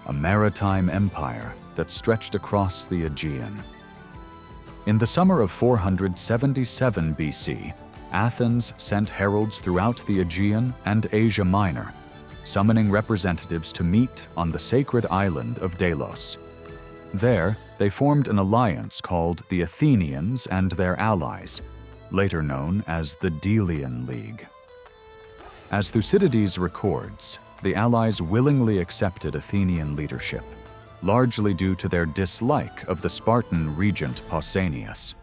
a maritime empire that stretched across the Aegean. In the summer of 477 BC, Athens sent heralds throughout the Aegean and Asia Minor, summoning representatives to meet on the sacred island of Delos. There, they formed an alliance called the Athenians and their allies, later known as the Delian League. As Thucydides records, the allies willingly accepted Athenian leadership, largely due to their dislike of the Spartan regent Pausanias.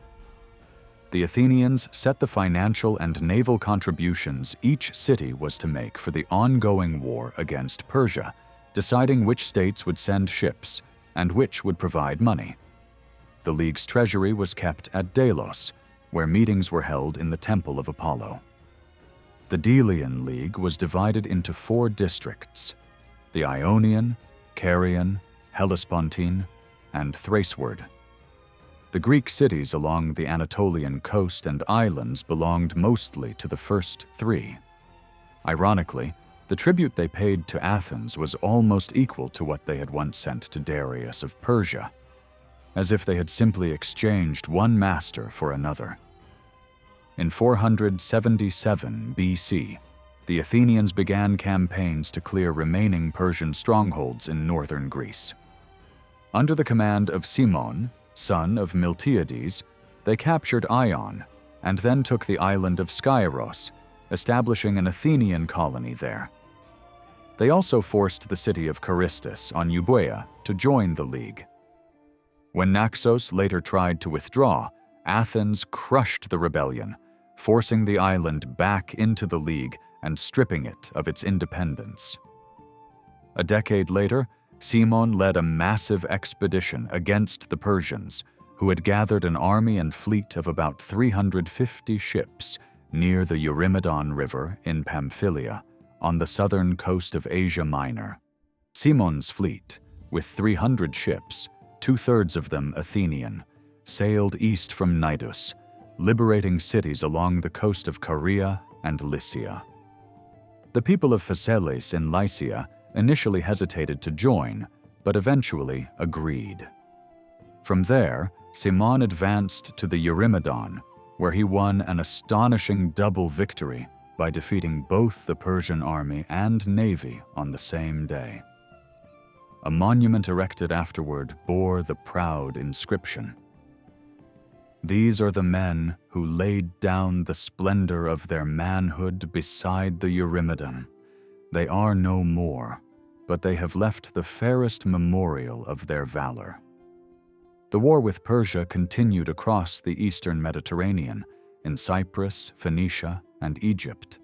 The Athenians set the financial and naval contributions each city was to make for the ongoing war against Persia, deciding which states would send ships and which would provide money. The League's treasury was kept at Delos, where meetings were held in the Temple of Apollo. The Delian League was divided into 4 districts: the Ionian, Carian, Hellespontine, and Thracian. The Greek cities along the Anatolian coast and islands belonged mostly to the first 3. Ironically, the tribute they paid to Athens was almost equal to what they had once sent to Darius of Persia, as if they had simply exchanged one master for another. In 477 BC, the Athenians began campaigns to clear remaining Persian strongholds in northern Greece. Under the command of Cimon, son of Miltiades, they captured Ion and then took the island of Skyros, establishing an Athenian colony there. They also forced the city of Carystus on Euboea to join the League. When Naxos later tried to withdraw, Athens crushed the rebellion, forcing the island back into the League and stripping it of its independence. A decade later, Cimon led a massive expedition against the Persians, who had gathered an army and fleet of about 350 ships near the Eurymedon River in Pamphylia, on the southern coast of Asia Minor. Cimon's fleet, with 300 ships, 2/3 of them Athenian, sailed east from Cnidus, liberating cities along the coast of Caria and Lycia. The people of Phaselis in Lycia initially hesitated to join, but eventually agreed. From there, Cimon advanced to the Eurymedon, where he won an astonishing double victory by defeating both the Persian army and navy on the same day. A monument erected afterward bore the proud inscription, "These are the men who laid down the splendor of their manhood beside the Eurymedon. They are no more, but they have left the fairest memorial of their valor." The war with Persia continued across the eastern Mediterranean, in Cyprus, Phoenicia, and Egypt.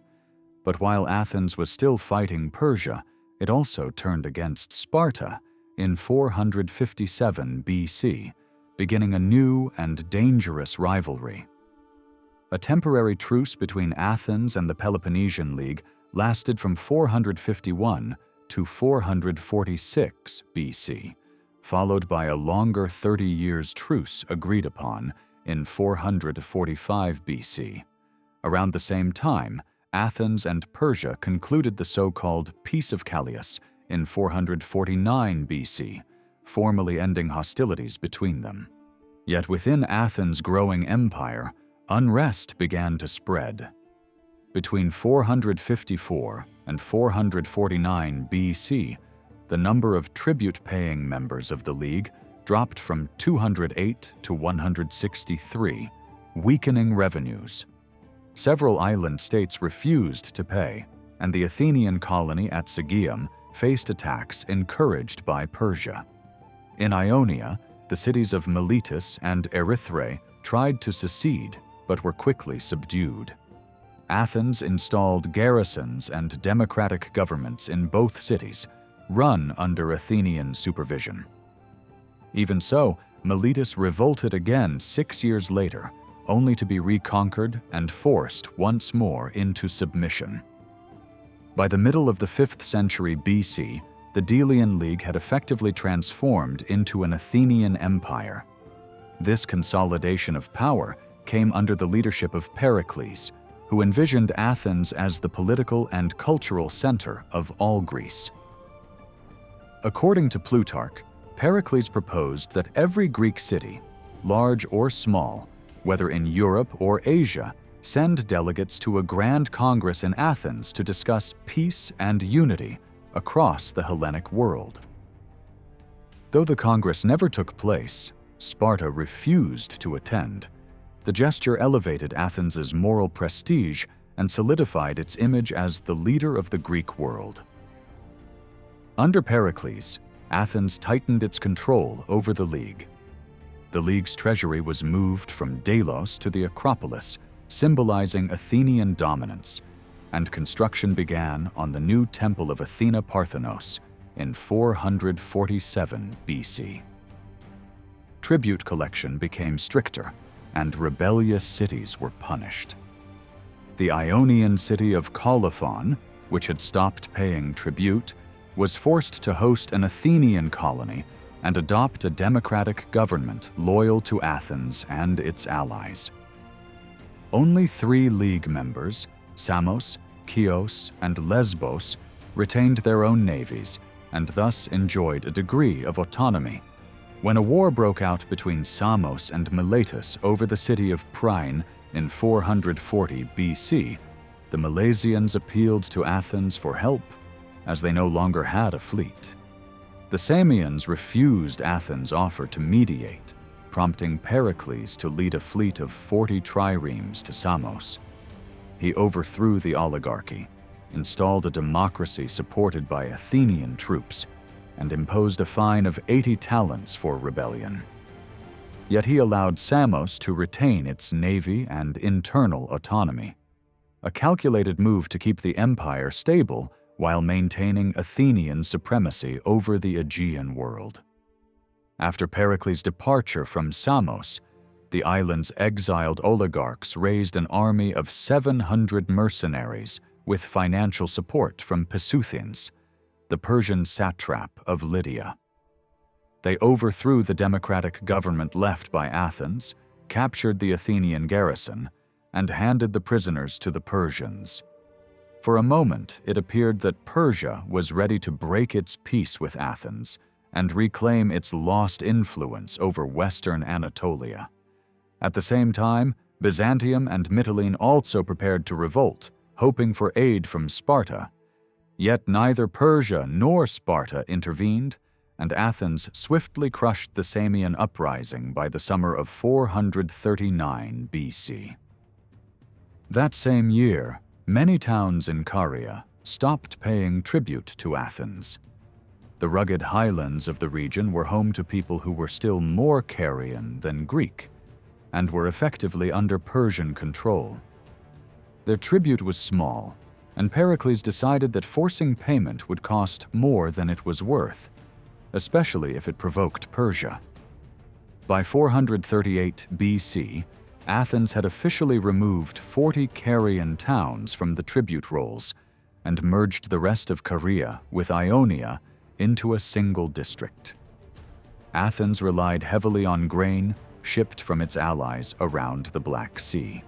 But while Athens was still fighting Persia, it also turned against Sparta in 457 BC, beginning a new and dangerous rivalry. A temporary truce between Athens and the Peloponnesian League lasted from 451 to 446 BC, followed by a longer 30 years truce agreed upon in 445 BC. Around the same time, Athens and Persia concluded the so-called Peace of Callias in 449 BC, formally ending hostilities between them. Yet within Athens' growing empire, unrest began to spread. Between 454 and 449 BC, the number of tribute-paying members of the League dropped from 208 to 163, weakening revenues. Several island states refused to pay, and the Athenian colony at Sigeum faced attacks encouraged by Persia. In Ionia, the cities of Miletus and Erythrae tried to secede, but were quickly subdued. Athens installed garrisons and democratic governments in both cities, run under Athenian supervision. Even so, Miletus revolted again 6 years later, only to be reconquered and forced once more into submission. By the middle of the 5th century BC, the Delian League had effectively transformed into an Athenian empire. This consolidation of power came under the leadership of Pericles, who envisioned Athens as the political and cultural center of all Greece. According to Plutarch, Pericles proposed that every Greek city, large or small, whether in Europe or Asia, send delegates to a grand congress in Athens to discuss peace and unity across the Hellenic world. Though the congress never took place, Sparta refused to attend. The gesture elevated Athens' moral prestige and solidified its image as the leader of the Greek world. Under Pericles, Athens tightened its control over the League. The League's treasury was moved from Delos to the Acropolis, symbolizing Athenian dominance, and construction began on the new Temple of Athena Parthenos in 447 BC. Tribute collection became stricter, and rebellious cities were punished. The Ionian city of Colophon, which had stopped paying tribute, was forced to host an Athenian colony and adopt a democratic government loyal to Athens and its allies. Only 3 League members, Samos, Chios, and Lesbos, retained their own navies and thus enjoyed a degree of autonomy. When a war broke out between Samos and Miletus over the city of Priene in 440 BC, the Milesians appealed to Athens for help, as they no longer had a fleet. The Samians refused Athens' offer to mediate, prompting Pericles to lead a fleet of 40 triremes to Samos. He overthrew the oligarchy, installed a democracy supported by Athenian troops, and imposed a fine of 80 talents for rebellion. Yet he allowed Samos to retain its navy and internal autonomy, a calculated move to keep the empire stable while maintaining Athenian supremacy over the Aegean world. After Pericles' departure from Samos, the island's exiled oligarchs raised an army of 700 mercenaries with financial support from Pisuthians, the Persian satrap of Lydia. They overthrew the democratic government left by Athens, captured the Athenian garrison, and handed the prisoners to the Persians. For a moment, it appeared that Persia was ready to break its peace with Athens and reclaim its lost influence over Western Anatolia. At the same time, Byzantium and Mytilene also prepared to revolt, hoping for aid from Sparta. Yet neither Persia nor Sparta intervened, and Athens swiftly crushed the Samian uprising by the summer of 439 BC. That same year, many towns in Caria stopped paying tribute to Athens. The rugged highlands of the region were home to people who were still more Carian than Greek, and were effectively under Persian control. Their tribute was small, and Pericles decided that forcing payment would cost more than it was worth, especially if it provoked Persia. By 438 BC, Athens had officially removed 40 Carian towns from the tribute rolls and merged the rest of Caria with Ionia into a single district. Athens relied heavily on grain shipped from its allies around the Black Sea.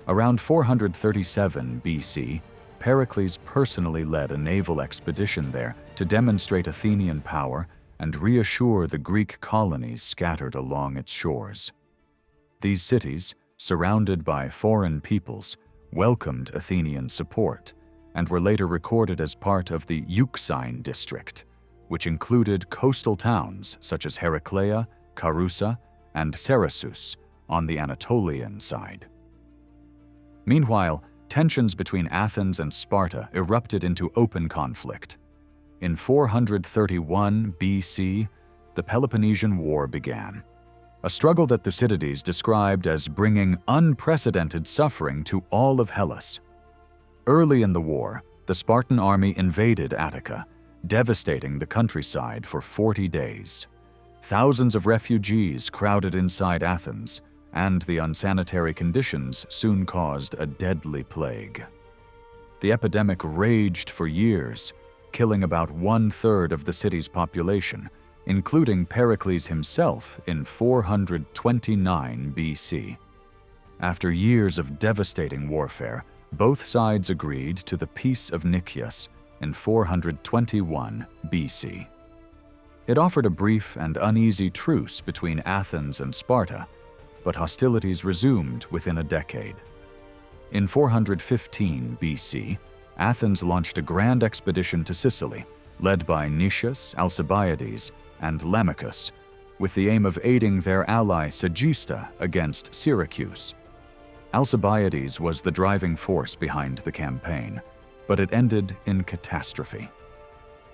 Around 437 BC, Pericles personally led a naval expedition there to demonstrate Athenian power and reassure the Greek colonies scattered along its shores. These cities, surrounded by foreign peoples, welcomed Athenian support and were later recorded as part of the Euxine district, which included coastal towns such as Heraclea, Carusa, and Cerasus on the Anatolian side. Meanwhile, tensions between Athens and Sparta erupted into open conflict. In 431 BC, the Peloponnesian War began, a struggle that Thucydides described as bringing unprecedented suffering to all of Hellas. Early in the war, the Spartan army invaded Attica, devastating the countryside for 40 days. Thousands of refugees crowded inside Athens, and the unsanitary conditions soon caused a deadly plague. The epidemic raged for years, killing about 1/3 of the city's population, including Pericles himself in 429 BC. After years of devastating warfare, both sides agreed to the Peace of Nicias in 421 BC. It offered a brief and uneasy truce between Athens and Sparta, but hostilities resumed within a decade. In 415 BC, Athens launched a grand expedition to Sicily, led by Nicias, Alcibiades, and Lamachus, with the aim of aiding their ally Segesta against Syracuse. Alcibiades was the driving force behind the campaign, but it ended in catastrophe.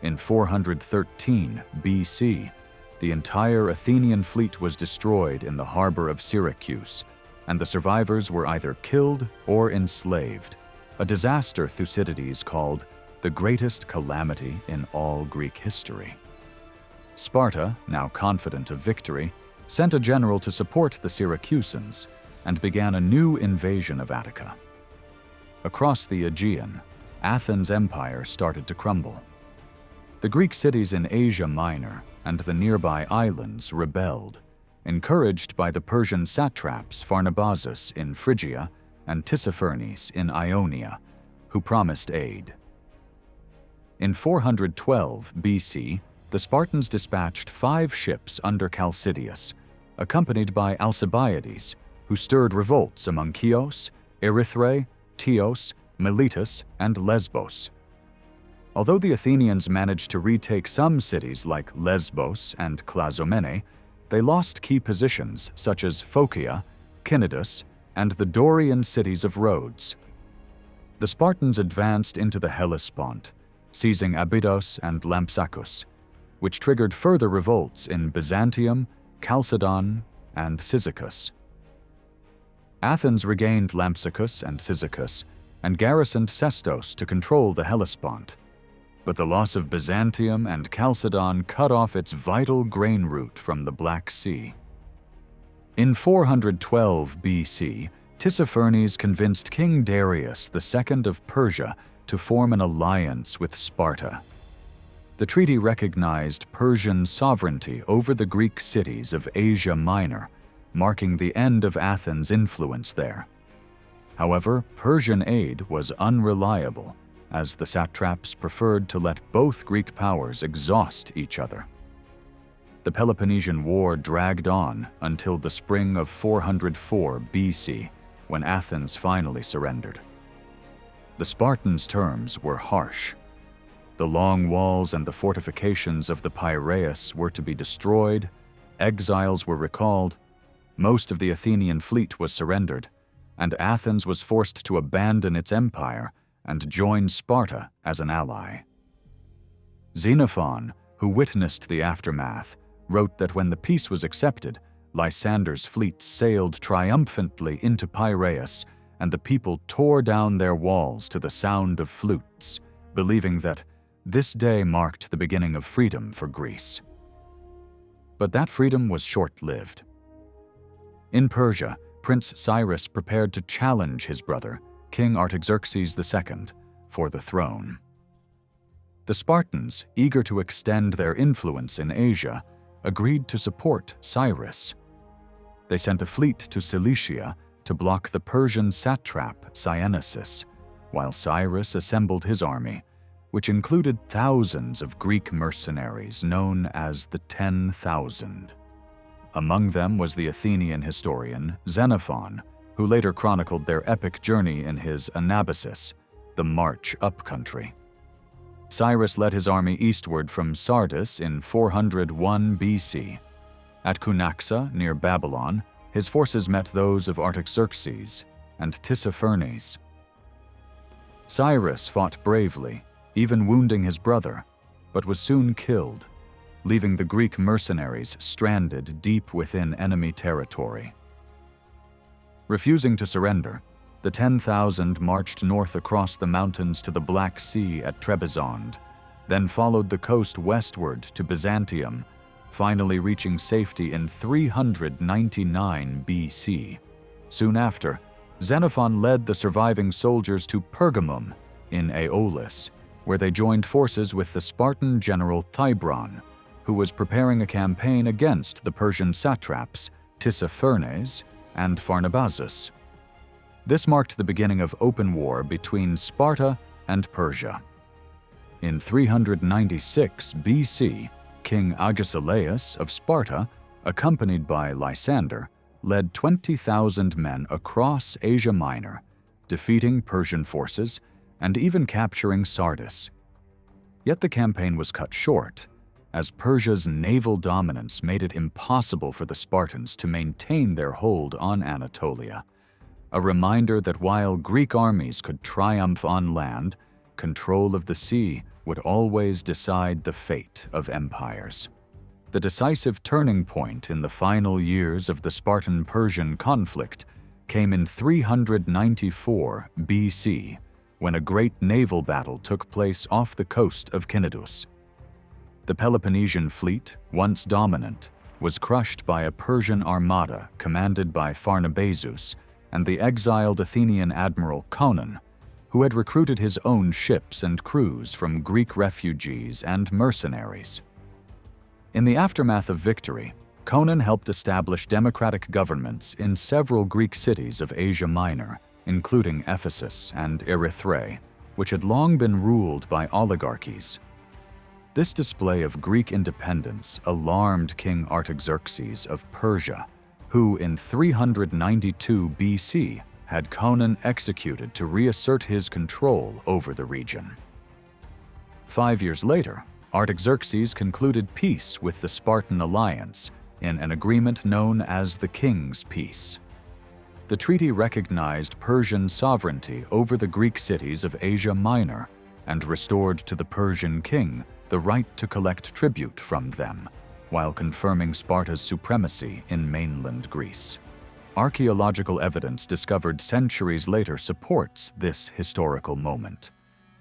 In 413 BC, The entire Athenian fleet was destroyed in the harbor of Syracuse, and the survivors were either killed or enslaved, a disaster Thucydides called the greatest calamity in all Greek history. Sparta, now confident of victory, sent a general to support the Syracusans and began a new invasion of Attica. Across the Aegean, Athens' empire started to crumble. The Greek cities in Asia Minor and the nearby islands rebelled, encouraged by the Persian satraps Pharnabazus in Phrygia and Tissaphernes in Ionia, who promised aid. In 412 BC, the Spartans dispatched 5 ships under Chalcidius, accompanied by Alcibiades, who stirred revolts among Chios, Erythrae, Teos, Miletus, and Lesbos. Although the Athenians managed to retake some cities like Lesbos and Clazomene, they lost key positions such as Phocia, Cnidus, and the Dorian cities of Rhodes. The Spartans advanced into the Hellespont, seizing Abydos and Lampsacus, which triggered further revolts in Byzantium, Chalcedon, and Cyzicus. Athens regained Lampsacus and Cyzicus and garrisoned Sestos to control the Hellespont. But the loss of Byzantium and Chalcedon cut off its vital grain route from the Black Sea. In 412 BC, Tissaphernes convinced King Darius II of Persia to form an alliance with Sparta. The treaty recognized Persian sovereignty over the Greek cities of Asia Minor, marking the end of Athens' influence there. However, Persian aid was unreliable, as the satraps preferred to let both Greek powers exhaust each other. The Peloponnesian War dragged on until the spring of 404 BC, when Athens finally surrendered. The Spartans' terms were harsh. The long walls and the fortifications of the Piraeus were to be destroyed, exiles were recalled, most of the Athenian fleet was surrendered, and Athens was forced to abandon its empire and join Sparta as an ally. Xenophon, who witnessed the aftermath, wrote that when the peace was accepted, Lysander's fleet sailed triumphantly into Piraeus, and the people tore down their walls to the sound of flutes, believing that this day marked the beginning of freedom for Greece. But that freedom was short-lived. In Persia, Prince Cyrus prepared to challenge his brother, King Artaxerxes II, for the throne. The Spartans, eager to extend their influence in Asia, agreed to support Cyrus. They sent a fleet to Cilicia to block the Persian satrap Cyanosus, while Cyrus assembled his army, which included thousands of Greek mercenaries known as the 10,000. Among them was the Athenian historian Xenophon, who later chronicled their epic journey in his Anabasis, the March Up Country. Cyrus led his army eastward from Sardis in 401 BC. At Cunaxa, near Babylon, his forces met those of Artaxerxes and Tissaphernes. Cyrus fought bravely, even wounding his brother, but was soon killed, leaving the Greek mercenaries stranded deep within enemy territory. Refusing to surrender, the 10,000 marched north across the mountains to the Black Sea at Trebizond, then followed the coast westward to Byzantium, finally reaching safety in 399 BC. Soon after, Xenophon led the surviving soldiers to Pergamum in Aeolis, where they joined forces with the Spartan general Thybron, who was preparing a campaign against the Persian satraps Tissaphernes and Pharnabazus. This marked the beginning of open war between Sparta and Persia. In 396 BC, King Agesilaus of Sparta, accompanied by Lysander, led 20,000 men across Asia Minor, defeating Persian forces and even capturing Sardis. Yet the campaign was cut short, as Persia's naval dominance made it impossible for the Spartans to maintain their hold on Anatolia, a reminder that while Greek armies could triumph on land, control of the sea would always decide the fate of empires. The decisive turning point in the final years of the Spartan-Persian conflict came in 394 BC, when a great naval battle took place off the coast of Cnidus. The Peloponnesian fleet, once dominant, was crushed by a Persian armada commanded by Pharnabazus and the exiled Athenian admiral Conon, who had recruited his own ships and crews from Greek refugees and mercenaries. In the aftermath of victory, Conon helped establish democratic governments in several Greek cities of Asia Minor, including Ephesus and Erythrae, which had long been ruled by oligarchies. This display of Greek independence alarmed King Artaxerxes of Persia, who in 392 BC had Conon executed to reassert his control over the region. 5 years later, Artaxerxes concluded peace with the Spartan alliance in an agreement known as the King's Peace. The treaty recognized Persian sovereignty over the Greek cities of Asia Minor and restored to the Persian king the right to collect tribute from them, while confirming Sparta's supremacy in mainland Greece. Archaeological evidence discovered centuries later supports this historical moment.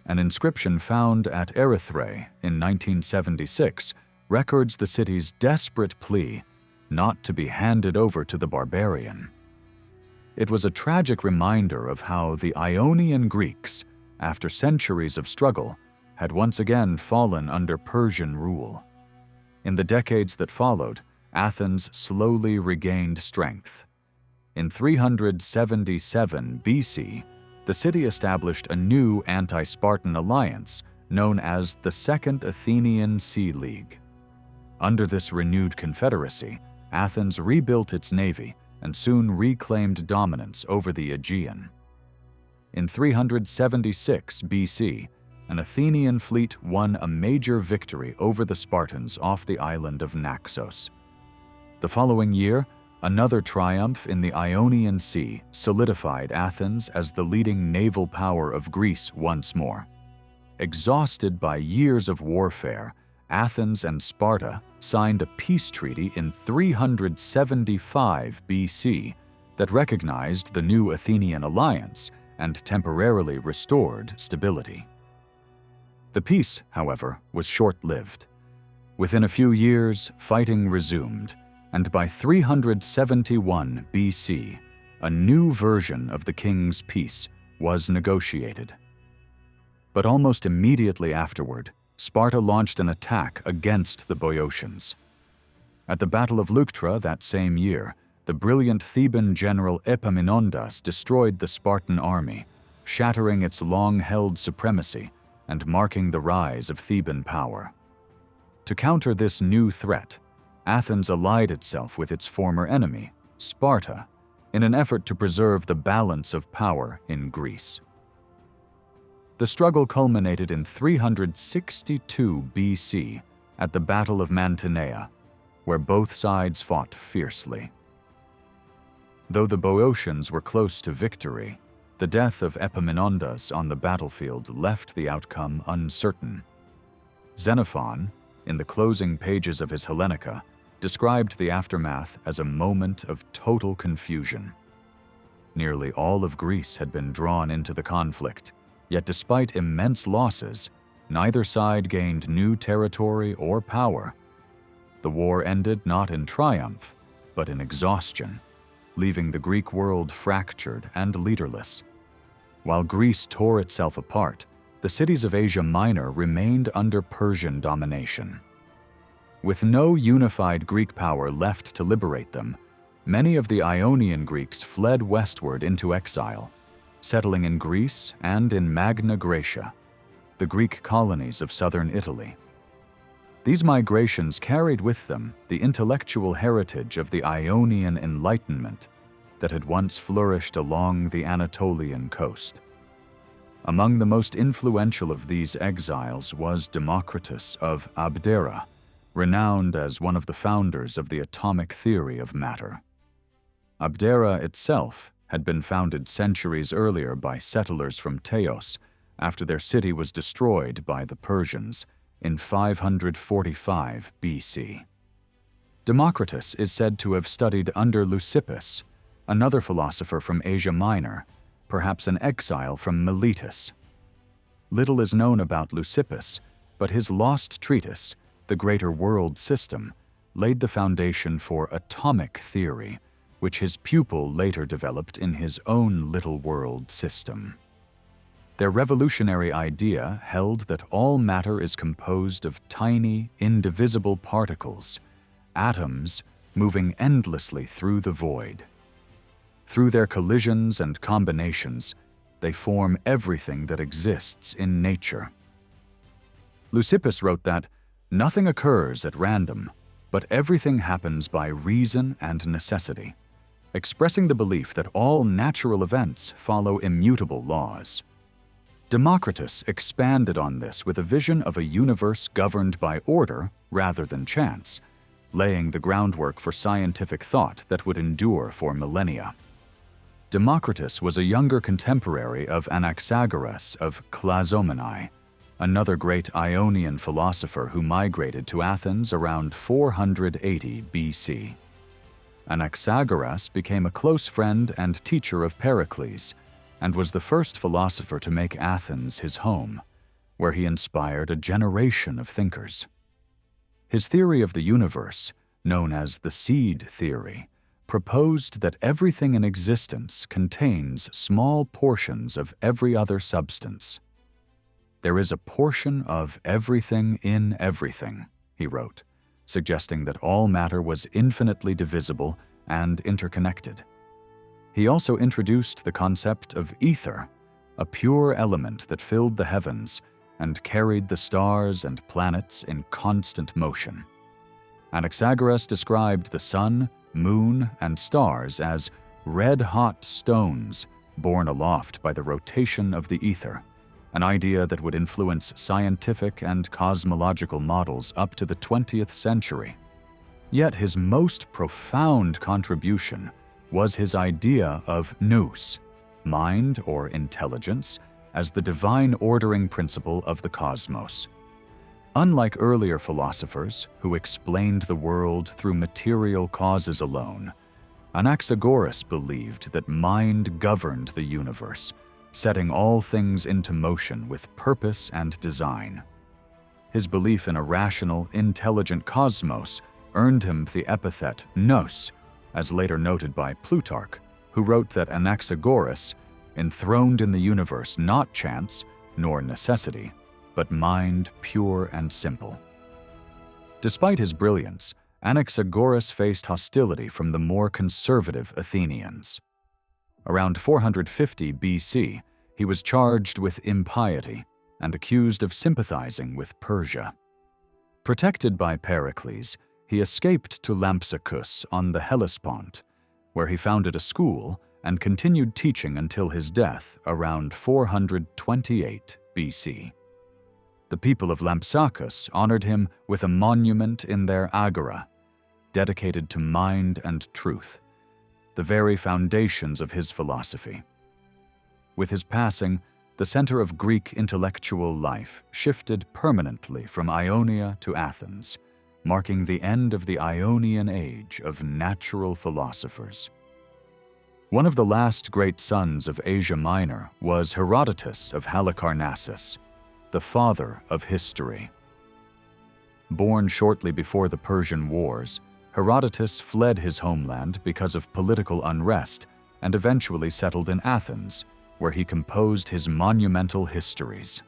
An inscription found at Erythrae in 1976 records the city's desperate plea not to be handed over to the barbarian. It was a tragic reminder of how the Ionian Greeks, after centuries of struggle, had once again fallen under Persian rule. In the decades that followed, Athens slowly regained strength. In 377 BC, the city established a new anti-Spartan alliance known as the Second Athenian Sea League. Under this renewed confederacy, Athens rebuilt its navy and soon reclaimed dominance over the Aegean. In 376 BC, an Athenian fleet won a major victory over the Spartans off the island of Naxos. The following year, another triumph in the Ionian Sea solidified Athens as the leading naval power of Greece once more. Exhausted by years of warfare, Athens and Sparta signed a peace treaty in 375 BC that recognized the new Athenian alliance and temporarily restored stability. The peace, however, was short-lived. Within a few years, fighting resumed, and by 371 BC, a new version of the King's Peace was negotiated. But almost immediately afterward, Sparta launched an attack against the Boeotians. At the Battle of Leuctra that same year, the brilliant Theban general Epaminondas destroyed the Spartan army, shattering its long-held supremacy and marking the rise of Theban power. To counter this new threat, Athens allied itself with its former enemy, Sparta, in an effort to preserve the balance of power in Greece. The struggle culminated in 362 BC at the Battle of Mantinea, where both sides fought fiercely. Though the Boeotians were close to victory, the death of Epaminondas on the battlefield left the outcome uncertain. Xenophon, in the closing pages of his Hellenica, described the aftermath as a moment of total confusion. Nearly all of Greece had been drawn into the conflict, yet despite immense losses, neither side gained new territory or power. The war ended not in triumph, but in exhaustion, leaving the Greek world fractured and leaderless. While Greece tore itself apart, the cities of Asia Minor remained under Persian domination. With no unified Greek power left to liberate them, many of the Ionian Greeks fled westward into exile, settling in Greece and in Magna Graecia, the Greek colonies of southern Italy. These migrations carried with them the intellectual heritage of the Ionian Enlightenment that had once flourished along the Anatolian coast. Among the most influential of these exiles was Democritus of Abdera, renowned as one of the founders of the atomic theory of matter. Abdera itself had been founded centuries earlier by settlers from Teos after their city was destroyed by the Persians in 545 BC. Democritus is said to have studied under Leucippus, another philosopher from Asia Minor, perhaps an exile from Miletus. Little is known about Leucippus, but his lost treatise, The Greater World System, laid the foundation for atomic theory, which his pupil later developed in his own little world system. Their revolutionary idea held that all matter is composed of tiny, indivisible particles, atoms moving endlessly through the void. Through their collisions and combinations, they form everything that exists in nature. Leucippus wrote that, "Nothing occurs at random, but everything happens by reason and necessity," expressing the belief that all natural events follow immutable laws. Democritus expanded on this with a vision of a universe governed by order rather than chance, laying the groundwork for scientific thought that would endure for millennia. Democritus was a younger contemporary of Anaxagoras of Clazomenae, another great Ionian philosopher who migrated to Athens around 480 BC. Anaxagoras became a close friend and teacher of Pericles, and was the first philosopher to make Athens his home, where he inspired a generation of thinkers. His theory of the universe, known as the seed theory, proposed that everything in existence contains small portions of every other substance. "There is a portion of everything in everything," he wrote, suggesting that all matter was infinitely divisible and interconnected. He also introduced the concept of ether, a pure element that filled the heavens and carried the stars and planets in constant motion. Anaxagoras described the sun, moon, and stars as red-hot stones borne aloft by the rotation of the ether, an idea that would influence scientific and cosmological models up to the 20th century. Yet his most profound contribution was his idea of nous, mind or intelligence, as the divine ordering principle of the cosmos. Unlike earlier philosophers who explained the world through material causes alone, Anaxagoras believed that mind governed the universe, setting all things into motion with purpose and design. His belief in a rational, intelligent cosmos earned him the epithet nous, as later noted by Plutarch, who wrote that Anaxagoras enthroned in the universe not chance nor necessity, but mind pure and simple. Despite his brilliance, Anaxagoras faced hostility from the more conservative Athenians. Around 450 BC, he was charged with impiety and accused of sympathizing with Persia. Protected by Pericles, he escaped to Lampsacus on the Hellespont, where he founded a school and continued teaching until his death around 428 BC. The people of Lampsacus honored him with a monument in their agora, dedicated to mind and truth, the very foundations of his philosophy. With his passing, the center of Greek intellectual life shifted permanently from Ionia to Athens, marking the end of the Ionian age of natural philosophers. One of the last great sons of Asia Minor was Herodotus of Halicarnassus, the father of history. Born shortly before the Persian Wars, Herodotus fled his homeland because of political unrest and eventually settled in Athens, where he composed his monumental histories.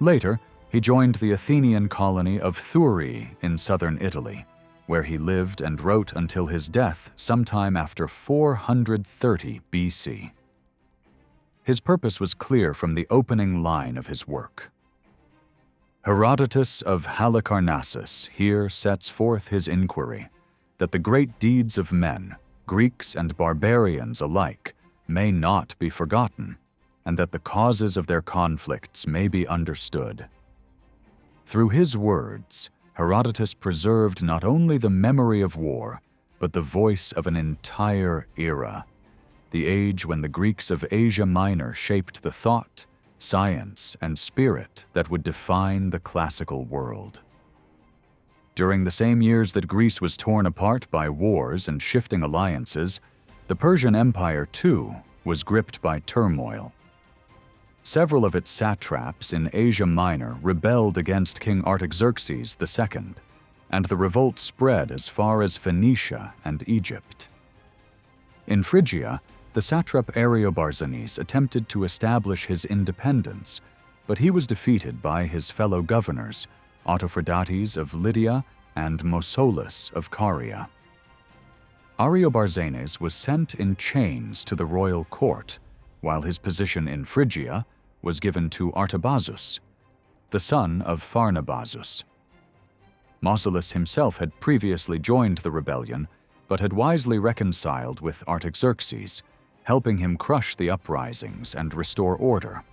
Later, he joined the Athenian colony of Thurii in southern Italy, where he lived and wrote until his death sometime after 430 BC. His purpose was clear from the opening line of his work. Herodotus of Halicarnassus here sets forth his inquiry that the great deeds of men, Greeks and barbarians alike, may not be forgotten, and that the causes of their conflicts may be understood. Through his words, Herodotus preserved not only the memory of war, but the voice of an entire era, the age when the Greeks of Asia Minor shaped the thought, science, and spirit that would define the classical world. During the same years that Greece was torn apart by wars and shifting alliances, the Persian Empire, too, was gripped by turmoil. Several of its satraps in Asia Minor rebelled against King Artaxerxes II, and the revolt spread as far as Phoenicia and Egypt. In Phrygia, the satrap Ariobarzanes attempted to establish his independence, but he was defeated by his fellow governors, Autophrodates of Lydia and Mausolus of Caria. Ariobarzanes was sent in chains to the royal court, while his position in Phrygia was given to Artabazus, the son of Pharnabazus. Mausolus himself had previously joined the rebellion, but had wisely reconciled with Artaxerxes, helping him crush the uprisings and restore order.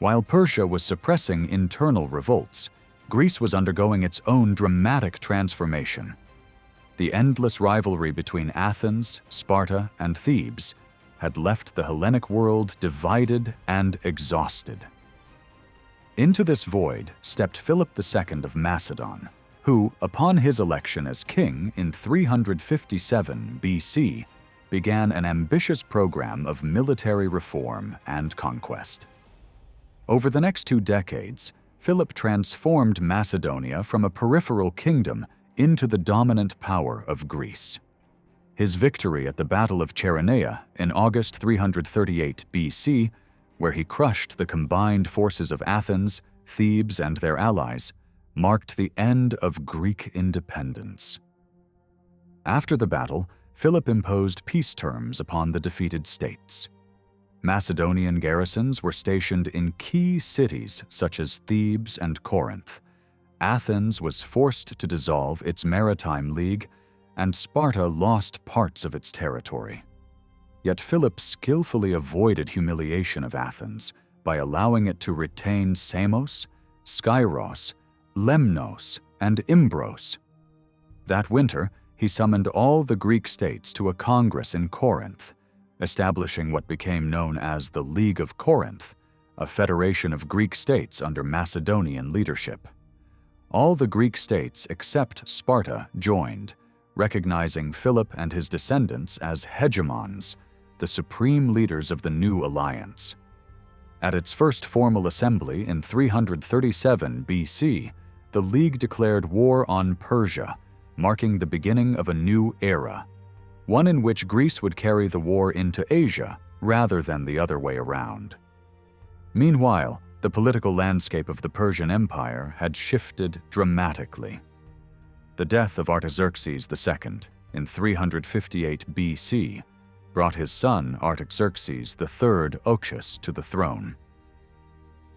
While Persia was suppressing internal revolts, Greece was undergoing its own dramatic transformation. The endless rivalry between Athens, Sparta, and Thebes had left the Hellenic world divided and exhausted. Into this void stepped Philip II of Macedon, who, upon his election as king in 357 BC, began an ambitious program of military reform and conquest. Over the next 2 decades, Philip transformed Macedonia from a peripheral kingdom into the dominant power of Greece. His victory at the Battle of Cheronea in August 338 BC, where he crushed the combined forces of Athens, Thebes, and their allies, marked the end of Greek independence. After the battle, Philip imposed peace terms upon the defeated states. Macedonian garrisons were stationed in key cities such as Thebes and Corinth. Athens was forced to dissolve its maritime league, and Sparta lost parts of its territory. Yet Philip skillfully avoided humiliation of Athens by allowing it to retain Samos, Skyros, Lemnos, and Imbros. That winter, he summoned all the Greek states to a congress in Corinth, establishing what became known as the League of Corinth, a federation of Greek states under Macedonian leadership. All the Greek states except Sparta joined, recognizing Philip and his descendants as hegemons, the supreme leaders of the new alliance. At its first formal assembly in 337 BC, the League declared war on Persia, marking the beginning of a new era, one in which Greece would carry the war into Asia rather than the other way around. Meanwhile, the political landscape of the Persian Empire had shifted dramatically. The death of Artaxerxes II in 358 BC brought his son Artaxerxes III Oxus to the throne.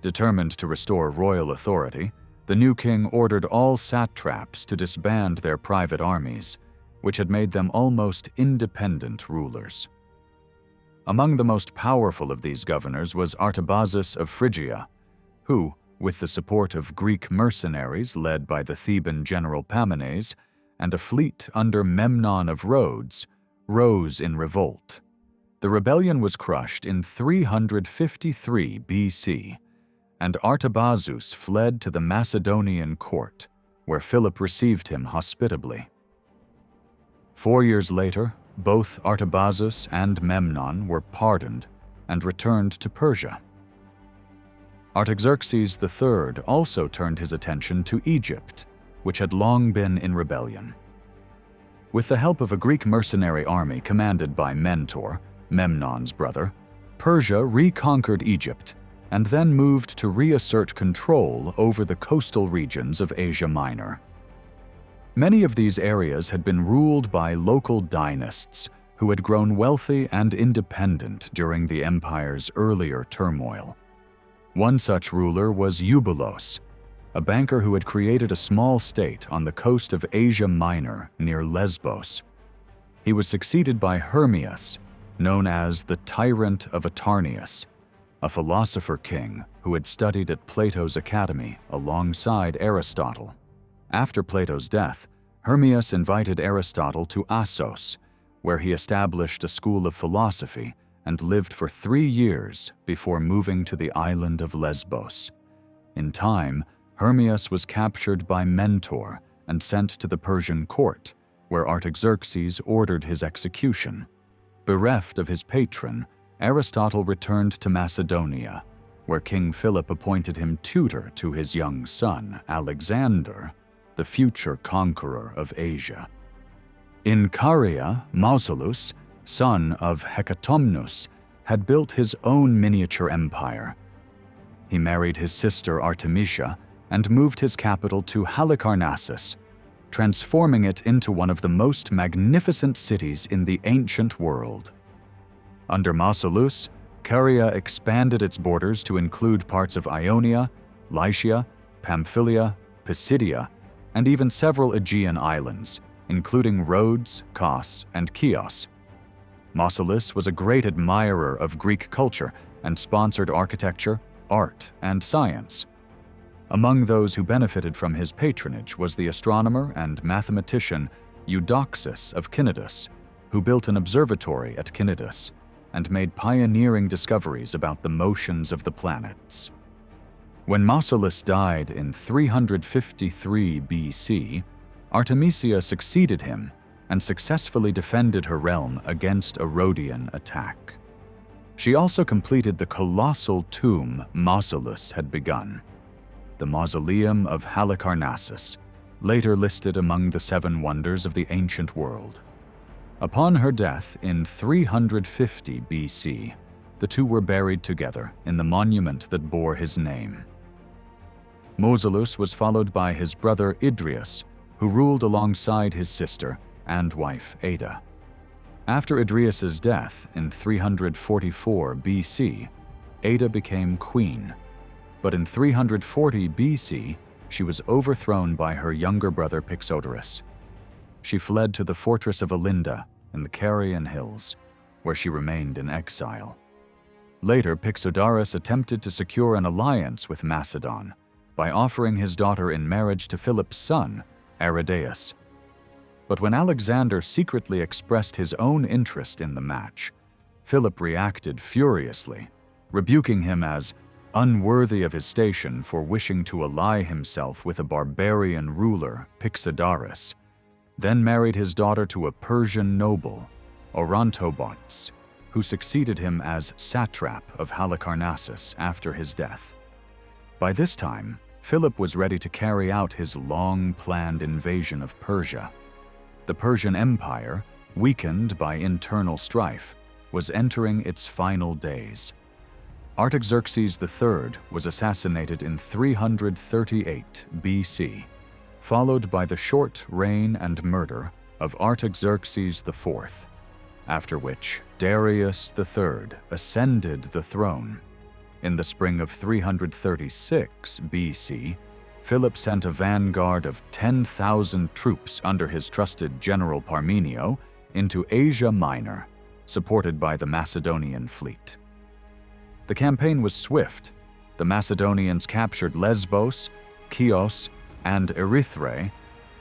Determined to restore royal authority, the new king ordered all satraps to disband their private armies, which had made them almost independent rulers. Among the most powerful of these governors was Artabazus of Phrygia, who, with the support of Greek mercenaries led by the Theban general Pamenes and a fleet under Memnon of Rhodes, rose in revolt. The rebellion was crushed in 353 BC, and Artabazus fled to the Macedonian court, where Philip received him hospitably. 4 years later, both Artabazus and Memnon were pardoned and returned to Persia. Artaxerxes III also turned his attention to Egypt, which had long been in rebellion. With the help of a Greek mercenary army commanded by Mentor, Memnon's brother, Persia reconquered Egypt and then moved to reassert control over the coastal regions of Asia Minor. Many of these areas had been ruled by local dynasts who had grown wealthy and independent during the empire's earlier turmoil. One such ruler was Eubulos, a banker who had created a small state on the coast of Asia Minor near Lesbos. He was succeeded by Hermias, known as the Tyrant of Atarneus, a philosopher king who had studied at Plato's academy alongside Aristotle. After Plato's death, Hermias invited Aristotle to Assos, where he established a school of philosophy and lived for 3 years before moving to the island of Lesbos. In time, Hermias was captured by Mentor and sent to the Persian court, where Artaxerxes ordered his execution. Bereft of his patron, Aristotle returned to Macedonia, where King Philip appointed him tutor to his young son, Alexander, the future conqueror of Asia. In Caria, Mausolus, son of Hecatomnus, had built his own miniature empire. He married his sister Artemisia and moved his capital to Halicarnassus, transforming it into one of the most magnificent cities in the ancient world. Under Mausolus, Caria expanded its borders to include parts of Ionia, Lycia, Pamphylia, Pisidia, and even several Aegean islands, including Rhodes, Kos, and Chios. Mausolus was a great admirer of Greek culture and sponsored architecture, art, and science. Among those who benefited from his patronage was the astronomer and mathematician Eudoxus of Cnidus, who built an observatory at Cnidus and made pioneering discoveries about the motions of the planets. When Mausolus died in 353 BC, Artemisia succeeded him and successfully defended her realm against a Rhodian attack. She also completed the colossal tomb Mausolus had begun, the Mausoleum of Halicarnassus, later listed among the 7 wonders of the ancient world. Upon her death in 350 BC, the two were buried together in the monument that bore his name. Mausolus was followed by his brother Idrius, who ruled alongside his sister and wife Ada. After Idrius's death in 344 BC, Ada became queen, but in 340 BC, she was overthrown by her younger brother Pixodorus. She fled to the fortress of Alinda in the Carian hills, where she remained in exile. Later, Pixodorus attempted to secure an alliance with Macedon by offering his daughter in marriage to Philip's son, Aridaeus. But when Alexander secretly expressed his own interest in the match, Philip reacted furiously, rebuking him as unworthy of his station for wishing to ally himself with a barbarian ruler, Pixodorus, then married his daughter to a Persian noble, Orontobots, who succeeded him as satrap of Halicarnassus after his death. By this time, Philip was ready to carry out his long-planned invasion of Persia. The Persian Empire, weakened by internal strife, was entering its final days. Artaxerxes III was assassinated in 338 BC, followed by the short reign and murder of Artaxerxes IV, after which Darius III ascended the throne. In the spring of 336 BC, Philip sent a vanguard of 10,000 troops under his trusted general Parmenio into Asia Minor, supported by the Macedonian fleet. The campaign was swift. The Macedonians captured Lesbos, Chios, and Erythrae,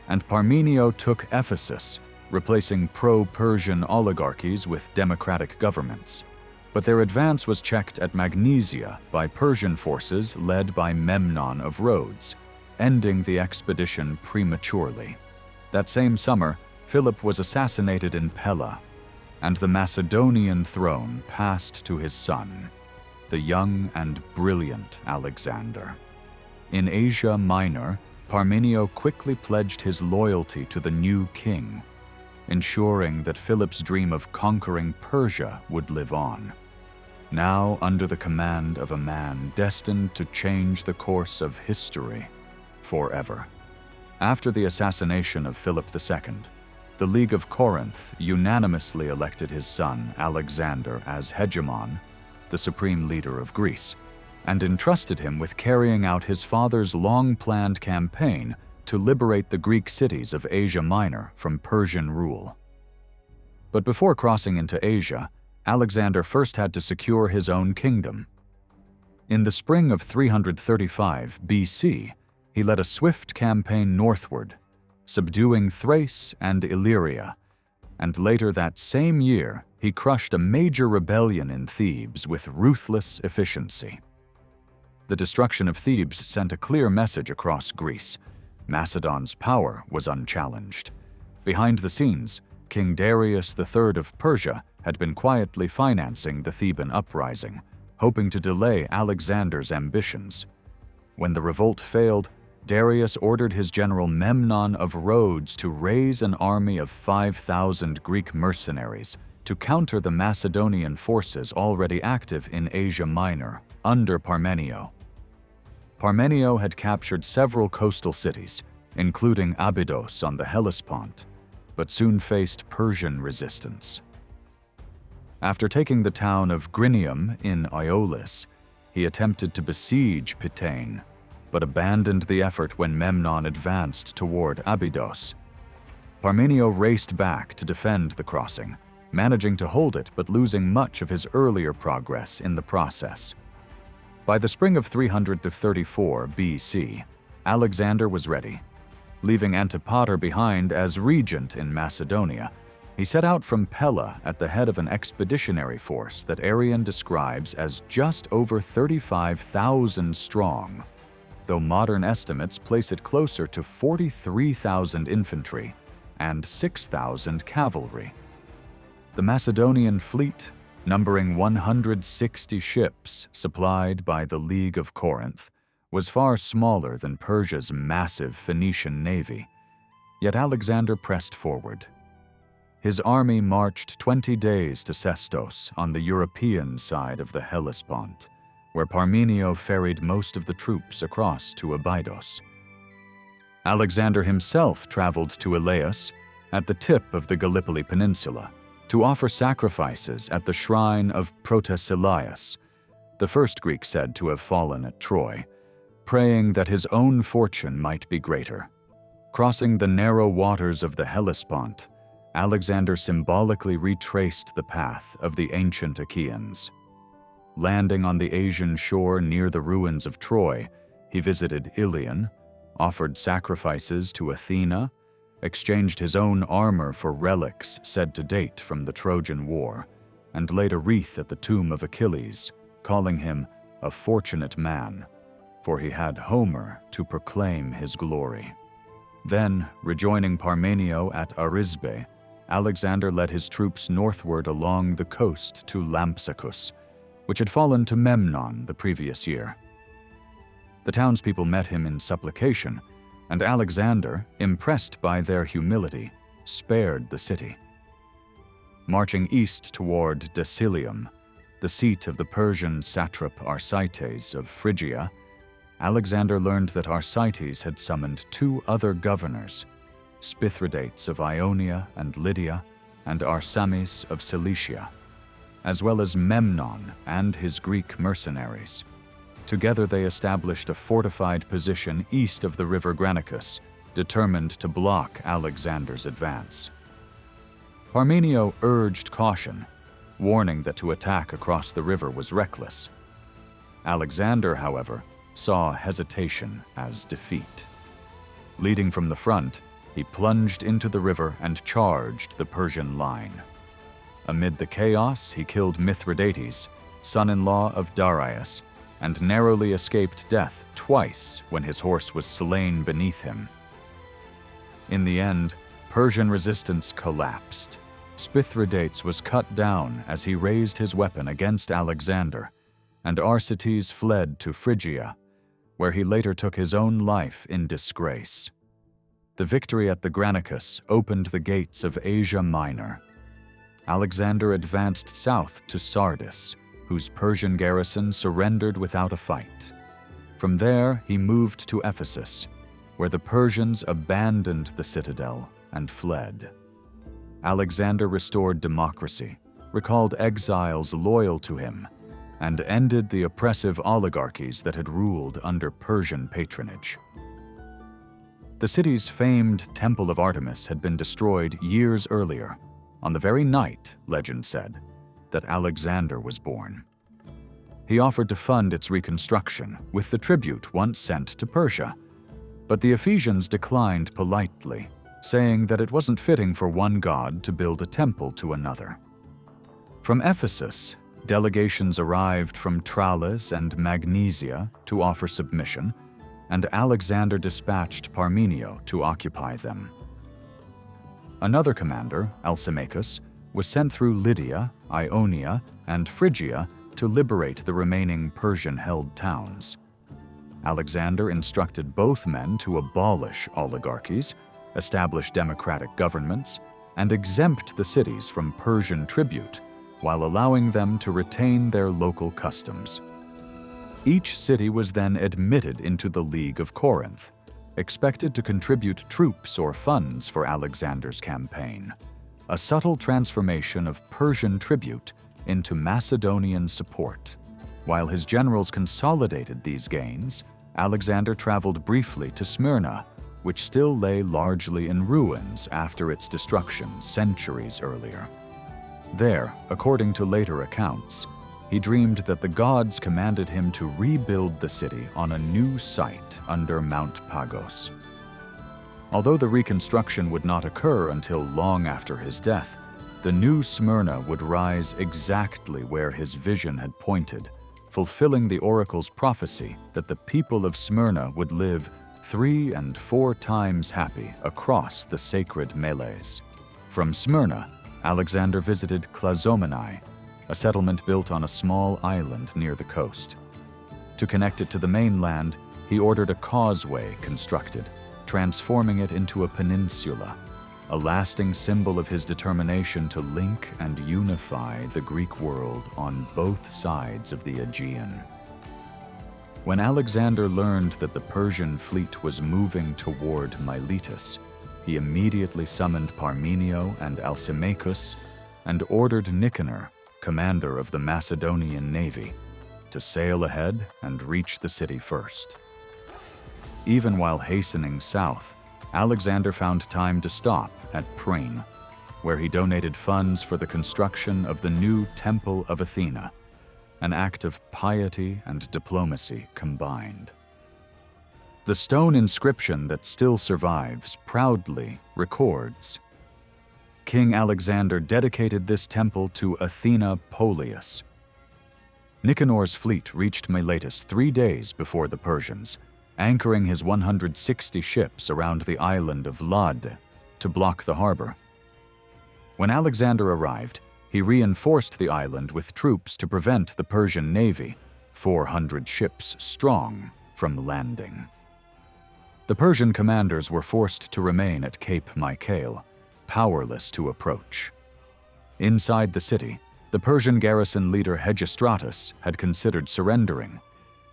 and Parmenio took Ephesus, replacing pro-Persian oligarchies with democratic governments. But their advance was checked at Magnesia by Persian forces led by Memnon of Rhodes, ending the expedition prematurely. That same summer, Philip was assassinated in Pella, and the Macedonian throne passed to his son, the young and brilliant Alexander. In Asia Minor, Parmenio quickly pledged his loyalty to the new king, ensuring that Philip's dream of conquering Persia would live on, now under the command of a man destined to change the course of history forever. After the assassination of Philip II, the League of Corinth unanimously elected his son Alexander as hegemon, the supreme leader of Greece, and entrusted him with carrying out his father's long-planned campaign to liberate the Greek cities of Asia Minor from Persian rule. But before crossing into Asia, Alexander first had to secure his own kingdom. In the spring of 335 BC, he led a swift campaign northward, subduing Thrace and Illyria, and later that same year, he crushed a major rebellion in Thebes with ruthless efficiency. The destruction of Thebes sent a clear message across Greece. Macedon's power was unchallenged. Behind the scenes, King Darius III of Persia had been quietly financing the Theban uprising, hoping to delay Alexander's ambitions. When the revolt failed, Darius ordered his general Memnon of Rhodes to raise an army of 5,000 Greek mercenaries to counter the Macedonian forces already active in Asia Minor under Parmenio. Parmenio had captured several coastal cities, including Abydos on the Hellespont, but soon faced Persian resistance. After taking the town of Grinium in Aeolis, he attempted to besiege Pitane, but abandoned the effort when Memnon advanced toward Abydos. Parmenio raced back to defend the crossing, managing to hold it but losing much of his earlier progress in the process. By the spring of 334 BC, Alexander was ready. Leaving Antipater behind as regent in Macedonia, he set out from Pella at the head of an expeditionary force that Arrian describes as just over 35,000 strong, though modern estimates place it closer to 43,000 infantry and 6,000 cavalry. The Macedonian fleet, numbering 160 ships supplied by the League of Corinth, was far smaller than Persia's massive Phoenician navy, yet Alexander pressed forward. His army marched 20 days to Sestos on the European side of the Hellespont, where Parmenio ferried most of the troops across to Abydos. Alexander himself traveled to Elaeus, at the tip of the Gallipoli Peninsula, to offer sacrifices at the shrine of Protesilaus, the first Greek said to have fallen at Troy, praying that his own fortune might be greater. Crossing the narrow waters of the Hellespont, Alexander symbolically retraced the path of the ancient Achaeans. Landing on the Asian shore near the ruins of Troy, he visited Ilion, offered sacrifices to Athena, exchanged his own armor for relics said to date from the Trojan War, and laid a wreath at the tomb of Achilles, calling him a fortunate man, for he had Homer to proclaim his glory. Then, rejoining Parmenio at Arisbe, Alexander led his troops northward along the coast to Lampsacus, which had fallen to Memnon the previous year. The townspeople met him in supplication, and Alexander, impressed by their humility, spared the city. Marching east toward Dasilium, the seat of the Persian satrap Arsites of Phrygia, Alexander learned that Arsites had summoned two other governors, Spithridates of Ionia and Lydia, and Arsames of Cilicia, as well as Memnon and his Greek mercenaries. Together they established a fortified position east of the river Granicus, determined to block Alexander's advance. Parmenio urged caution, warning that to attack across the river was reckless. Alexander, however, saw hesitation as defeat. Leading from the front, he plunged into the river and charged the Persian line. Amid the chaos, he killed Mithridates, son-in-law of Darius, and narrowly escaped death twice when his horse was slain beneath him. In the end, Persian resistance collapsed. Spithridates was cut down as he raised his weapon against Alexander, and Arsites fled to Phrygia, where he later took his own life in disgrace. The victory at the Granicus opened the gates of Asia Minor. Alexander advanced south to Sardis, whose Persian garrison surrendered without a fight. From there, he moved to Ephesus, where the Persians abandoned the citadel and fled. Alexander restored democracy, recalled exiles loyal to him, and ended the oppressive oligarchies that had ruled under Persian patronage. The city's famed Temple of Artemis had been destroyed years earlier, on the very night, legend said, that Alexander was born. He offered to fund its reconstruction with the tribute once sent to Persia, but the Ephesians declined politely, saying that it wasn't fitting for one god to build a temple to another. From Ephesus, delegations arrived from Tralles and Magnesia to offer submission, and Alexander dispatched Parmenio to occupy them. Another commander, Alcimachus, was sent through Lydia, Ionia, and Phrygia to liberate the remaining Persian-held towns. Alexander instructed both men to abolish oligarchies, establish democratic governments, and exempt the cities from Persian tribute, while allowing them to retain their local customs. Each city was then admitted into the League of Corinth, expected to contribute troops or funds for Alexander's campaign, a subtle transformation of Persian tribute into Macedonian support. While his generals consolidated these gains, Alexander traveled briefly to Smyrna, which still lay largely in ruins after its destruction centuries earlier. There, according to later accounts, he dreamed that the gods commanded him to rebuild the city on a new site under Mount Pagos. Although the reconstruction would not occur until long after his death, the new Smyrna would rise exactly where his vision had pointed, fulfilling the oracle's prophecy that the people of Smyrna would live 3 and 4 times happy across the sacred meles. From Smyrna, Alexander visited Clazomenae, a settlement built on a small island near the coast. To connect it to the mainland, he ordered a causeway constructed, transforming it into a peninsula, a lasting symbol of his determination to link and unify the Greek world on both sides of the Aegean. When Alexander learned that the Persian fleet was moving toward Miletus, he immediately summoned Parmenio and Alcimachus and ordered Nicanor, commander of the Macedonian navy, to sail ahead and reach the city first. Even while hastening south, Alexander found time to stop at Priene, where he donated funds for the construction of the new Temple of Athena, an act of piety and diplomacy combined. The stone inscription that still survives proudly records, "King Alexander dedicated this temple to Athena Polias." Nicanor's fleet reached Miletus 3 days before the Persians, anchoring his 160 ships around the island of Lade to block the harbor. When Alexander arrived, he reinforced the island with troops to prevent the Persian navy, 400 ships strong, from landing. The Persian commanders were forced to remain at Cape Mycale, powerless to approach. Inside the city, the Persian garrison leader Hegestratus had considered surrendering,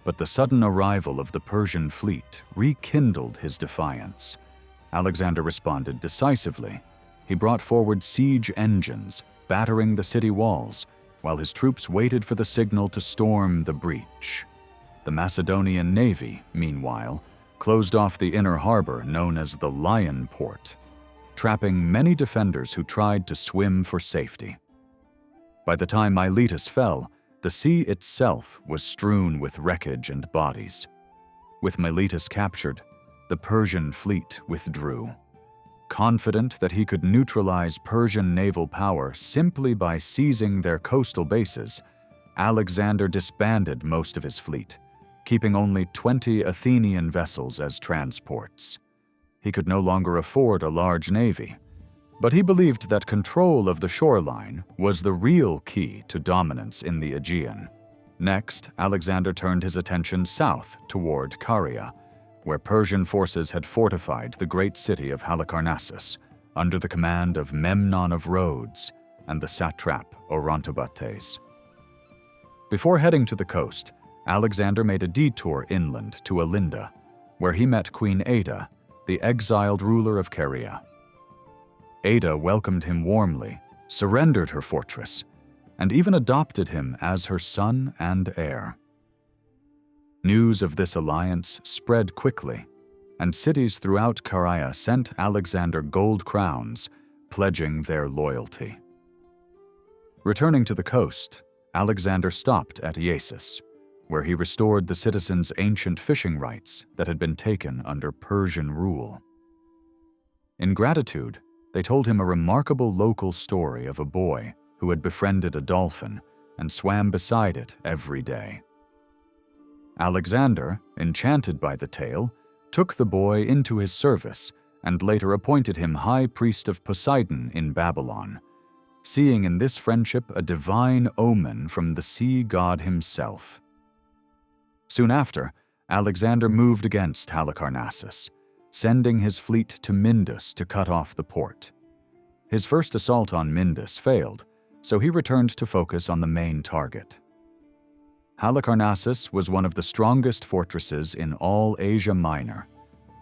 but the sudden arrival of the Persian fleet rekindled his defiance. Alexander responded decisively. He brought forward siege engines, battering the city walls, while his troops waited for the signal to storm the breach. The Macedonian navy, meanwhile, closed off the inner harbor known as the Lion Port, trapping many defenders who tried to swim for safety. By the time Miletus fell, the sea itself was strewn with wreckage and bodies. With Miletus captured, the Persian fleet withdrew. Confident that he could neutralize Persian naval power simply by seizing their coastal bases, Alexander disbanded most of his fleet, keeping only 20 Athenian vessels as transports. He could no longer afford a large navy, but he believed that control of the shoreline was the real key to dominance in the Aegean. Next, Alexander turned his attention south toward Caria, where Persian forces had fortified the great city of Halicarnassus under the command of Memnon of Rhodes and the satrap Orontobates. Before heading to the coast, Alexander made a detour inland to Alinda, where he met Queen Ada, the exiled ruler of Caria. Ada welcomed him warmly, surrendered her fortress, and even adopted him as her son and heir. News of this alliance spread quickly, and cities throughout Caria sent Alexander gold crowns, pledging their loyalty. Returning to the coast, Alexander stopped at Ephesus, where he restored the citizens' ancient fishing rights that had been taken under Persian rule. In gratitude, they told him a remarkable local story of a boy who had befriended a dolphin and swam beside it every day. Alexander, enchanted by the tale, took the boy into his service and later appointed him high priest of Poseidon in Babylon, seeing in this friendship a divine omen from the sea god himself. Soon after, Alexander moved against Halicarnassus, sending his fleet to Myndus to cut off the port. His first assault on Myndus failed, so he returned to focus on the main target. Halicarnassus was one of the strongest fortresses in all Asia Minor,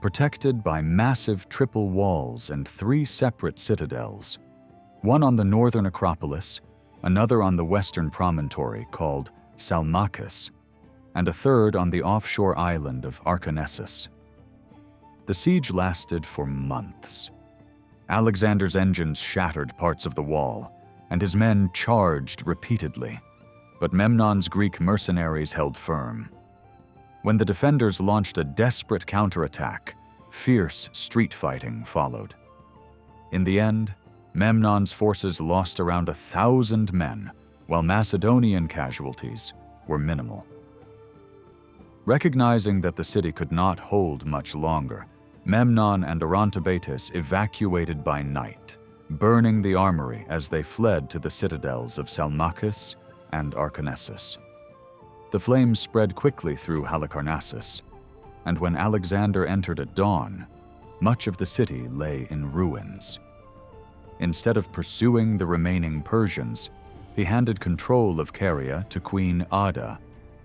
protected by massive triple walls and 3 separate citadels, one on the northern Acropolis, another on the western promontory called Salmachus, and a third on the offshore island of Archaenessus. The siege lasted for months. Alexander's engines shattered parts of the wall, and his men charged repeatedly, but Memnon's Greek mercenaries held firm. When the defenders launched a desperate counterattack, fierce street fighting followed. In the end, Memnon's forces lost around 1,000 men, while Macedonian casualties were minimal. Recognizing that the city could not hold much longer, Memnon and Orontobatus evacuated by night, burning the armory as they fled to the citadels of Salmachus and Archaenessus. The flames spread quickly through Halicarnassus, and when Alexander entered at dawn, much of the city lay in ruins. Instead of pursuing the remaining Persians, he handed control of Caria to Queen Ada,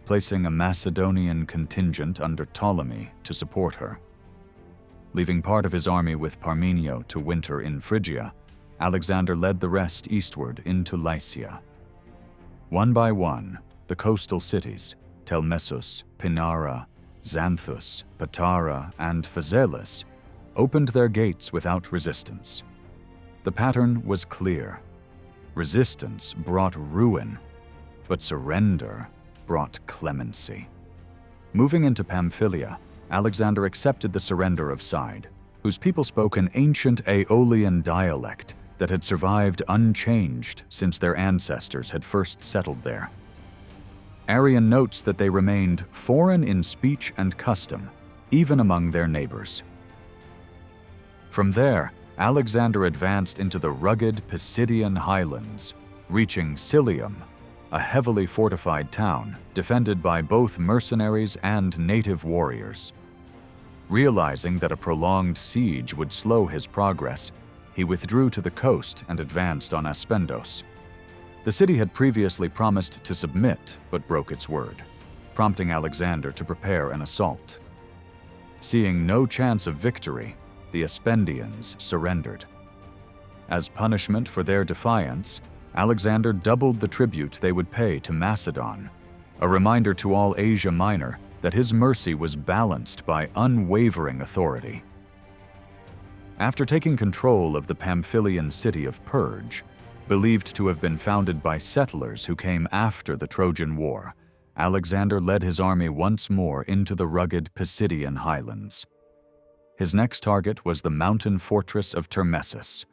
placing a Macedonian contingent under Ptolemy to support her. Leaving part of his army with Parmenio to winter in Phrygia, Alexander led the rest eastward into Lycia. One by one, the coastal cities, Telmessus, Pinara, Xanthus, Patara, and Phaselis, opened their gates without resistance. The pattern was clear. Resistance brought ruin, but surrender brought clemency. Moving into Pamphylia, Alexander accepted the surrender of Side, whose people spoke an ancient Aeolian dialect that had survived unchanged since their ancestors had first settled there. Arrian notes that they remained foreign in speech and custom, even among their neighbors. From there, Alexander advanced into the rugged Pisidian highlands, reaching Cilium, a heavily fortified town defended by both mercenaries and native warriors. Realizing that a prolonged siege would slow his progress, he withdrew to the coast and advanced on Aspendos. The city had previously promised to submit, but broke its word, prompting Alexander to prepare an assault. Seeing no chance of victory, the Aspendians surrendered. As punishment for their defiance, Alexander doubled the tribute they would pay to Macedon, a reminder to all Asia Minor that his mercy was balanced by unwavering authority. After taking control of the Pamphylian city of Perge, believed to have been founded by settlers who came after the Trojan War, Alexander led his army once more into the rugged Pisidian highlands. His next target was the mountain fortress of Termessus,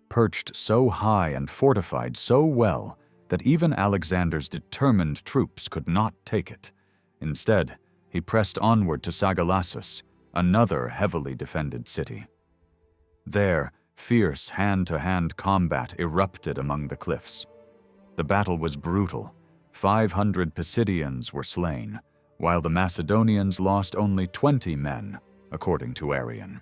perched so high and fortified so well that even Alexander's determined troops could not take it. Instead, he pressed onward to Sagalassus, another heavily defended city. There, fierce hand-to-hand combat erupted among the cliffs. The battle was brutal. 500 Pisidians were slain, while the Macedonians lost only 20 men, according to Arrian.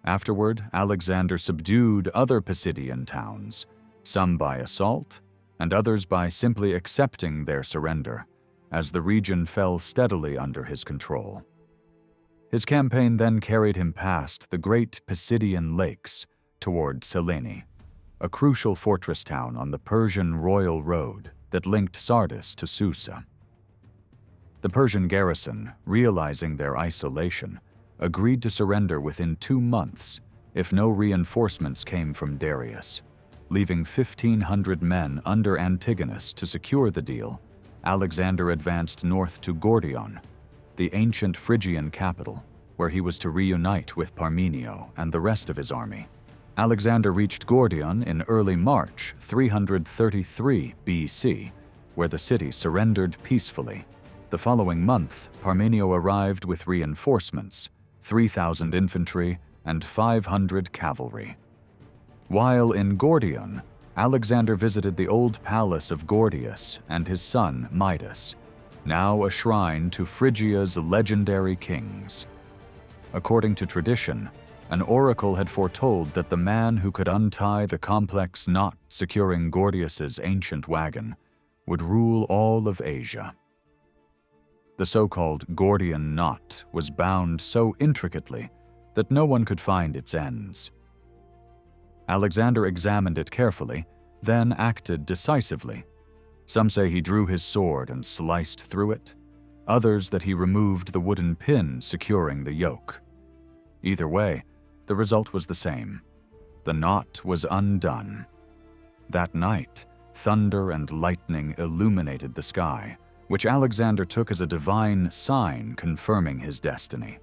Afterward, Alexander subdued other Pisidian towns, some by assault, and others by simply accepting their surrender, as the region fell steadily under his control. His campaign then carried him past the great Pisidian lakes toward Selene, a crucial fortress town on the Persian royal road that linked Sardis to Susa. The Persian garrison, realizing their isolation, agreed to surrender within 2 months if no reinforcements came from Darius. Leaving 1,500 men under Antigonus to secure the deal, Alexander advanced north to Gordion, the ancient Phrygian capital, where he was to reunite with Parmenio and the rest of his army. Alexander reached Gordion in early March 333 BC, where the city surrendered peacefully, The following month, Parmenio arrived with reinforcements, 3,000 infantry and 500 cavalry. While in Gordion, Alexander visited the old palace of Gordius and his son Miletus, now a shrine to Phrygia's legendary kings. According to tradition, an oracle had foretold that the man who could untie the complex knot securing Gordius's ancient wagon would rule all of Asia. The so-called Gordian knot was bound so intricately that no one could find its ends. Alexander examined it carefully, then acted decisively. Some say he drew his sword and sliced through it, others that he removed the wooden pin securing the yoke. Either way, the result was the same. The knot was undone. That night, thunder and lightning illuminated the sky, which Alexander took as a divine sign confirming his destiny.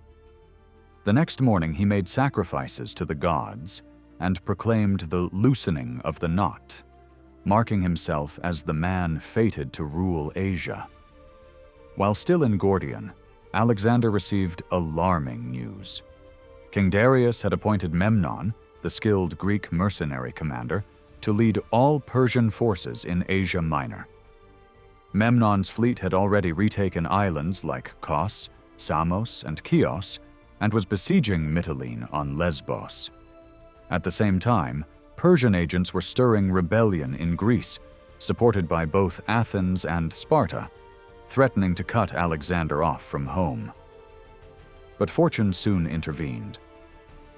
The next morning he made sacrifices to the gods and proclaimed the loosening of the knot, marking himself as the man fated to rule Asia. While still in Gordion, Alexander received alarming news. King Darius had appointed Memnon, the skilled Greek mercenary commander, to lead all Persian forces in Asia Minor. Memnon's fleet had already retaken islands like Kos, Samos, and Chios, and was besieging Mytilene on Lesbos. At the same time, Persian agents were stirring rebellion in Greece, supported by both Athens and Sparta, threatening to cut Alexander off from home. But fortune soon intervened.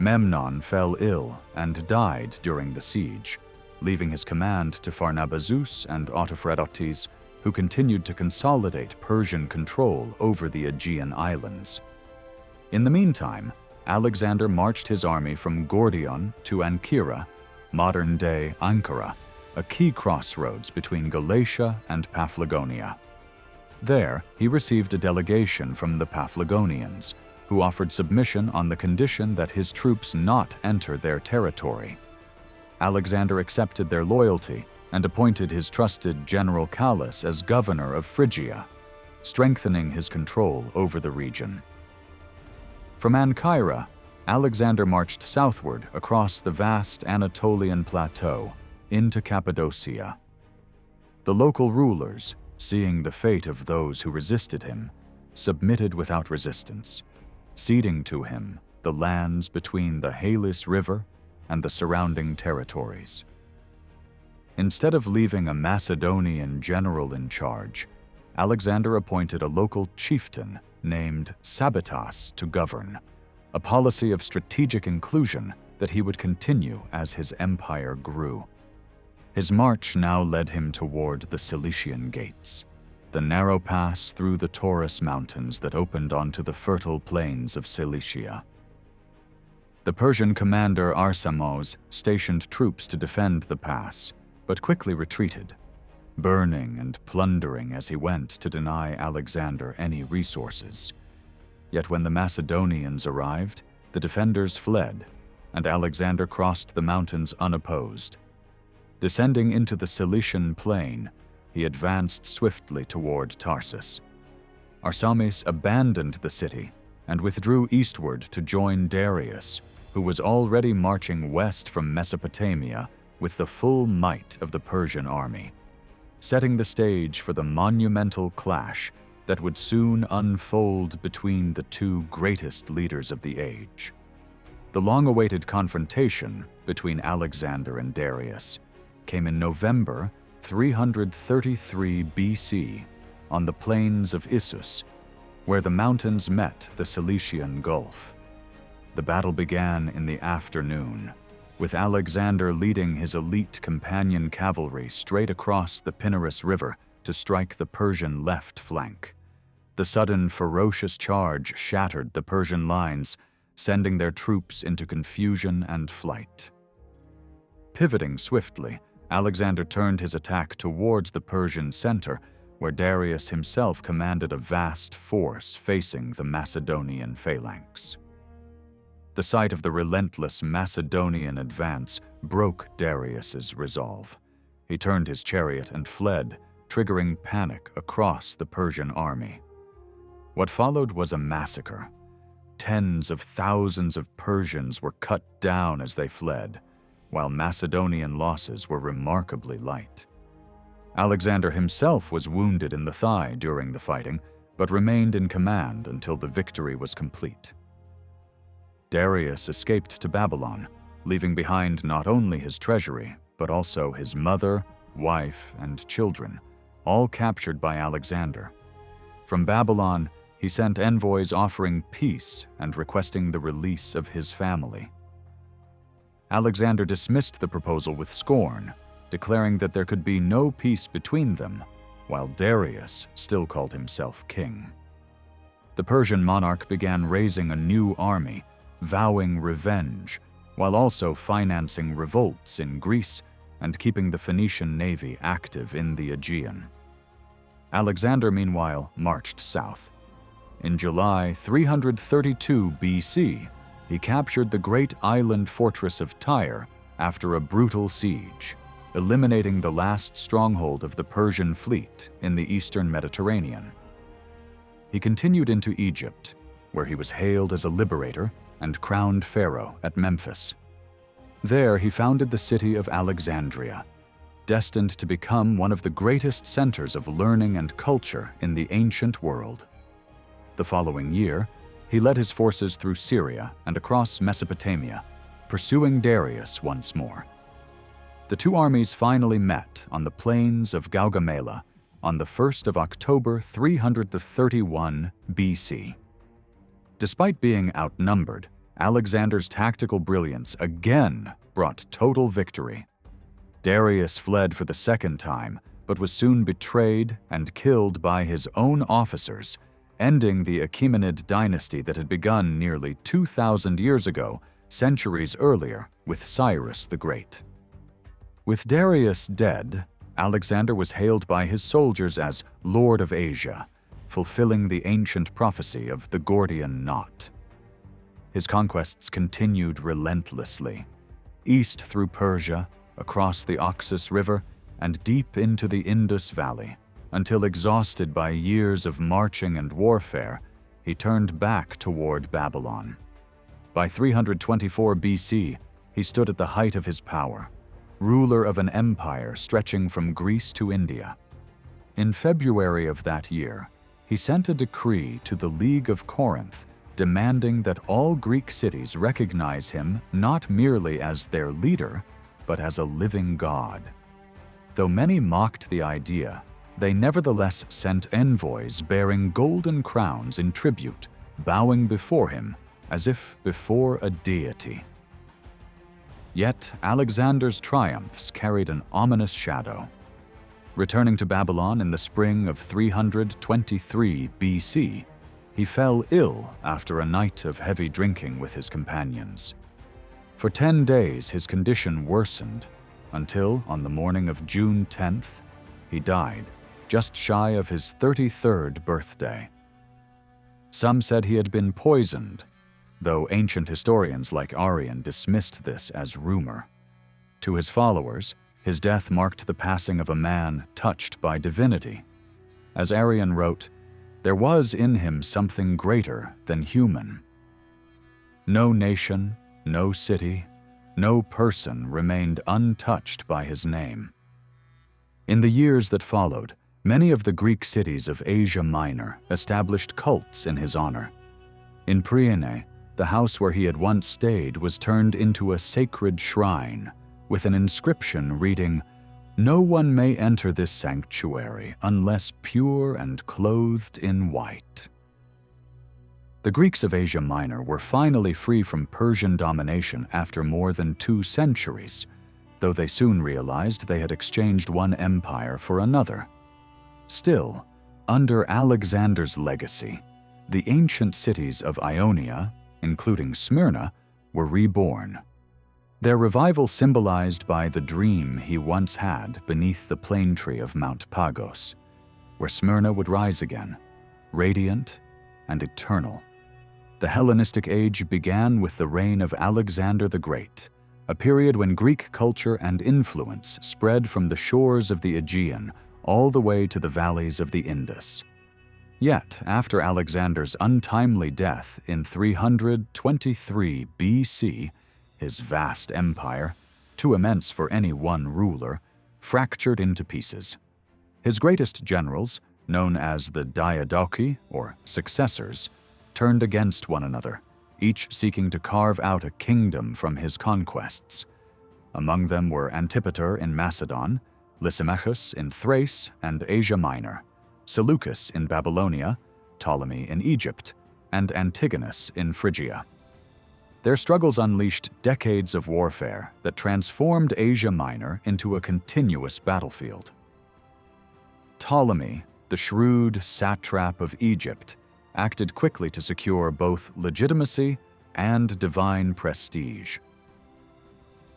Memnon fell ill and died during the siege, leaving his command to Pharnabazus and Autophradotes, who continued to consolidate Persian control over the Aegean islands. In the meantime, Alexander marched his army from Gordion to Ancyra, modern-day Ankara, a key crossroads between Galatia and Paphlagonia. There, he received a delegation from the Paphlagonians, who offered submission on the condition that his troops not enter their territory. Alexander accepted their loyalty and appointed his trusted General Callus as governor of Phrygia, strengthening his control over the region. From Ancyra, Alexander marched southward across the vast Anatolian plateau into Cappadocia. The local rulers, seeing the fate of those who resisted him, submitted without resistance, ceding to him the lands between the Halys River and the surrounding territories. Instead of leaving a Macedonian general in charge, Alexander appointed a local chieftain named Sabatas to govern, a policy of strategic inclusion that he would continue as his empire grew. His march now led him toward the Cilician Gates, the narrow pass through the Taurus Mountains that opened onto the fertile plains of Cilicia. The Persian commander Arsamos stationed troops to defend the pass, but quickly retreated, burning and plundering as he went to deny Alexander any resources. Yet when the Macedonians arrived, the defenders fled, and Alexander crossed the mountains unopposed. Descending into the Cilician plain, he advanced swiftly toward Tarsus. Arsames abandoned the city and withdrew eastward to join Darius, who was already marching west from Mesopotamia with the full might of the Persian army, setting the stage for the monumental clash that would soon unfold between the two greatest leaders of the age. The long-awaited confrontation between Alexander and Darius came in November 333 BC on the plains of Issus, where the mountains met the Cilician Gulf. The battle began in the afternoon, with Alexander leading his elite companion cavalry straight across the Pinarus River to strike the Persian left flank. The sudden, ferocious charge shattered the Persian lines, sending their troops into confusion and flight. Pivoting swiftly, Alexander turned his attack towards the Persian center, where Darius himself commanded a vast force facing the Macedonian phalanx. The sight of the relentless Macedonian advance broke Darius's resolve. He turned his chariot and fled, triggering panic across the Persian army. What followed was a massacre. Tens of thousands of Persians were cut down as they fled, while Macedonian losses were remarkably light. Alexander himself was wounded in the thigh during the fighting, but remained in command until the victory was complete. Darius escaped to Babylon, leaving behind not only his treasury, but also his mother, wife, and children, all captured by Alexander. From Babylon, he sent envoys offering peace and requesting the release of his family. Alexander dismissed the proposal with scorn, declaring that there could be no peace between them, while Darius still called himself king. The Persian monarch began raising a new army, vowing revenge, while also financing revolts in Greece and keeping the Phoenician navy active in the Aegean. Alexander, meanwhile, marched south. In July 332 BC, he captured the great island fortress of Tyre after a brutal siege, eliminating the last stronghold of the Persian fleet in the eastern Mediterranean. He continued into Egypt, where he was hailed as a liberator and crowned pharaoh at Memphis. There he founded the city of Alexandria, destined to become one of the greatest centers of learning and culture in the ancient world. The following year, he led his forces through Syria and across Mesopotamia, pursuing Darius once more. The two armies finally met on the plains of Gaugamela on the 1st of October 331 BC. Despite being outnumbered, Alexander's tactical brilliance again brought total victory. Darius fled for the second time, but was soon betrayed and killed by his own officers, ending the Achaemenid dynasty that had begun nearly 2,000 years ago, centuries earlier, with Cyrus the Great. With Darius dead, Alexander was hailed by his soldiers as Lord of Asia, fulfilling the ancient prophecy of the Gordian knot. His conquests continued relentlessly, east through Persia, across the Oxus River, and deep into the Indus Valley, until exhausted by years of marching and warfare, he turned back toward Babylon. By 324 BC, he stood at the height of his power, ruler of an empire stretching from Greece to India. In February of that year, he sent a decree to the League of Corinth demanding that all Greek cities recognize him not merely as their leader, but as a living god. Though many mocked the idea, they nevertheless sent envoys bearing golden crowns in tribute, bowing before him as if before a deity. Yet Alexander's triumphs carried an ominous shadow. Returning to Babylon in the spring of 323 BC, he fell ill after a night of heavy drinking with his companions. For 10 days his condition worsened, until on the morning of June 10th, he died, just shy of his 33rd birthday. Some said he had been poisoned, though ancient historians like Arrian dismissed this as rumor. To his followers, his death marked the passing of a man touched by divinity. As Arrian wrote, "There was in him something greater than human." No nation, no city, no person remained untouched by his name. In the years that followed, many of the Greek cities of Asia Minor established cults in his honor. In Priene, the house where he had once stayed was turned into a sacred shrine, with an inscription reading, "No one may enter this sanctuary unless pure and clothed in white." The Greeks of Asia Minor were finally free from Persian domination after more than 2 centuries, though they soon realized they had exchanged one empire for another. Still, under Alexander's legacy, the ancient cities of Ionia, including Smyrna, were reborn. Their revival symbolized by the dream he once had beneath the plane tree of Mount Pagos, where Smyrna would rise again, radiant and eternal. The Hellenistic Age began with the reign of Alexander the Great, a period when Greek culture and influence spread from the shores of the Aegean all the way to the valleys of the Indus. Yet, after Alexander's untimely death in 323 BC, his vast empire, too immense for any one ruler, fractured into pieces. His greatest generals, known as the Diadochi, or successors, turned against one another, each seeking to carve out a kingdom from his conquests. Among them were Antipater in Macedon, Lysimachus in Thrace and Asia Minor, Seleucus in Babylonia, Ptolemy in Egypt, and Antigonus in Phrygia. Their struggles unleashed decades of warfare that transformed Asia Minor into a continuous battlefield. Ptolemy, the shrewd satrap of Egypt, acted quickly to secure both legitimacy and divine prestige.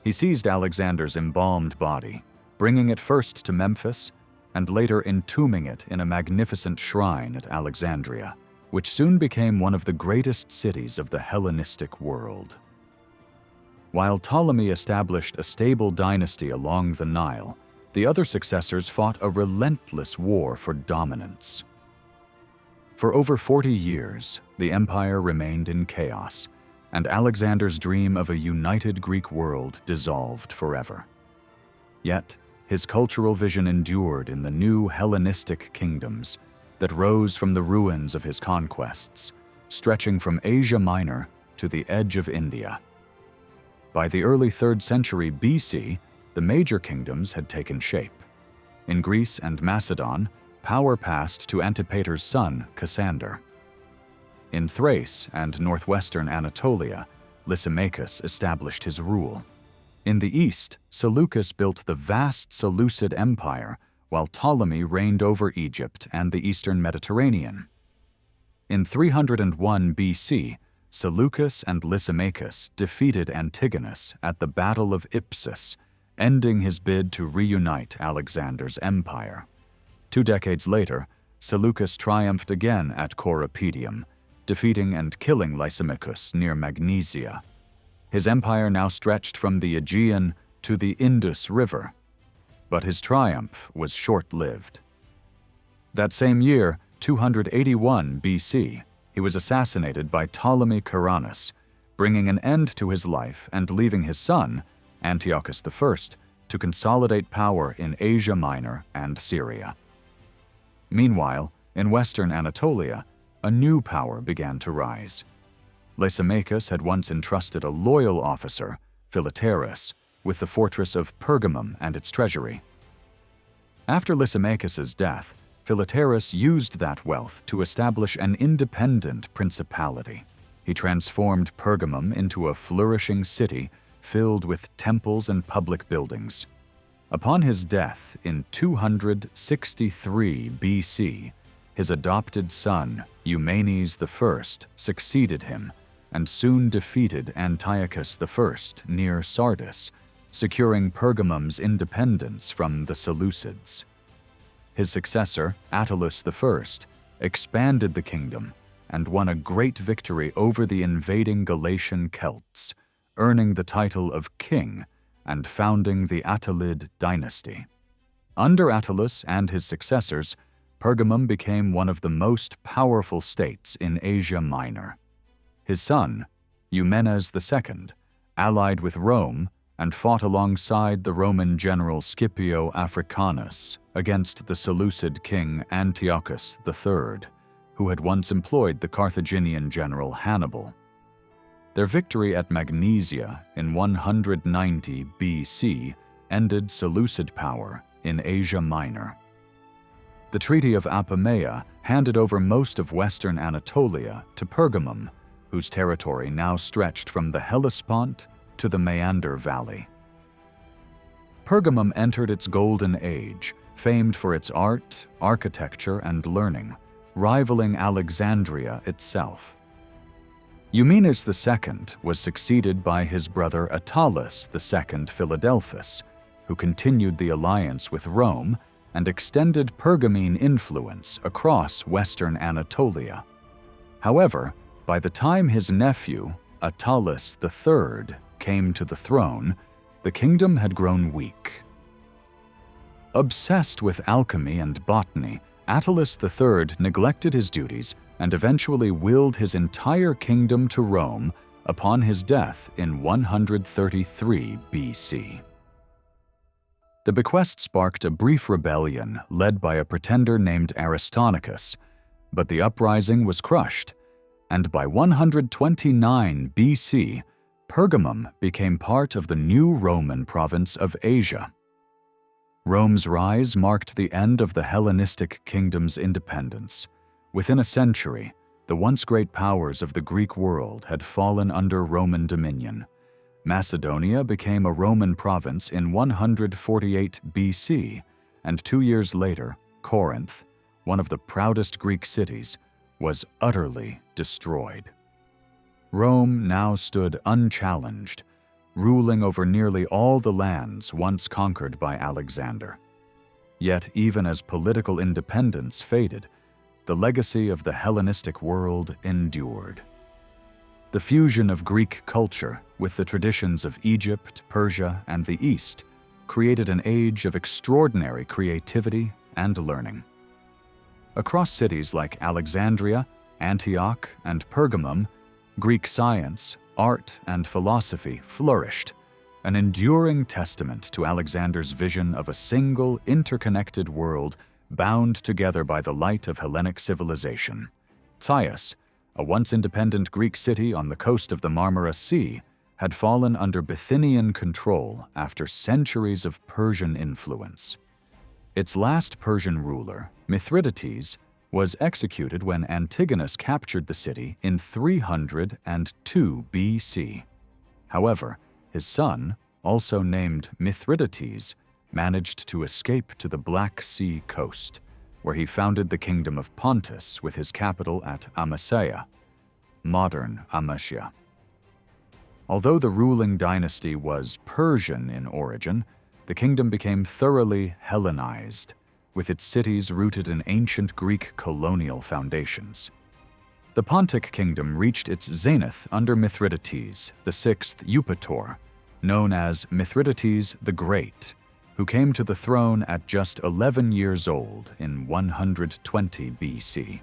He seized Alexander's embalmed body, bringing it first to Memphis and later entombing it in a magnificent shrine at Alexandria, which soon became one of the greatest cities of the Hellenistic world. While Ptolemy established a stable dynasty along the Nile, the other successors fought a relentless war for dominance. For over 40 years, the empire remained in chaos, and Alexander's dream of a united Greek world dissolved forever. Yet, his cultural vision endured in the new Hellenistic kingdoms that rose from the ruins of his conquests, stretching from Asia Minor to the edge of India. By the early 3rd century BC, the major kingdoms had taken shape. In Greece and Macedon, power passed to Antipater's son, Cassander. In Thrace and northwestern Anatolia, Lysimachus established his rule. In the east, Seleucus built the vast Seleucid Empire, while Ptolemy reigned over Egypt and the eastern Mediterranean. In 301 BC, Seleucus and Lysimachus defeated Antigonus at the Battle of Ipsus, ending his bid to reunite Alexander's empire. 2 decades later, Seleucus triumphed again at Corupedium, defeating and killing Lysimachus near Magnesia. His empire now stretched from the Aegean to the Indus River, but his triumph was short-lived. That same year, 281 BC, he was assassinated by Ptolemy Caranus, bringing an end to his life and leaving his son, Antiochus I, to consolidate power in Asia Minor and Syria. Meanwhile, in western Anatolia, a new power began to rise. Lysimachus had once entrusted a loyal officer, Philetaerus, with the fortress of Pergamum and its treasury. After Lysimachus's death, Philetaerus used that wealth to establish an independent principality. He transformed Pergamum into a flourishing city filled with temples and public buildings. Upon his death in 263 BC, his adopted son, Eumenes I, succeeded him and soon defeated Antiochus I near Sardis, securing Pergamum's independence from the Seleucids. His successor, Attalus I, expanded the kingdom and won a great victory over the invading Galatian Celts, earning the title of king and founding the Attalid dynasty. Under Attalus and his successors, Pergamum became one of the most powerful states in Asia Minor. His son, Eumenes II, allied with Rome and fought alongside the Roman general Scipio Africanus against the Seleucid king Antiochus III, who had once employed the Carthaginian general Hannibal. Their victory at Magnesia in 190 BC ended Seleucid power in Asia Minor. The Treaty of Apamea handed over most of western Anatolia to Pergamum, whose territory now stretched from the Hellespont to the Meander Valley. Pergamum entered its golden age, famed for its art, architecture, and learning, rivaling Alexandria itself. Eumenes II was succeeded by his brother Attalus II Philadelphus, who continued the alliance with Rome and extended Pergamene influence across western Anatolia. However, by the time his nephew, Attalus III, came to the throne, the kingdom had grown weak. Obsessed with alchemy and botany, Attalus III neglected his duties and eventually willed his entire kingdom to Rome upon his death in 133 BC. The bequest sparked a brief rebellion led by a pretender named Aristarchus, but the uprising was crushed, and by 129 BC, Pergamum became part of the new Roman province of Asia. Rome's rise marked the end of the Hellenistic kingdom's independence. Within a century, the once great powers of the Greek world had fallen under Roman dominion. Macedonia became a Roman province in 148 BC, and 2 years later, Corinth, one of the proudest Greek cities, was utterly destroyed. Rome now stood unchallenged, ruling over nearly all the lands once conquered by Alexander. Yet even as political independence faded, the legacy of the Hellenistic world endured. The fusion of Greek culture with the traditions of Egypt, Persia, and the East created an age of extraordinary creativity and learning. Across cities like Alexandria, Antioch, and Pergamum, Greek science, art, and philosophy flourished, an enduring testament to Alexander's vision of a single, interconnected world bound together by the light of Hellenic civilization. Chios, a once independent Greek city on the coast of the Marmara Sea, had fallen under Bithynian control after centuries of Persian influence. Its last Persian ruler, Mithridates, was executed when Antigonus captured the city in 302 BC. However, his son, also named Mithridates, managed to escape to the Black Sea coast, where he founded the Kingdom of Pontus with his capital at Amasea, modern Amasia. Although the ruling dynasty was Persian in origin, the kingdom became thoroughly Hellenized, with its cities rooted in ancient Greek colonial foundations. The Pontic kingdom reached its zenith under Mithridates, the sixth Eupator, known as Mithridates the Great, who came to the throne at just 11 years old in 120 BC.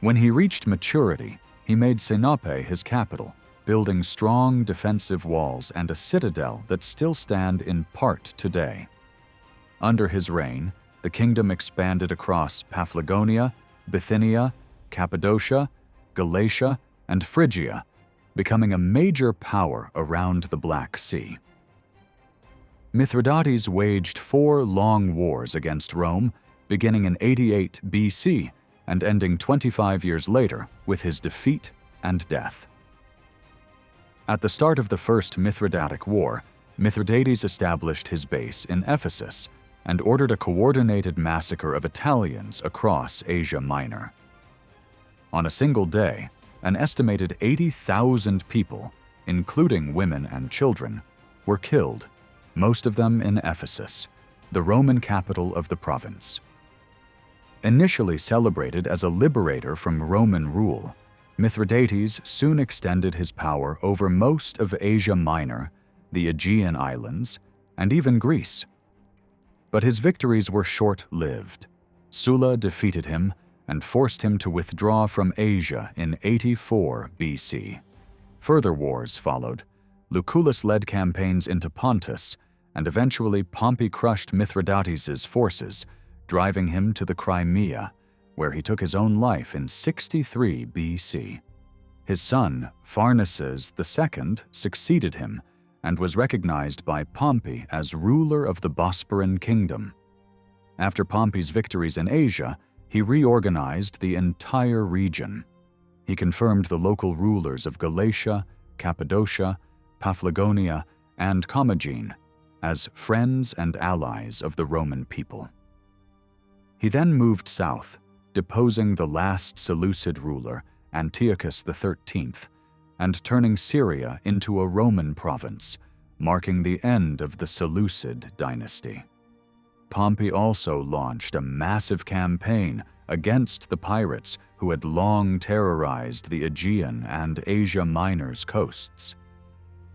When he reached maturity, he made Sinope his capital, building strong defensive walls and a citadel that still stand in part today. Under his reign, the kingdom expanded across Paphlagonia, Bithynia, Cappadocia, Galatia, and Phrygia, becoming a major power around the Black Sea. Mithridates waged 4 long wars against Rome, beginning in 88 BC and ending 25 years later with his defeat and death. At the start of the First Mithridatic War, Mithridates established his base in Ephesus and ordered a coordinated massacre of Italians across Asia Minor. On a single day, an estimated 80,000 people, including women and children, were killed, most of them in Ephesus, the Roman capital of the province. Initially celebrated as a liberator from Roman rule, Mithridates soon extended his power over most of Asia Minor, the Aegean Islands, and even Greece. But his victories were short-lived. Sulla defeated him and forced him to withdraw from Asia in 84 BC. Further wars followed. Lucullus led campaigns into Pontus, and eventually Pompey crushed Mithridates' forces, driving him to the Crimea, where he took his own life in 63 BC. His son, Pharnaces II, succeeded him and was recognized by Pompey as ruler of the Bosporan kingdom. After Pompey's victories in Asia, he reorganized the entire region. He confirmed the local rulers of Galatia, Cappadocia, Paphlagonia, and Commagene as friends and allies of the Roman people. He then moved south, deposing the last Seleucid ruler, Antiochus XIII, and turning Syria into a Roman province, marking the end of the Seleucid dynasty. Pompey also launched a massive campaign against the pirates who had long terrorized the Aegean and Asia Minor's coasts.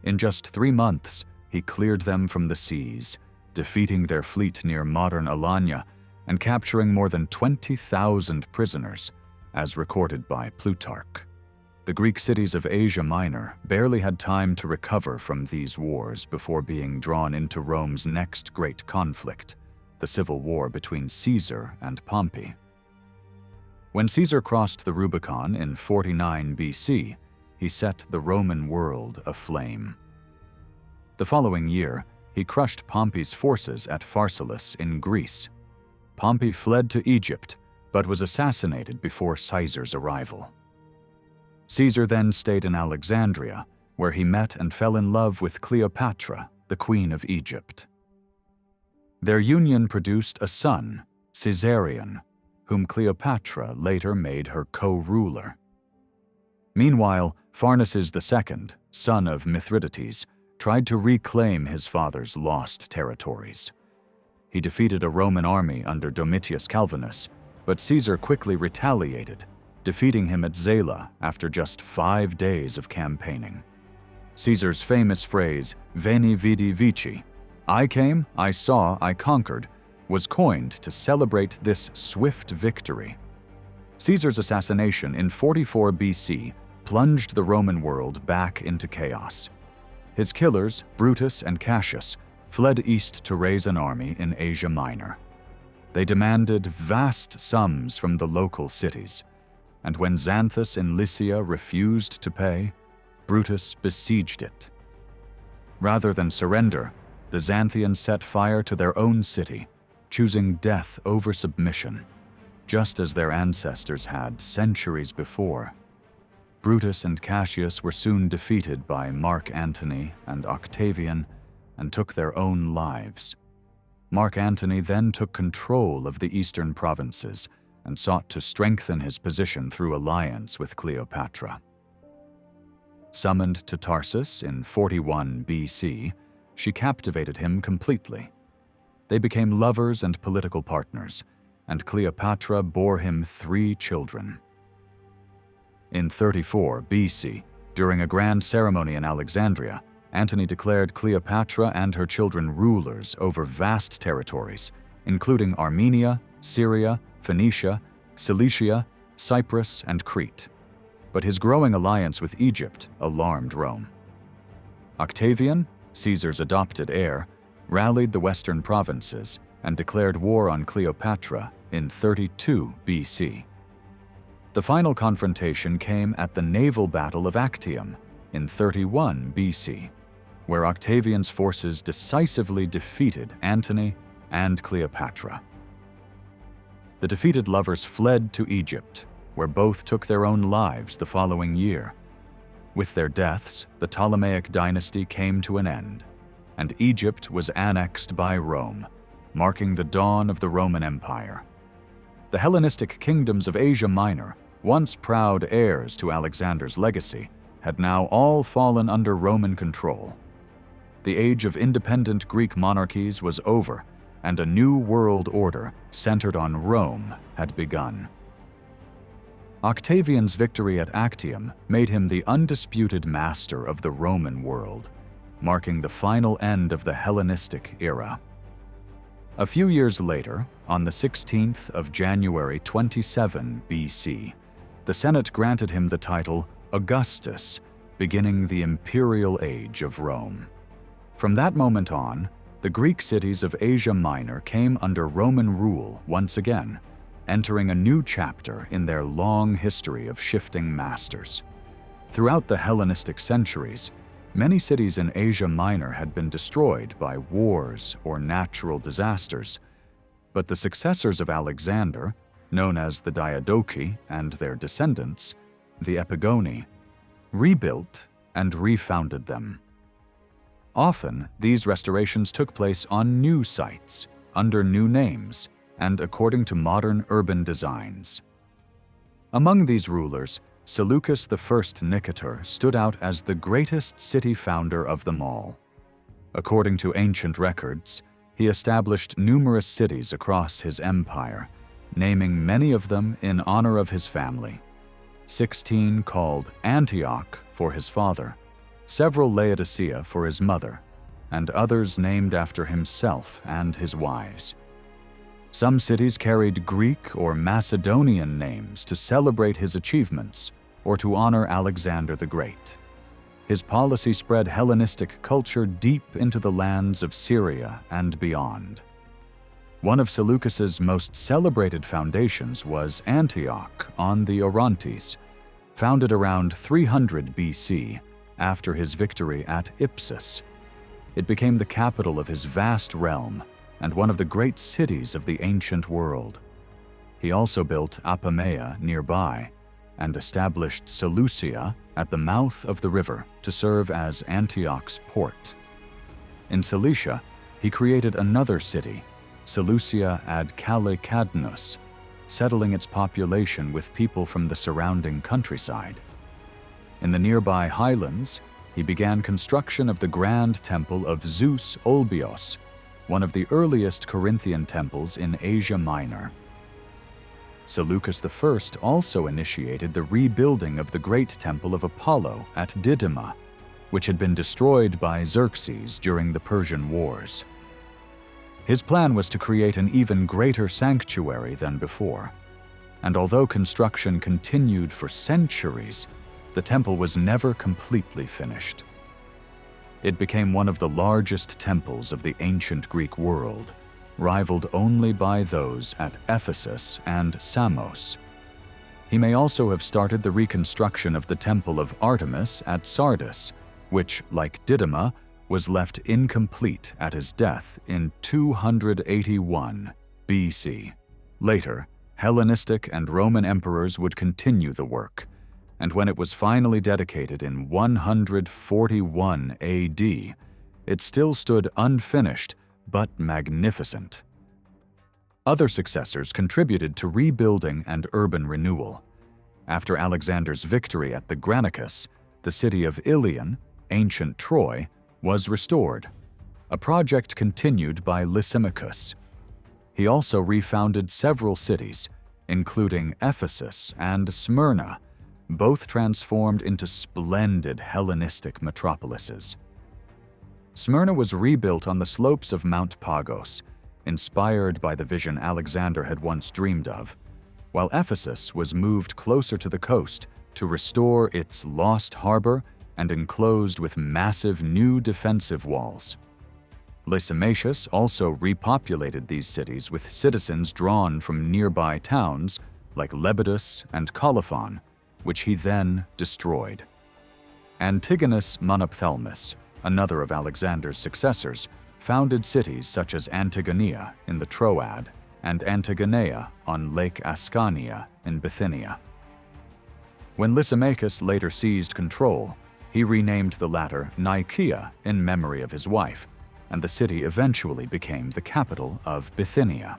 In just 3 months, he cleared them from the seas, defeating their fleet near modern Ionia and capturing more than 20,000 prisoners, as recorded by Plutarch. The Greek cities of Asia Minor barely had time to recover from these wars before being drawn into Rome's next great conflict, the civil war between Caesar and Pompey. When Caesar crossed the Rubicon in 49 BC, he set the Roman world aflame. The following year, he crushed Pompey's forces at Pharsalus in Greece. Pompey fled to Egypt, but was assassinated before Caesar's arrival. Caesar then stayed in Alexandria, where he met and fell in love with Cleopatra, the Queen of Egypt. Their union produced a son, Caesarion, whom Cleopatra later made her co-ruler. Meanwhile, Pharnaces II, son of Mithridates, tried to reclaim his father's lost territories. He defeated a Roman army under Domitius Calvinus, but Caesar quickly retaliated, defeating him at Zela after just 5 days of campaigning. Caesar's famous phrase, Veni Vidi Vici, I came, I saw, I conquered, was coined to celebrate this swift victory. Caesar's assassination in 44 BC plunged the Roman world back into chaos. His killers, Brutus and Cassius, fled east to raise an army in Asia Minor. They demanded vast sums from the local cities, and when Xanthus in Lycia refused to pay, Brutus besieged it. Rather than surrender, the Xanthians set fire to their own city, choosing death over submission, just as their ancestors had centuries before. Brutus and Cassius were soon defeated by Mark Antony and Octavian and took their own lives. Mark Antony then took control of the eastern provinces and sought to strengthen his position through alliance with Cleopatra. Summoned to Tarsus in 41 BC, she captivated him completely. They became lovers and political partners, and Cleopatra bore him 3 children. In 34 BC, during a grand ceremony in Alexandria, Antony declared Cleopatra and her children rulers over vast territories, including Armenia, Syria, Phoenicia, Cilicia, Cyprus, and Crete. But his growing alliance with Egypt alarmed Rome. Octavian, Caesar's adopted heir, rallied the western provinces and declared war on Cleopatra in 32 BC. The final confrontation came at the naval battle of Actium in 31 BC, where Octavian's forces decisively defeated Antony and Cleopatra. The defeated lovers fled to Egypt, where both took their own lives the following year. With their deaths, the Ptolemaic dynasty came to an end, and Egypt was annexed by Rome, marking the dawn of the Roman Empire. The Hellenistic kingdoms of Asia Minor, once proud heirs to Alexander's legacy, had now all fallen under Roman control. The age of independent Greek monarchies was over, and a new world order centered on Rome had begun. Octavian's victory at Actium made him the undisputed master of the Roman world, marking the final end of the Hellenistic era. A few years later, on the 16th of January 27 BC, the Senate granted him the title Augustus, beginning the imperial age of Rome. From that moment on, the Greek cities of Asia Minor came under Roman rule once again, entering a new chapter in their long history of shifting masters. Throughout the Hellenistic centuries, many cities in Asia Minor had been destroyed by wars or natural disasters, but the successors of Alexander, known as the Diadochi and their descendants, the Epigoni, rebuilt and refounded them. Often, these restorations took place on new sites, under new names, and according to modern urban designs. Among these rulers, Seleucus I Nicator stood out as the greatest city founder of them all. According to ancient records, he established numerous cities across his empire, naming many of them in honor of his family. 16 called Antioch for his father, several Laodicea for his mother, and others named after himself and his wives. Some cities carried Greek or Macedonian names to celebrate his achievements or to honor Alexander the Great. His policy spread Hellenistic culture deep into the lands of Syria and beyond. One of Seleucus's most celebrated foundations was Antioch on the Orontes, founded around 300 BC after his victory at Ipsus. It became the capital of his vast realm and one of the great cities of the ancient world. He also built Apamea nearby and established Seleucia at the mouth of the river to serve as Antioch's port. In Cilicia, he created another city, Seleucia ad Calicadnus, settling its population with people from the surrounding countryside. In the nearby highlands, he began construction of the grand temple of Zeus Olbios, one of the earliest Corinthian temples in Asia Minor. Seleucus I also initiated the rebuilding of the great temple of Apollo at Didyma, which had been destroyed by Xerxes during the Persian Wars. His plan was to create an even greater sanctuary than before, and although construction continued for centuries, the temple was never completely finished. It became one of the largest temples of the ancient Greek world, rivaled only by those at Ephesus and Samos. He may also have started the reconstruction of the temple of Artemis at Sardis, which, like Didyma, was left incomplete at his death in 281 BC. Later, Hellenistic and Roman emperors would continue the work, and when it was finally dedicated in 141 AD, it still stood unfinished but magnificent. Other successors contributed to rebuilding and urban renewal. After Alexander's victory at the Granicus, the city of Ilion, ancient Troy, was restored, a project continued by Lysimachus. He also refounded several cities, including Ephesus and Smyrna, both transformed into splendid Hellenistic metropolises. Smyrna was rebuilt on the slopes of Mount Pagos, inspired by the vision Alexander had once dreamed of, while Ephesus was moved closer to the coast to restore its lost harbor and enclosed with massive new defensive walls. Lysimachus also repopulated these cities with citizens drawn from nearby towns like Lepidus and Colophon, which he then destroyed. Antigonus Monophthalmus, another of Alexander's successors, founded cities such as Antigonia in the Troad and Antigonea on Lake Ascania in Bithynia. When Lysimachus later seized control, he renamed the latter Nicaea in memory of his wife, and the city eventually became the capital of Bithynia.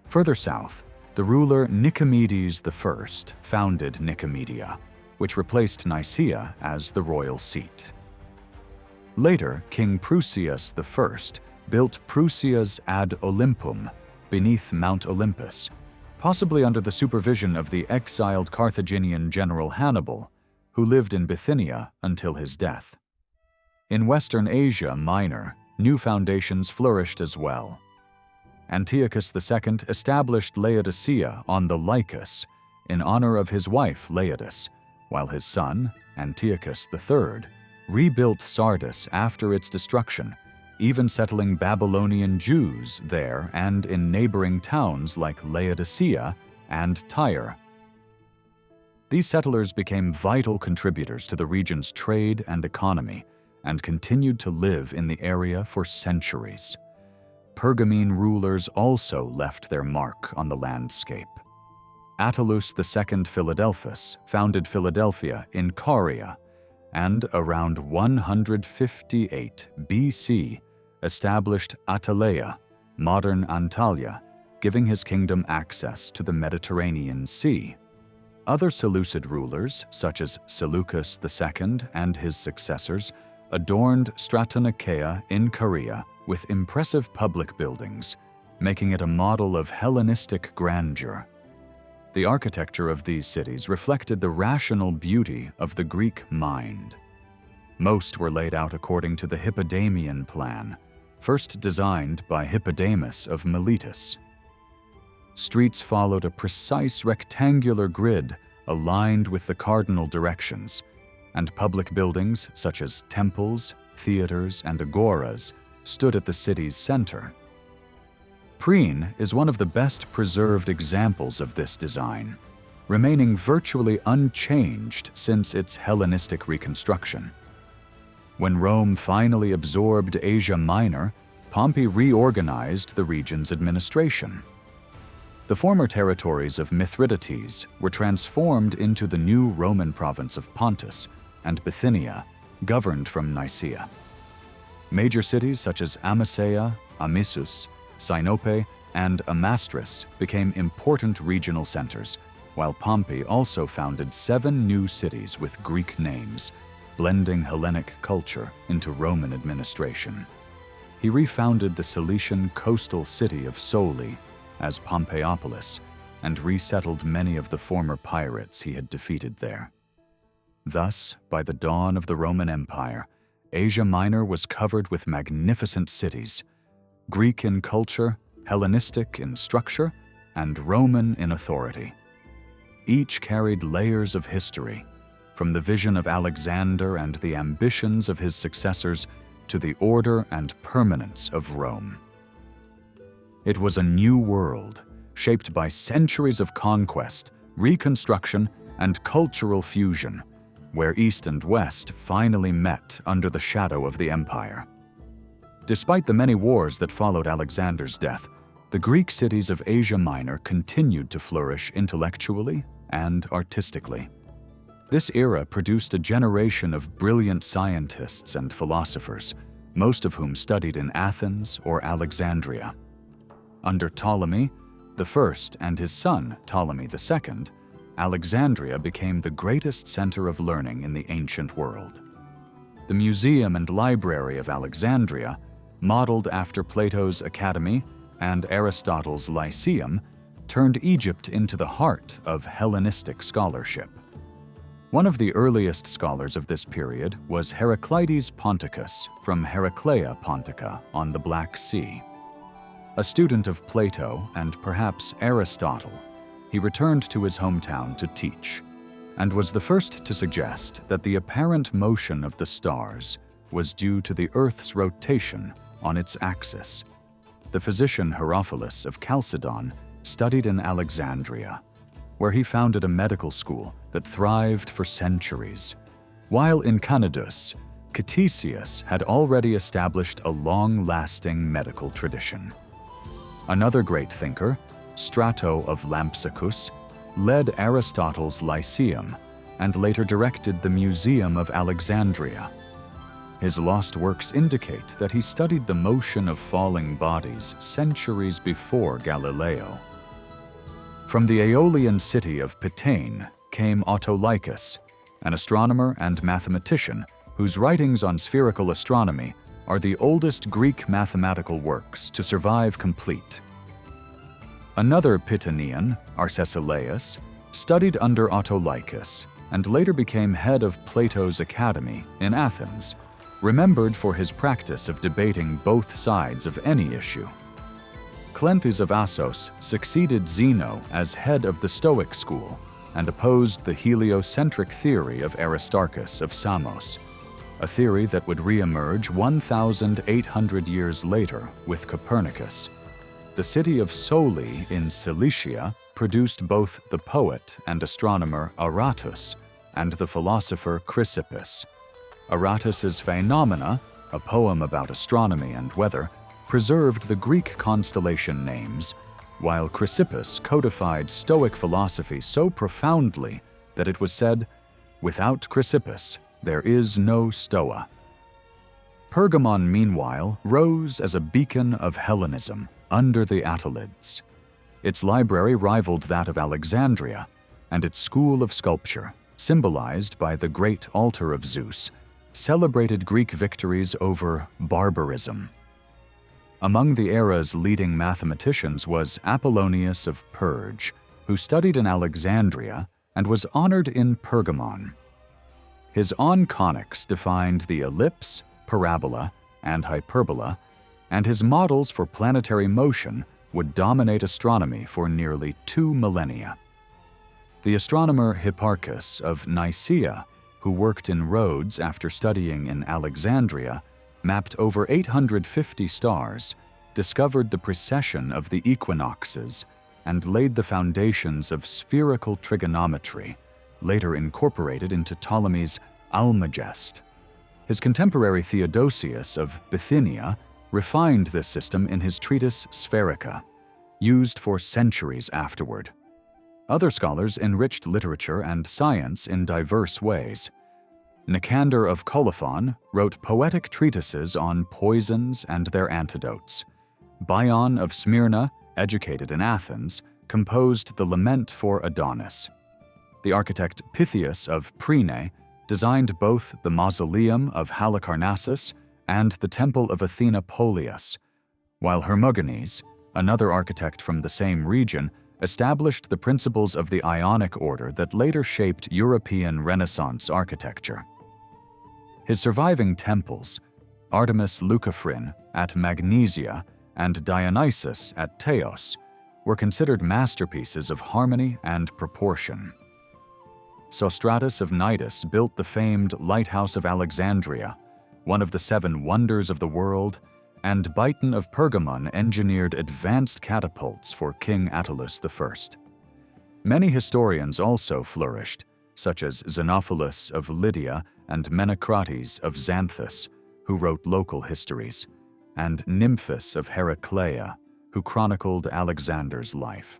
Further south, the ruler Nicomedes I founded Nicomedia, which replaced Nicaea as the royal seat. Later, King Prusias I built Prusias ad Olympum beneath Mount Olympus, possibly under the supervision of the exiled Carthaginian general Hannibal, who lived in Bithynia until his death. In Western Asia Minor, new foundations flourished as well. Antiochus II established Laodicea on the Lycus in honor of his wife Laodice, while his son, Antiochus III, rebuilt Sardis after its destruction, even settling Babylonian Jews there and in neighboring towns like Laodicea and Tyre. These settlers became vital contributors to the region's trade and economy and continued to live in the area for centuries. Pergamene rulers also left their mark on the landscape. Attalus II Philadelphus founded Philadelphia in Caria, and around 158 BC established Attaleia, modern Antalya, giving his kingdom access to the Mediterranean Sea. Other Seleucid rulers, such as Seleucus II and his successors, adorned Stratonicaea in Caria with impressive public buildings, making it a model of Hellenistic grandeur. The architecture of these cities reflected the rational beauty of the Greek mind. Most were laid out according to the Hippodamian plan, first designed by Hippodamus of Miletus. Streets followed a precise rectangular grid aligned with the cardinal directions, and public buildings such as temples, theaters, and agoras stood at the city's center. Priene is one of the best preserved examples of this design, remaining virtually unchanged since its Hellenistic reconstruction. When Rome finally absorbed Asia Minor, Pompey reorganized the region's administration. The former territories of Mithridates were transformed into the new Roman province of Pontus and Bithynia, governed from Nicaea. Major cities such as Amasea, Amissus, Sinope, and Amastris became important regional centers, while Pompey also founded 7 new cities with Greek names, blending Hellenic culture into Roman administration. He refounded the Cilician coastal city of Soli as Pompeiopolis and resettled many of the former pirates he had defeated there. Thus, by the dawn of the Roman Empire, Asia Minor was covered with magnificent cities, Greek in culture, Hellenistic in structure, and Roman in authority. Each carried layers of history, from the vision of Alexander and the ambitions of his successors to the order and permanence of Rome. It was a new world, shaped by centuries of conquest, reconstruction, and cultural fusion, where East and West finally met under the shadow of the empire. Despite the many wars that followed Alexander's death, the Greek cities of Asia Minor continued to flourish intellectually and artistically. This era produced a generation of brilliant scientists and philosophers, most of whom studied in Athens or Alexandria. Under Ptolemy I and his son Ptolemy II, Alexandria became the greatest center of learning in the ancient world. The museum and library of Alexandria, modeled after Plato's Academy and Aristotle's Lyceum, turned Egypt into the heart of Hellenistic scholarship. One of the earliest scholars of this period was Heraclitus Ponticus from Heraclea Pontica on the Black Sea. A student of Plato and perhaps Aristotle, he returned to his hometown to teach, and was the first to suggest that the apparent motion of the stars was due to the Earth's rotation on its axis. The physician Herophilus of Chalcedon studied in Alexandria, where he founded a medical school that thrived for centuries, while in Cnidus, Ctesias had already established a long-lasting medical tradition. Another great thinker, Strato of Lampsacus, led Aristotle's Lyceum and later directed the Museum of Alexandria. His lost works indicate that he studied the motion of falling bodies centuries before Galileo. From the Aeolian city of Pitane came Autolycus, an astronomer and mathematician whose writings on spherical astronomy are the oldest Greek mathematical works to survive complete. Another Pitanian, Arcesilaus, studied under Autolycus and later became head of Plato's Academy in Athens, remembered for his practice of debating both sides of any issue. Cleanthes of Assos succeeded Zeno as head of the Stoic school and opposed the heliocentric theory of Aristarchus of Samos, a theory that would re-emerge 1,800 years later with Copernicus. The city of Soli in Cilicia produced both the poet and astronomer Aratus and the philosopher Chrysippus. Aratus's Phenomena, a poem about astronomy and weather, preserved the Greek constellation names, while Chrysippus codified Stoic philosophy so profoundly that it was said, "Without Chrysippus, there is no Stoa." Pergamon, meanwhile, rose as a beacon of Hellenism under the Attalids. Its library rivaled that of Alexandria, and its school of sculpture, symbolized by the great altar of Zeus, celebrated Greek victories over barbarism. Among the era's leading mathematicians was Apollonius of Perge, who studied in Alexandria and was honored in Pergamon. His onconics defined the ellipse, parabola, and hyperbola, and his models for planetary motion would dominate astronomy for nearly 2 millennia. The astronomer Hipparchus of Nicaea, who worked in Rhodes after studying in Alexandria, mapped over 850 stars, discovered the precession of the equinoxes, and laid the foundations of spherical trigonometry, later incorporated into Ptolemy's Almagest. His contemporary Theodosius of Bithynia refined this system in his treatise Spherica, used for centuries afterward. Other scholars enriched literature and science in diverse ways. Nicander of Colophon wrote poetic treatises on poisons and their antidotes. Bion of Smyrna, educated in Athens, composed the Lament for Adonis. The architect Pythias of Priene designed both the mausoleum of Halicarnassus and the temple of Athena Polias, while Hermogenes, another architect from the same region, established the principles of the Ionic order that later shaped European Renaissance architecture. His surviving temples, Artemis Leucophryne at Magnesia and Dionysus at Teos, were considered masterpieces of harmony and proportion. Sostratus of Cnidus built the famed Lighthouse of Alexandria, one of the 7 wonders of the world, and Byton of Pergamon engineered advanced catapults for King Attalus I. Many historians also flourished, such as Xenophilus of Lydia and Menocrates of Xanthus, who wrote local histories, and Nymphus of Heraclea, who chronicled Alexander's life.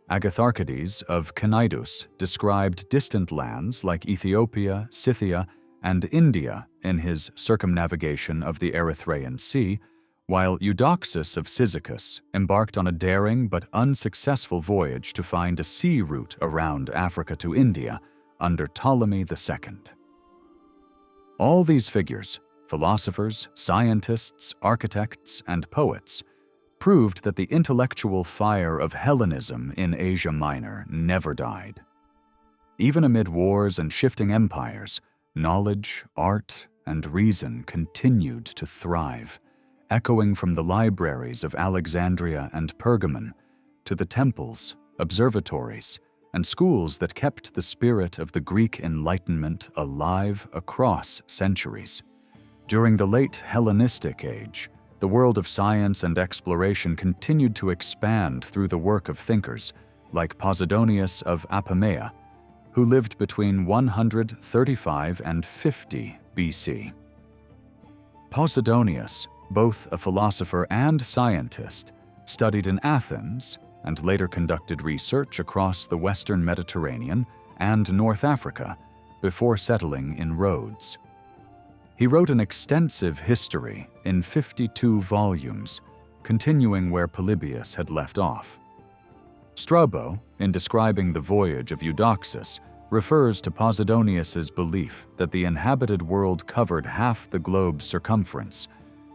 Agatharchides of Cnidus described distant lands like Ethiopia, Scythia, and India in his circumnavigation of the Erythraean Sea, while Eudoxus of Cyzicus embarked on a daring but unsuccessful voyage to find a sea route around Africa to India under Ptolemy II. All these figures, philosophers, scientists, architects, and poets, proved that the intellectual fire of Hellenism in Asia Minor never died. Even amid wars and shifting empires, knowledge, art, and reason continued to thrive, echoing from the libraries of Alexandria and Pergamon to the temples, observatories, and schools that kept the spirit of the Greek Enlightenment alive across centuries. During the late Hellenistic age, the world of science and exploration continued to expand through the work of thinkers like Posidonius of Apamea, who lived between 135 and 50 BC. Posidonius, both a philosopher and scientist, studied in Athens and later conducted research across the Western Mediterranean and North Africa before settling in Rhodes. He wrote an extensive history in 52 volumes, continuing where Polybius had left off. Strabo, in describing the voyage of Eudoxus, refers to Posidonius's belief that the inhabited world covered half the globe's circumference,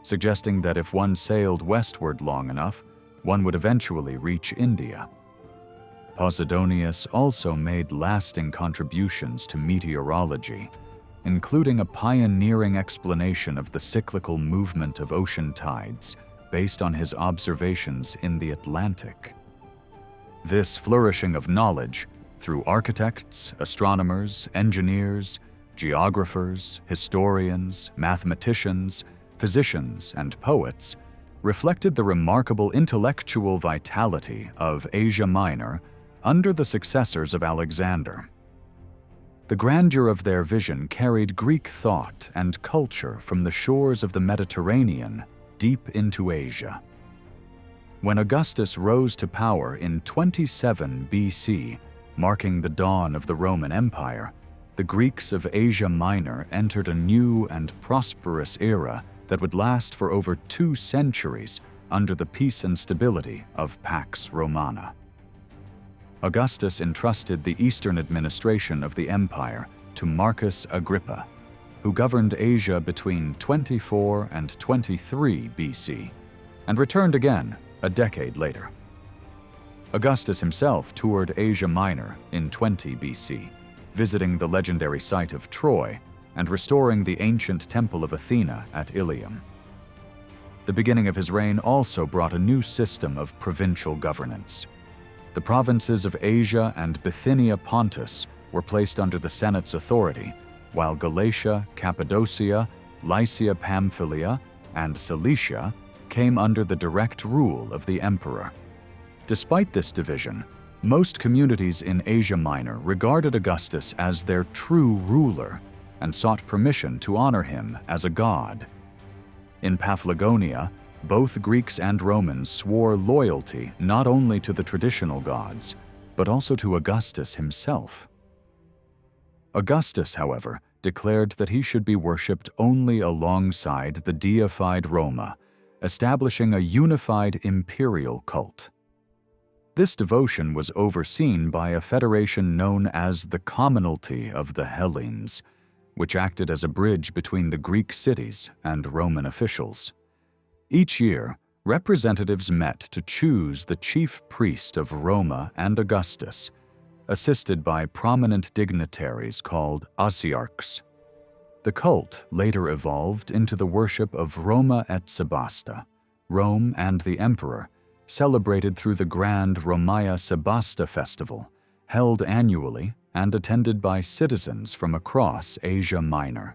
suggesting that if one sailed westward long enough, one would eventually reach India. Posidonius also made lasting contributions to meteorology, including a pioneering explanation of the cyclical movement of ocean tides based on his observations in the Atlantic. This flourishing of knowledge, through architects, astronomers, engineers, geographers, historians, mathematicians, physicians, and poets, reflected the remarkable intellectual vitality of Asia Minor under the successors of Alexander. The grandeur of their vision carried Greek thought and culture from the shores of the Mediterranean deep into Asia. When Augustus rose to power in 27 BC, marking the dawn of the Roman Empire, the Greeks of Asia Minor entered a new and prosperous era that would last for over 2 centuries under the peace and stability of Pax Romana. Augustus entrusted the eastern administration of the empire to Marcus Agrippa, who governed Asia between 24 and 23 BC, and returned again a decade later. Augustus himself toured Asia Minor in 20 BC, visiting the legendary site of Troy and restoring the ancient temple of Athena at Ilium. The beginning of his reign also brought a new system of provincial governance. The provinces of Asia and Bithynia Pontus were placed under the Senate's authority, while Galatia, Cappadocia, Lycia Pamphylia, and Cilicia came under the direct rule of the emperor. Despite this division, most communities in Asia Minor regarded Augustus as their true ruler and sought permission to honor him as a god. In Paphlagonia, both Greeks and Romans swore loyalty not only to the traditional gods, but also to Augustus himself. Augustus, however, declared that he should be worshipped only alongside the deified Roma, establishing a unified imperial cult. This devotion was overseen by a federation known as the Commonalty of the Hellenes, which acted as a bridge between the Greek cities and Roman officials. Each year, representatives met to choose the chief priest of Roma and Augustus, assisted by prominent dignitaries called Asiarchs. The cult later evolved into the worship of Roma et Sebasta, Rome and the emperor, celebrated through the grand Romaya Sebasta festival, held annually and attended by citizens from across Asia Minor.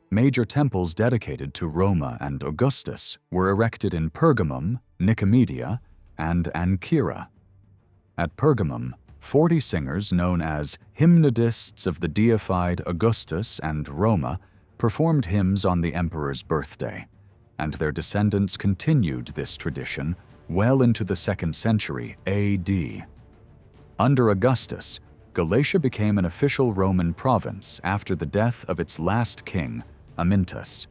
Major temples dedicated to Roma and Augustus were erected in Pergamum, Nicomedia, and Ancyra. At Pergamum, 40 singers known as hymnodists of the deified Augustus and Roma performed hymns on the emperor's birthday, and their descendants continued this tradition well into the 2nd century AD. Under Augustus, Galatia became an official Roman province after the death of its last king, Amyntas.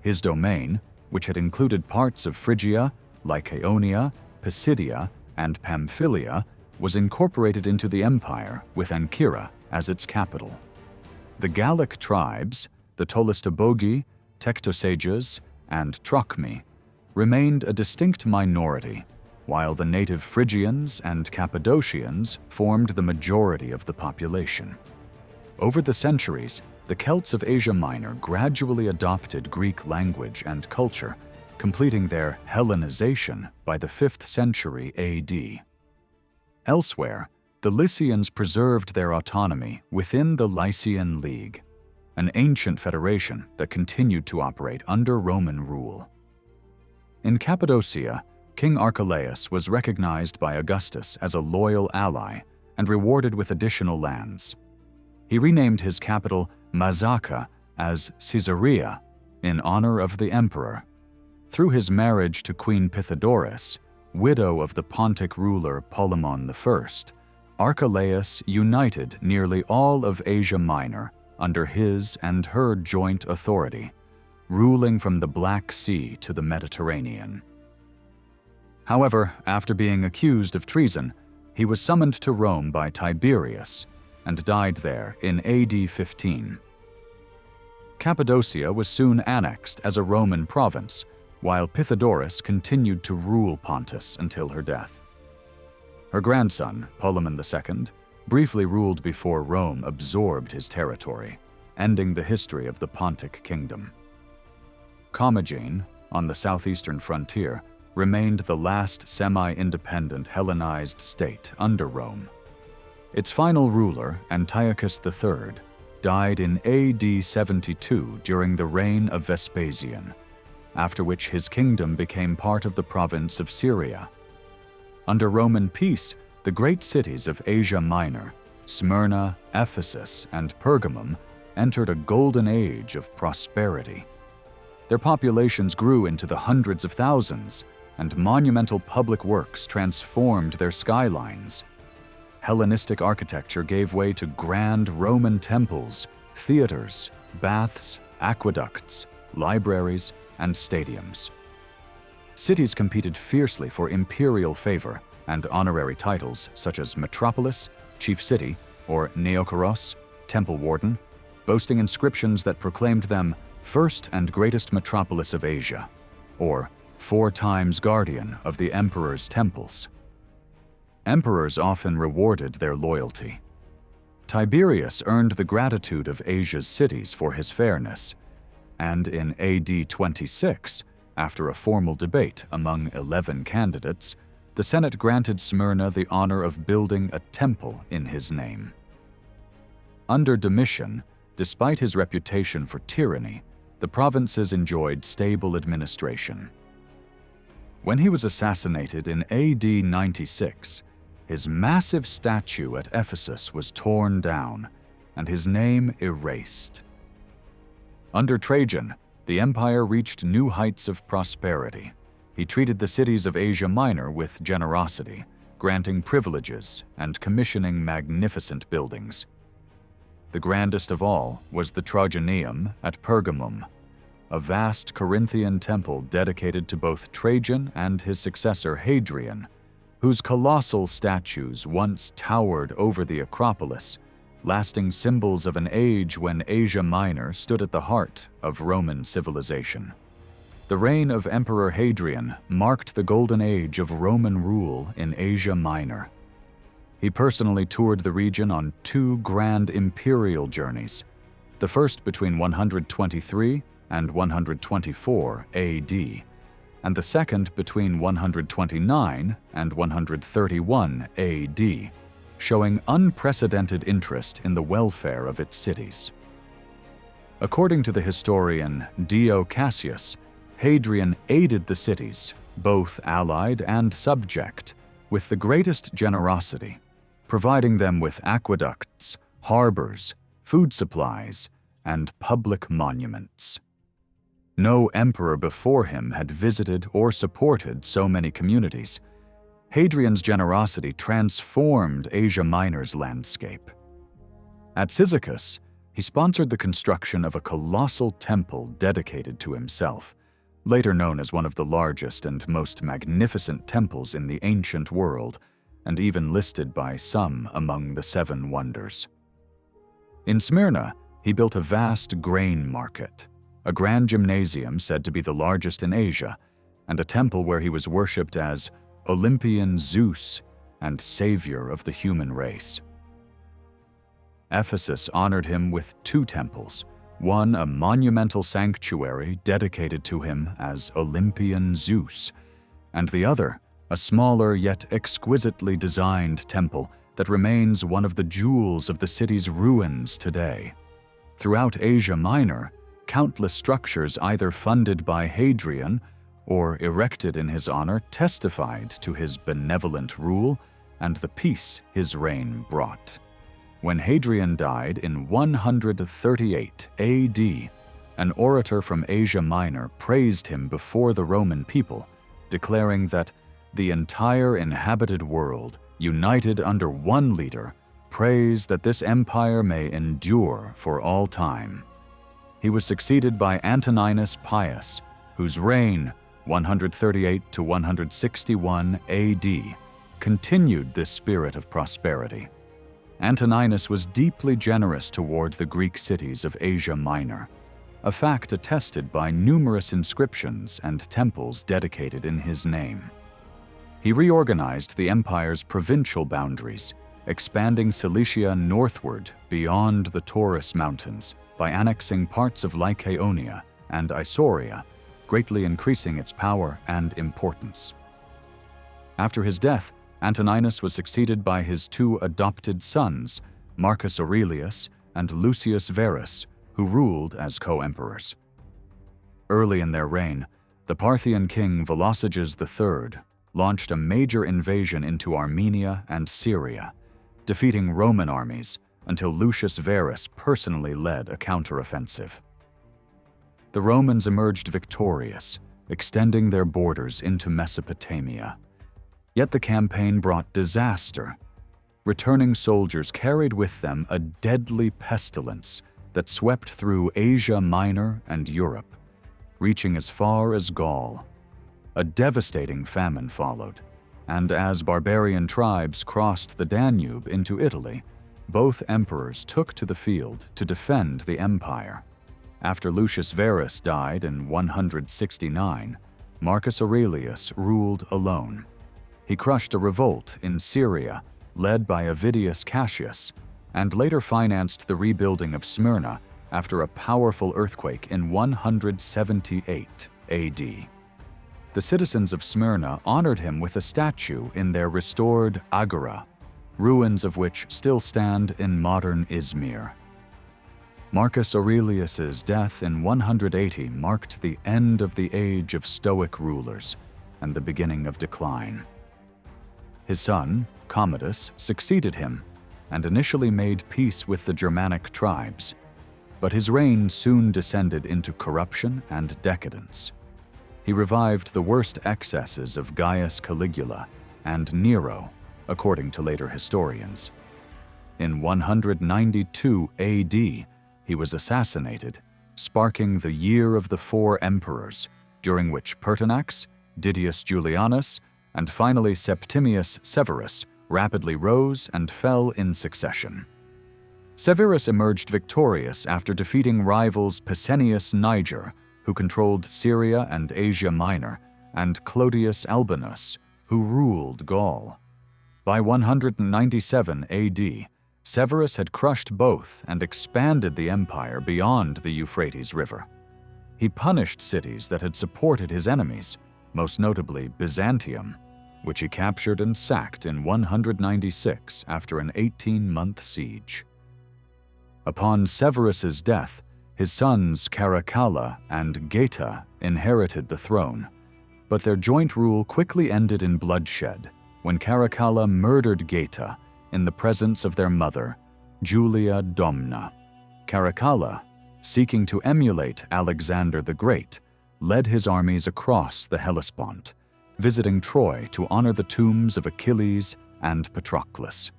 His domain, which had included parts of Phrygia, Lycaonia, Pisidia, and Pamphylia, was incorporated into the empire with Ancyra as its capital. The Gallic tribes, the Tolistobogi, Tectosages, and Trochmi, remained a distinct minority, while the native Phrygians and Cappadocians formed the majority of the population. Over the centuries, the Celts of Asia Minor gradually adopted Greek language and culture, completing their Hellenization by the 5th century AD. Elsewhere, the Lycians preserved their autonomy within the Lycian League, an ancient federation that continued to operate under Roman rule. In Cappadocia, King Archelaus was recognized by Augustus as a loyal ally and rewarded with additional lands. He renamed his capital Mazaca as Caesarea in honor of the emperor. Through his marriage to Queen Pythodoris, widow of the Pontic ruler Polemon I, Archelaus united nearly all of Asia Minor under his and her joint authority, ruling from the Black Sea to the Mediterranean. However, after being accused of treason, he was summoned to Rome by Tiberius and died there in AD 15. Cappadocia was soon annexed as a Roman province, while Pythodoris continued to rule Pontus until her death. Her grandson, Polemon II, briefly ruled before Rome absorbed his territory, ending the history of the Pontic kingdom. Commagene, on the southeastern frontier, remained the last semi-independent Hellenized state under Rome. Its final ruler, Antiochus III, died in AD 72 during the reign of Vespasian, after which his kingdom became part of the province of Syria. Under Roman peace, the great cities of Asia Minor, Smyrna, Ephesus, and Pergamum, entered a golden age of prosperity. Their populations grew into the hundreds of thousands, and monumental public works transformed their skylines. Hellenistic architecture gave way to grand Roman temples, theaters, baths, aqueducts, libraries, and stadiums. Cities competed fiercely for imperial favor and honorary titles such as Metropolis, Chief City, or Neokoros, Temple Warden, boasting inscriptions that proclaimed them First and Greatest Metropolis of Asia, or 4 times Guardian of the Emperor's Temples. Emperors often rewarded their loyalty. Tiberius earned the gratitude of Asia's cities for his fairness, and in AD 26, After a formal debate among 11 candidates, the Senate granted Smyrna the honor of building a temple in his name. Under Domitian, despite his reputation for tyranny, the provinces enjoyed stable administration. When he was assassinated in AD 96, his massive statue at Ephesus was torn down and his name erased. Under Trajan, the empire reached new heights of prosperity. He treated the cities of Asia Minor with generosity, granting privileges and commissioning magnificent buildings. The grandest of all was the Trojaneum at Pergamum, a vast Corinthian temple dedicated to both Trajan and his successor Hadrian, whose colossal statues once towered over the Acropolis, lasting symbols of an age when Asia Minor stood at the heart of Roman civilization. The reign of Emperor Hadrian marked the golden age of Roman rule in Asia Minor. He personally toured the region on 2 grand imperial journeys, the first between 123 and 124 AD, and the second between 129 and 131 AD, showing unprecedented interest in the welfare of its cities. According to the historian Dio Cassius, Hadrian aided the cities, both allied and subject, with the greatest generosity, providing them with aqueducts, harbors, food supplies, and public monuments. No emperor before him had visited or supported so many communities. Hadrian's generosity transformed Asia Minor's landscape. At Cyzicus, he sponsored the construction of a colossal temple dedicated to himself, later known as one of the largest and most magnificent temples in the ancient world, and even listed by some among the 7 wonders. In Smyrna, he built a vast grain market, a grand gymnasium said to be the largest in Asia, and a temple where he was worshipped as Olympian Zeus and savior of the human race. Ephesus honored him with 2 temples, one a monumental sanctuary dedicated to him as Olympian Zeus, and the other a smaller yet exquisitely designed temple that remains one of the jewels of the city's ruins today. Throughout Asia Minor, countless structures either funded by Hadrian or erected in his honor testified to his benevolent rule and the peace his reign brought. When Hadrian died in 138 AD, an orator from Asia Minor praised him before the Roman people, declaring that the entire inhabited world, united under one leader, prays that this empire may endure for all time. He was succeeded by Antoninus Pius, whose reign, 138 to 161 AD, continued this spirit of prosperity. Antoninus was deeply generous toward the Greek cities of Asia Minor, a fact attested by numerous inscriptions and temples dedicated in his name. He reorganized the empire's provincial boundaries, expanding Cilicia northward beyond the Taurus Mountains by annexing parts of Lycaonia and Isauria, greatly increasing its power and importance. After his death, Antoninus was succeeded by his 2 adopted sons, Marcus Aurelius and Lucius Verus, who ruled as co-emperors. Early in their reign, the Parthian king Volosages III launched a major invasion into Armenia and Syria, defeating Roman armies until Lucius Verus personally led a counteroffensive. The Romans emerged victorious, extending their borders into Mesopotamia. Yet the campaign brought disaster. Returning soldiers carried with them a deadly pestilence that swept through Asia Minor and Europe, reaching as far as Gaul. A devastating famine followed, and as barbarian tribes crossed the Danube into Italy, both emperors took to the field to defend the empire. After Lucius Verus died in 169, Marcus Aurelius ruled alone. He crushed a revolt in Syria led by Avidius Cassius, and later financed the rebuilding of Smyrna after a powerful earthquake in 178 AD. the citizens of Smyrna honored him with a statue in their restored agora, ruins of which still stand in modern Izmir. Marcus Aurelius's death in 180 marked the end of the age of Stoic rulers and the beginning of decline. His son, Commodus, succeeded him and initially made peace with the Germanic tribes, but his reign soon descended into corruption and decadence. He revived the worst excesses of Gaius Caligula and Nero, according to later historians. In 192 AD, he was assassinated, sparking the Year of the Four Emperors, during which Pertinax, Didius Julianus, and finally Septimius Severus rapidly rose and fell in succession. Severus emerged victorious after defeating rivals Pescennius Niger, who controlled Syria and Asia Minor, and Clodius Albinus, who ruled Gaul. By 197 AD, Severus had crushed both and expanded the empire beyond the Euphrates River. He punished cities that had supported his enemies, most notably Byzantium, which he captured and sacked in 196 after an 18-month siege. Upon Severus's death, his sons Caracalla and Geta inherited the throne, but their joint rule quickly ended in bloodshed when Caracalla murdered Geta in the presence of their mother, Julia Domna. Caracalla, seeking to emulate Alexander the Great, led his armies across the Hellespont, visiting Troy to honor the tombs of Achilles and Patroclus.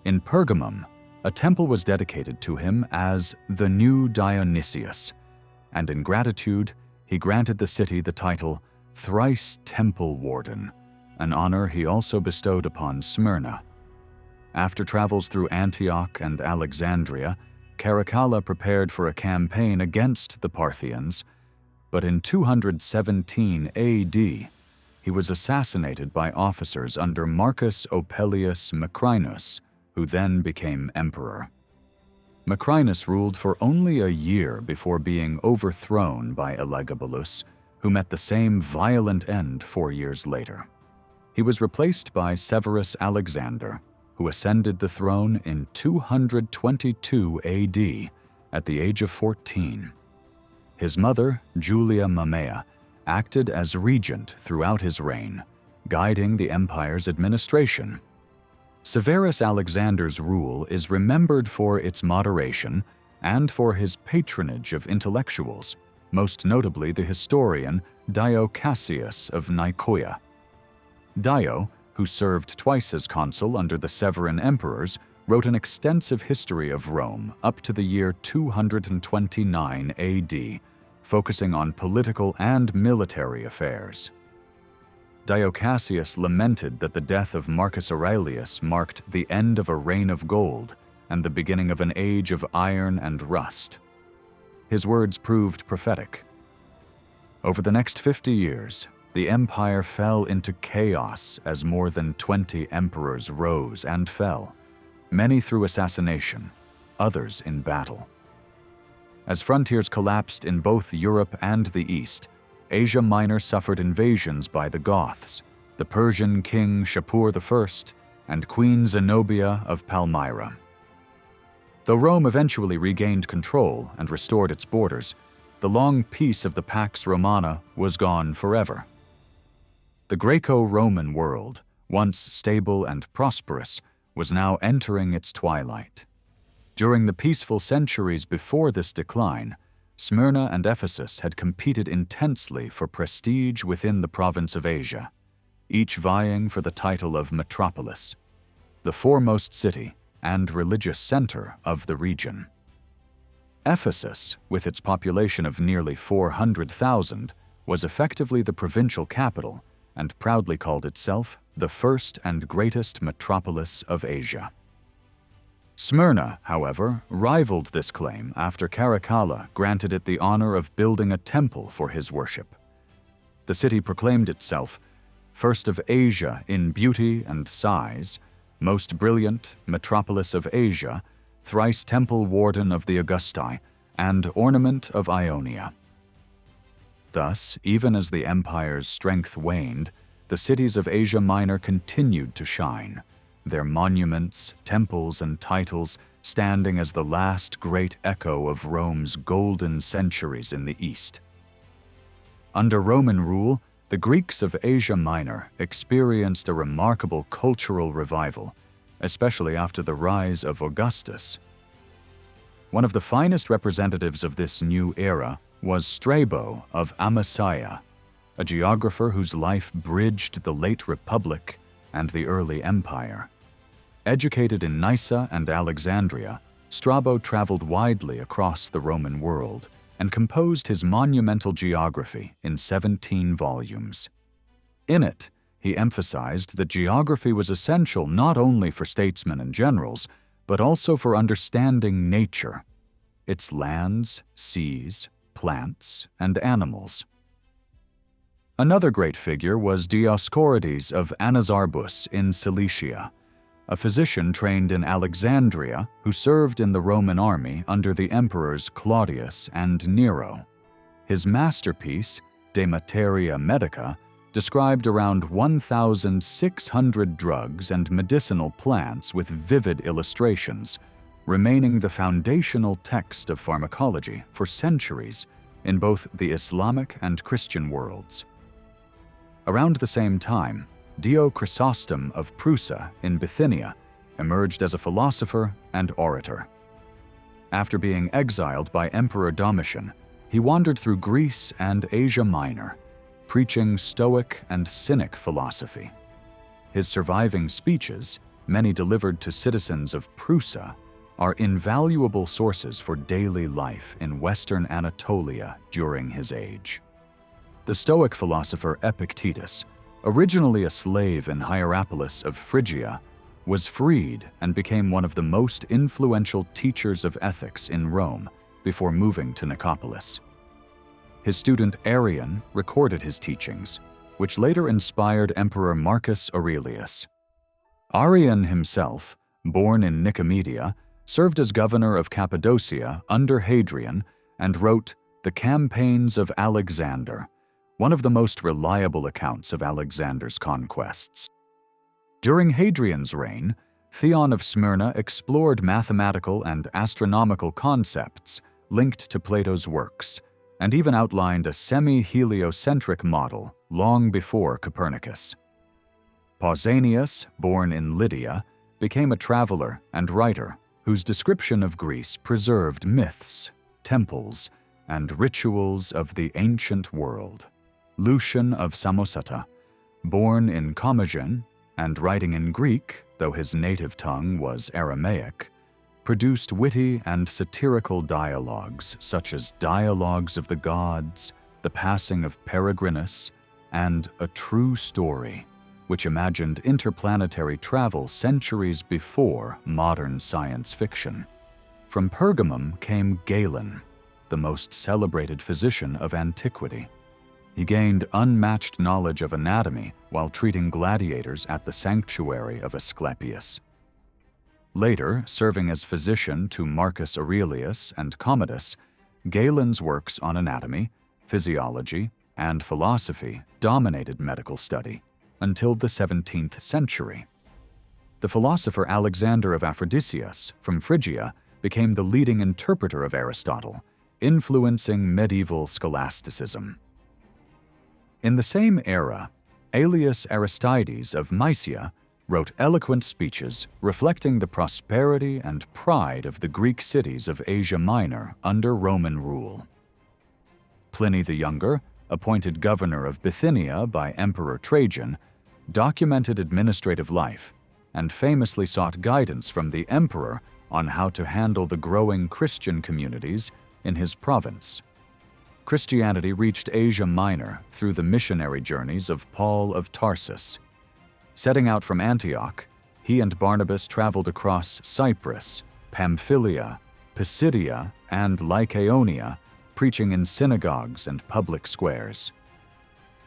In Pergamum, a temple was dedicated to him as the New Dionysius, and in gratitude, he granted the city the title Thrice Temple Warden, an honor he also bestowed upon Smyrna. After travels through Antioch and Alexandria, Caracalla prepared for a campaign against the Parthians, but in 217 AD, he was assassinated by officers under Marcus Opellius Macrinus, who then became emperor. Macrinus ruled for only a year before being overthrown by Elagabalus, who met the same violent end 4 years later. He was replaced by Severus Alexander, who ascended the throne in 222 AD at the age of 14. His mother, Julia Mamaea, acted as regent throughout his reign, guiding the empire's administration. Severus Alexander's rule is remembered for its moderation and for his patronage of intellectuals, most notably the historian Dio Cassius of Nicaea. Dio, who served twice as consul under the Severan emperors, wrote an extensive history of Rome up to the year 229 AD, focusing on political and military affairs. Dio Cassius lamented that the death of Marcus Aurelius marked the end of a reign of gold and the beginning of an age of iron and rust. His words proved prophetic. Over the next 50 years, the empire fell into chaos as more than 20 emperors rose and fell, many through assassination, others in battle. As frontiers collapsed in both Europe and the East, Asia Minor suffered invasions by the Goths, the Persian king Shapur I, and Queen Zenobia of Palmyra. Though Rome eventually regained control and restored its borders, the long peace of the Pax Romana was gone forever. The Greco-Roman world, once stable and prosperous, was now entering its twilight. During the peaceful centuries before this decline, Smyrna and Ephesus had competed intensely for prestige within the province of Asia, each vying for the title of metropolis, the foremost city and religious center of the region. Ephesus, with its population of nearly 400,000, was effectively the provincial capital and proudly called itself the first and greatest metropolis of Asia. Smyrna, however, rivaled this claim after Caracalla granted it the honor of building a temple for his worship. The city proclaimed itself first of Asia in beauty and size, most brilliant metropolis of Asia, thrice temple warden of the Augusti, and ornament of Ionia. Thus, even as the empire's strength waned, the cities of Asia Minor continued to shine, their monuments, temples, and titles standing as the last great echo of Rome's golden centuries in the East. Under Roman rule, the Greeks of Asia Minor experienced a remarkable cultural revival, especially after the rise of Augustus. One of the finest representatives of this new era was Strabo of Amasya, a geographer whose life bridged the late Republic and the early Empire. Educated in Nyssa and Alexandria, Strabo traveled widely across the Roman world and composed his monumental geography in 17 volumes. In it, he emphasized that geography was essential not only for statesmen and generals, but also for understanding nature, its lands, seas, plants, and animals. Another great figure was Dioscorides of Anazarbus in Cilicia, a physician trained in Alexandria who served in the Roman army under the emperors Claudius and Nero. His masterpiece, De Materia Medica, described around 1,600 drugs and medicinal plants with vivid illustrations, remaining the foundational text of pharmacology for centuries in both the Islamic and Christian worlds. Around the same time, Dio Chrysostom of Prusa in Bithynia emerged as a philosopher and orator. After being exiled by Emperor Domitian, he wandered through Greece and Asia Minor, preaching Stoic and Cynic philosophy. His surviving speeches, many delivered to citizens of Prusa, are invaluable sources for daily life in Western Anatolia during his age. The Stoic philosopher Epictetus, originally a slave in Hierapolis of Phrygia, was freed and became one of the most influential teachers of ethics in Rome before moving to Nicopolis. His student Arrian recorded his teachings, which later inspired Emperor Marcus Aurelius. Arrian himself, born in Nicomedia, served as governor of Cappadocia under Hadrian and wrote The Campaigns of Alexander, one of the most reliable accounts of Alexander's conquests. During Hadrian's reign, Theon of Smyrna explored mathematical and astronomical concepts linked to Plato's works, and even outlined a semi-heliocentric model long before Copernicus. Pausanias, born in Lydia, became a traveler and writer whose description of Greece preserved myths, temples, and rituals of the ancient world. Lucian of Samosata, born in Commagene and writing in Greek, though his native tongue was Aramaic, produced witty and satirical dialogues such as Dialogues of the Gods, The Passing of Peregrinus, and A True Story, which imagined interplanetary travel centuries before modern science fiction. From Pergamum came Galen, the most celebrated physician of antiquity. He gained unmatched knowledge of anatomy while treating gladiators at the sanctuary of Asclepius. Later, serving as physician to Marcus Aurelius and Commodus, Galen's works on anatomy, physiology, and philosophy dominated medical study until the 17th century. The philosopher Alexander of Aphrodisias from Phrygia became the leading interpreter of Aristotle, influencing medieval scholasticism. In the same era, Aelius Aristides of Mysia wrote eloquent speeches reflecting the prosperity and pride of the Greek cities of Asia Minor under Roman rule. Pliny the Younger, appointed governor of Bithynia by Emperor Trajan, documented administrative life and famously sought guidance from the emperor on how to handle the growing Christian communities in his province. Christianity reached Asia Minor through the missionary journeys of Paul of Tarsus. Setting out from Antioch, he and Barnabas traveled across Cyprus, Pamphylia, Pisidia, and Lycaonia, preaching in synagogues and public squares.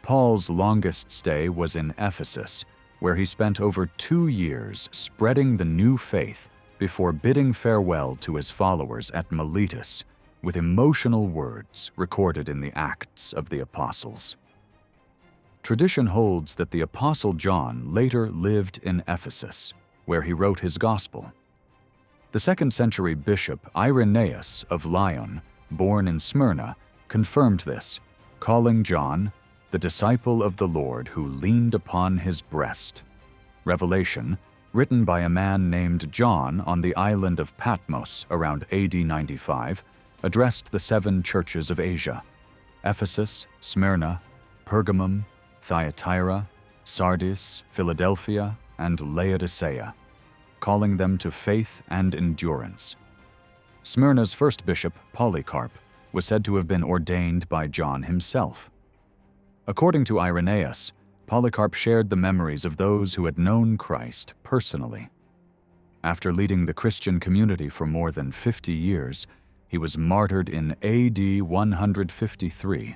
Paul's longest stay was in Ephesus, where he spent over 2 years spreading the new faith before bidding farewell to his followers at Miletus, with emotional words recorded in the Acts of the Apostles. Tradition holds that the Apostle John later lived in Ephesus, where he wrote his Gospel. The 2nd century bishop Irenaeus of Lyon, born in Smyrna, confirmed this, calling John the disciple of the Lord who leaned upon his breast. Revelation, written by a man named John on the island of Patmos around AD 95, addressed the 7 churches of Asia: Ephesus, Smyrna, Pergamum, Thyatira, Sardis, Philadelphia, and Laodicea, calling them to faith and endurance. Smyrna's first bishop, Polycarp, was said to have been ordained by John himself. According to Irenaeus, Polycarp shared the memories of those who had known Christ personally. After leading the Christian community for more than 50 years, he was martyred in AD 153,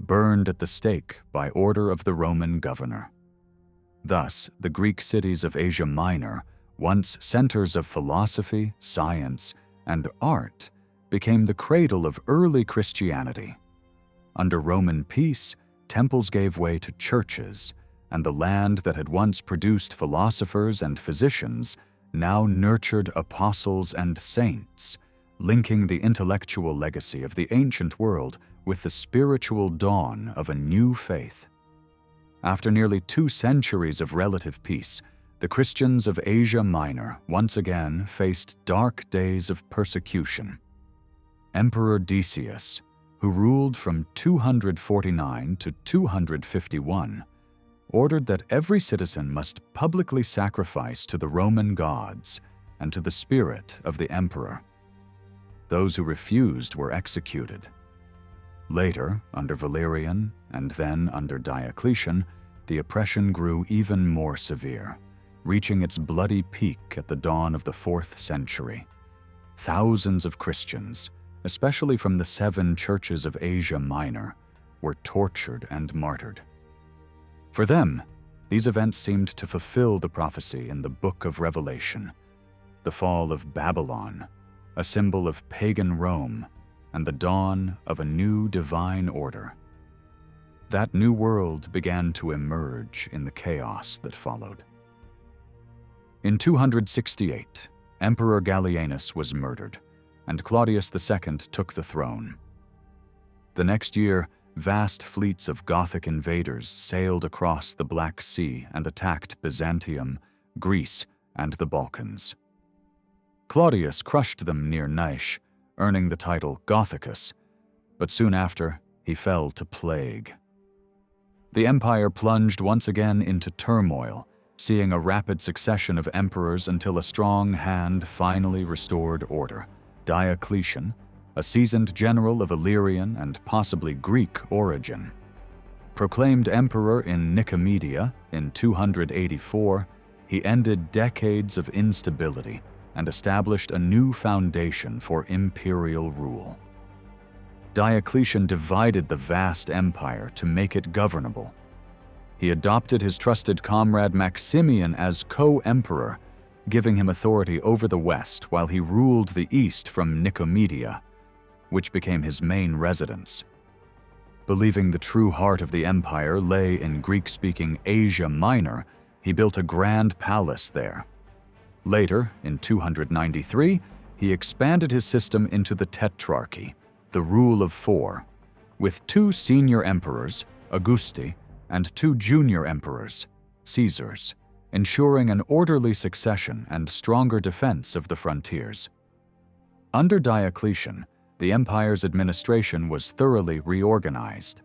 burned at the stake by order of the Roman governor. Thus, the Greek cities of Asia Minor, once centers of philosophy, science, and art, became the cradle of early Christianity. Under Roman peace, temples gave way to churches, and the land that had once produced philosophers and physicians now nurtured apostles and saints, linking the intellectual legacy of the ancient world with the spiritual dawn of a new faith. After nearly 2 centuries of relative peace, the Christians of Asia Minor once again faced dark days of persecution. Emperor Decius, who ruled from 249 to 251, ordered that every citizen must publicly sacrifice to the Roman gods and to the spirit of the emperor. Those who refused were executed. Later, under Valerian and then under Diocletian, the oppression grew even more severe, reaching its bloody peak at the dawn of the 4th century. Thousands of Christians, especially from the 7 churches of Asia Minor, were tortured and martyred. For them, these events seemed to fulfill the prophecy in the Book of Revelation: the fall of Babylon, a symbol of pagan Rome, and the dawn of a new divine order. That new world began to emerge in the chaos that followed. In 268, Emperor Gallienus was murdered, and Claudius II took the throne. The next year, vast fleets of Gothic invaders sailed across the Black Sea and attacked Byzantium, Greece, and the Balkans. Claudius crushed them near Nice, earning the title Gothicus, but soon after, he fell to plague. The empire plunged once again into turmoil, seeing a rapid succession of emperors until a strong hand finally restored order. Diocletian, a seasoned general of Illyrian and possibly Greek origin. Proclaimed emperor in Nicomedia in 284, he ended decades of instability and established a new foundation for imperial rule. Diocletian divided the vast empire to make it governable. He adopted his trusted comrade Maximian as co-emperor, giving him authority over the West while he ruled the East from Nicomedia, which became his main residence. Believing the true heart of the empire lay in Greek-speaking Asia Minor, he built a grand palace there. Later, in 293, he expanded his system into the Tetrarchy, the rule of 4, with 2 senior emperors, Augusti, and 2 junior emperors, Caesars, ensuring an orderly succession and stronger defense of the frontiers. Under Diocletian, the empire's administration was thoroughly reorganized.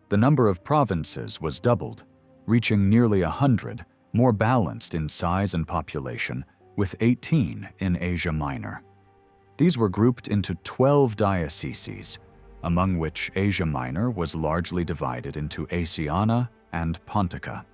The number of provinces was doubled, reaching nearly 100, more balanced in size and population, with 18 in Asia Minor. These were grouped into 12 dioceses, among which Asia Minor was largely divided into Asiana and Pontica.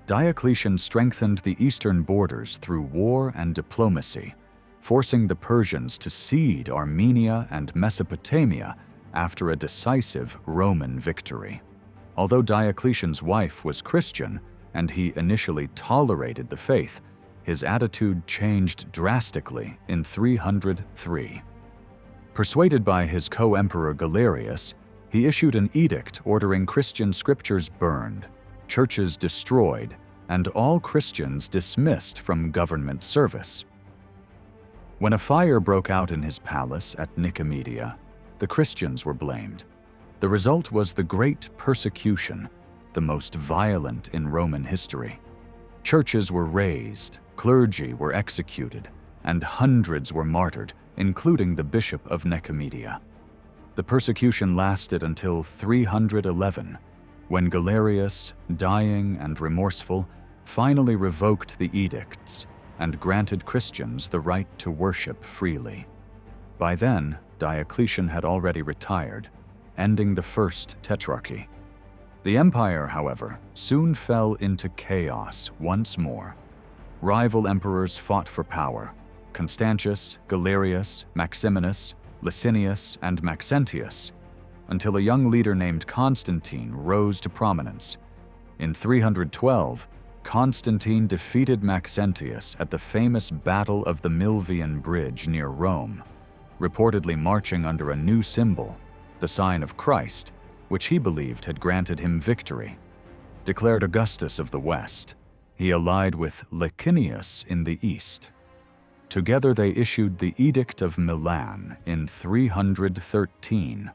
Diocletian strengthened the eastern borders through war and diplomacy, forcing the Persians to cede Armenia and Mesopotamia after a decisive Roman victory. Although Diocletian's wife was Christian and he initially tolerated the faith, his attitude changed drastically in 303. Persuaded by his co-emperor Galerius, he issued an edict ordering Christian scriptures burned, churches destroyed, and all Christians dismissed from government service. When a fire broke out in his palace at Nicomedia, the Christians were blamed. The result was the Great Persecution, the most violent in Roman history. Churches were razed, clergy were executed, and hundreds were martyred, including the Bishop of Nicomedia. The persecution lasted until 311, when Galerius, dying and remorseful, finally revoked the edicts and granted Christians the right to worship freely. By then, Diocletian had already retired, ending the First Tetrarchy. The empire, however, soon fell into chaos once more. Rival emperors fought for power: Constantius, Galerius, Maximinus, Licinius, and Maxentius, until a young leader named Constantine rose to prominence. In 312, Constantine defeated Maxentius at the famous Battle of the Milvian Bridge near Rome, reportedly marching under a new symbol, the sign of Christ, which he believed had granted him victory. Declared Augustus of the West, he allied with Licinius in the East. Together they issued the Edict of Milan in 313,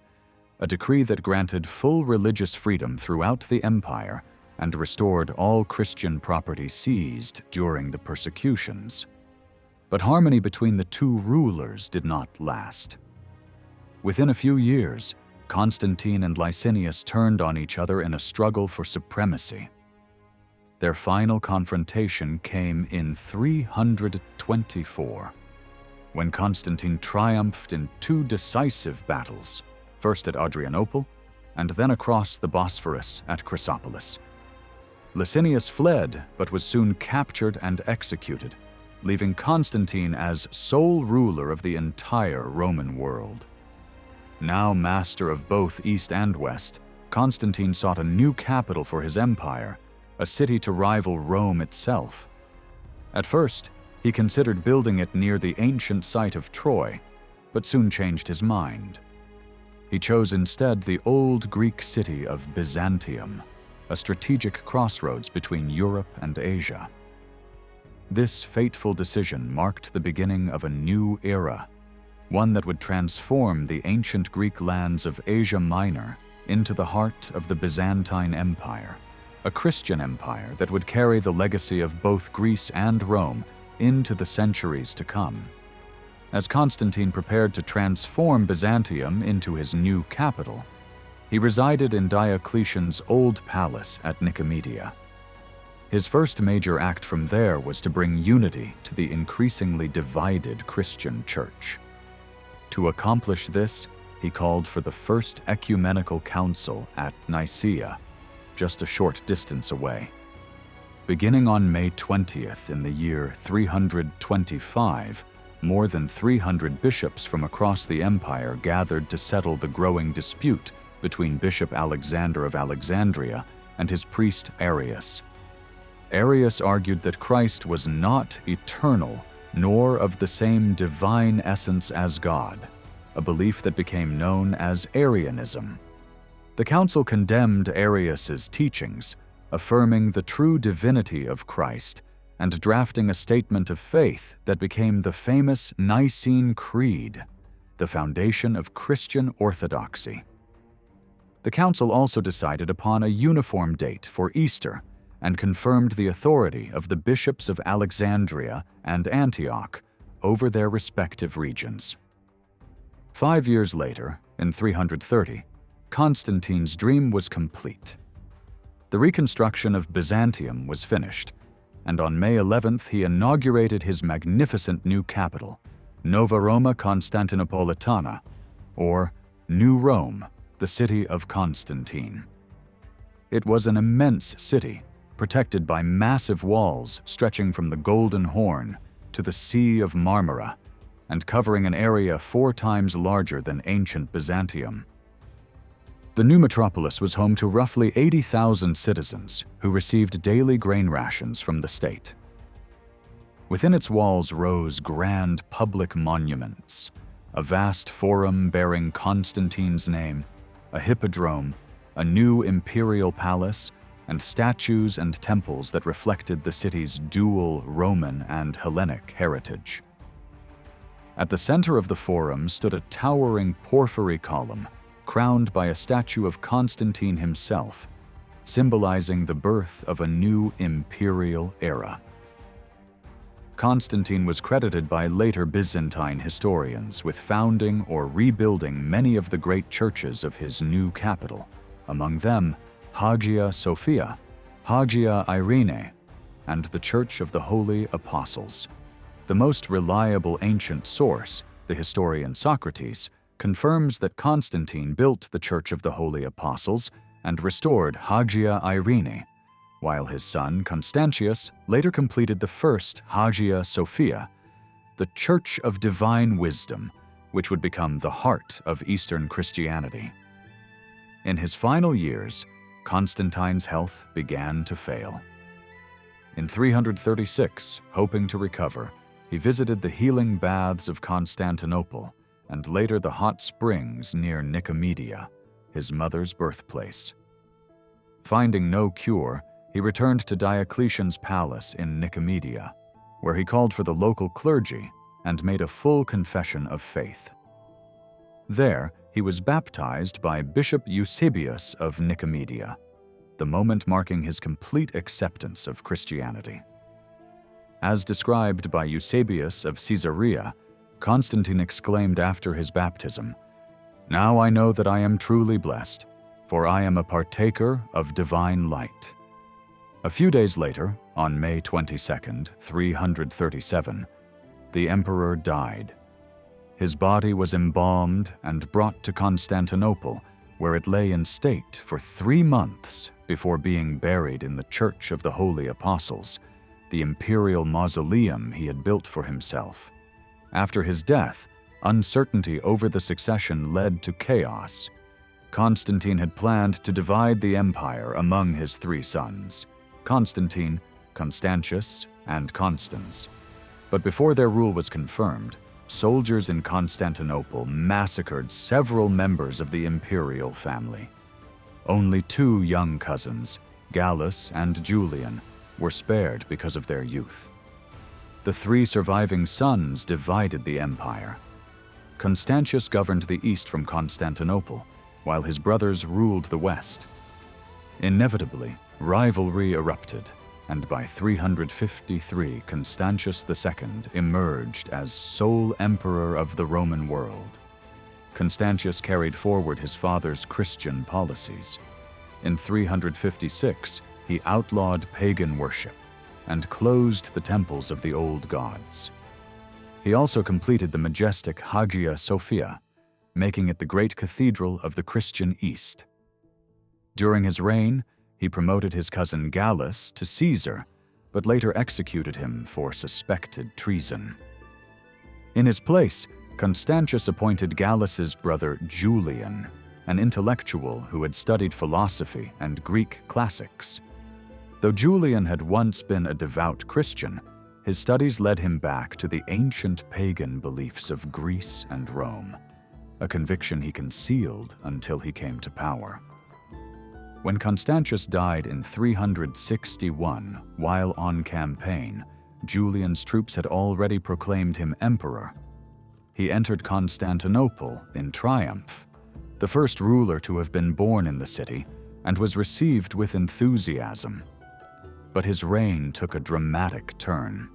a decree that granted full religious freedom throughout the empire and restored all Christian property seized during the persecutions. But harmony between the two rulers did not last. Within a few years, Constantine and Licinius turned on each other in a struggle for supremacy. Their final confrontation came in 324, when Constantine triumphed in two decisive battles, first at Adrianople and then across the Bosphorus at Chrysopolis. Licinius fled but was soon captured and executed, leaving Constantine as sole ruler of the entire Roman world. Now master of both East and West, Constantine sought a new capital for his empire, a city to rival Rome itself. At first, he considered building it near the ancient site of Troy, but soon changed his mind. He chose instead the old Greek city of Byzantium, a strategic crossroads between Europe and Asia. This fateful decision marked the beginning of a new era, one that would transform the ancient Greek lands of Asia Minor into the heart of the Byzantine Empire, a Christian empire that would carry the legacy of both Greece and Rome into the centuries to come. As Constantine prepared to transform Byzantium into his new capital, he resided in Diocletian's old palace at Nicomedia. His first major act from there was to bring unity to the increasingly divided Christian church. To accomplish this, he called for the first ecumenical council at Nicaea, just a short distance away. Beginning on May 20th in the year 325, more than 300 bishops from across the empire gathered to settle the growing dispute between Bishop Alexander of Alexandria and his priest Arius. Arius argued that Christ was not eternal, nor of the same divine essence as God, a belief that became known as Arianism. The council condemned Arius's teachings, affirming the true divinity of Christ and drafting a statement of faith that became the famous Nicene Creed, the foundation of Christian orthodoxy. The council also decided upon a uniform date for Easter and confirmed the authority of the bishops of Alexandria and Antioch over their respective regions. 5 years later, in 330, Constantine's dream was complete. The reconstruction of Byzantium was finished, and on May 11th he inaugurated his magnificent new capital, Nova Roma Constantinopolitana, or New Rome, the city of Constantine. It was an immense city, protected by massive walls stretching from the Golden Horn to the Sea of Marmara, and covering an area 4 times larger than ancient Byzantium. The new metropolis was home to roughly 80,000 citizens who received daily grain rations from the state. Within its walls rose grand public monuments, a vast forum bearing Constantine's name, a hippodrome, a new imperial palace, and statues and temples that reflected the city's dual Roman and Hellenic heritage. At the center of the forum stood a towering porphyry column, crowned by a statue of Constantine himself, symbolizing the birth of a new imperial era. Constantine was credited by later Byzantine historians with founding or rebuilding many of the great churches of his new capital, among them Hagia Sophia, Hagia Irene, and the Church of the Holy Apostles. The most reliable ancient source, the historian Socrates, confirms that Constantine built the Church of the Holy Apostles and restored Hagia Irene, while his son Constantius later completed the first Hagia Sophia, the Church of Divine Wisdom, which would become the heart of Eastern Christianity. In his final years, Constantine's health began to fail. In 336, hoping to recover, he visited the healing baths of Constantinople and later the hot springs near Nicomedia, his mother's birthplace. Finding no cure, he returned to Diocletian's palace in Nicomedia, where he called for the local clergy and made a full confession of faith. There, he was baptized by Bishop Eusebius of Nicomedia, the moment marking his complete acceptance of Christianity. As described by Eusebius of Caesarea, Constantine exclaimed after his baptism, "Now I know that I am truly blessed, for I am a partaker of divine light." A few days later, on May 22, 337, the emperor died. His body was embalmed and brought to Constantinople, where it lay in state for 3 months before being buried in the Church of the Holy Apostles, the imperial mausoleum he had built for himself. After his death, uncertainty over the succession led to chaos. Constantine had planned to divide the empire among his 3 sons, Constantine, Constantius, and Constans. But before their rule was confirmed, soldiers in Constantinople massacred several members of the imperial family. Only 2 young cousins, Gallus and Julian, were spared because of their youth. The 3 surviving sons divided the empire. Constantius governed the east from Constantinople, while his brothers ruled the west. Inevitably, rivalry erupted, and by 353 Constantius II emerged as sole emperor of the Roman world. Constantius carried forward his father's Christian policies. In 356, he outlawed pagan worship and closed the temples of the old gods. He also completed the majestic Hagia Sophia, making it the great cathedral of the Christian East. During his reign, he promoted his cousin Gallus to Caesar, but later executed him for suspected treason. In his place, Constantius appointed Gallus's brother Julian, an intellectual who had studied philosophy and Greek classics. Though Julian had once been a devout Christian, his studies led him back to the ancient pagan beliefs of Greece and Rome, a conviction he concealed until he came to power. When Constantius died in 361, while on campaign, Julian's troops had already proclaimed him emperor. He entered Constantinople in triumph, the first ruler to have been born in the city, and was received with enthusiasm. But his reign took a dramatic turn.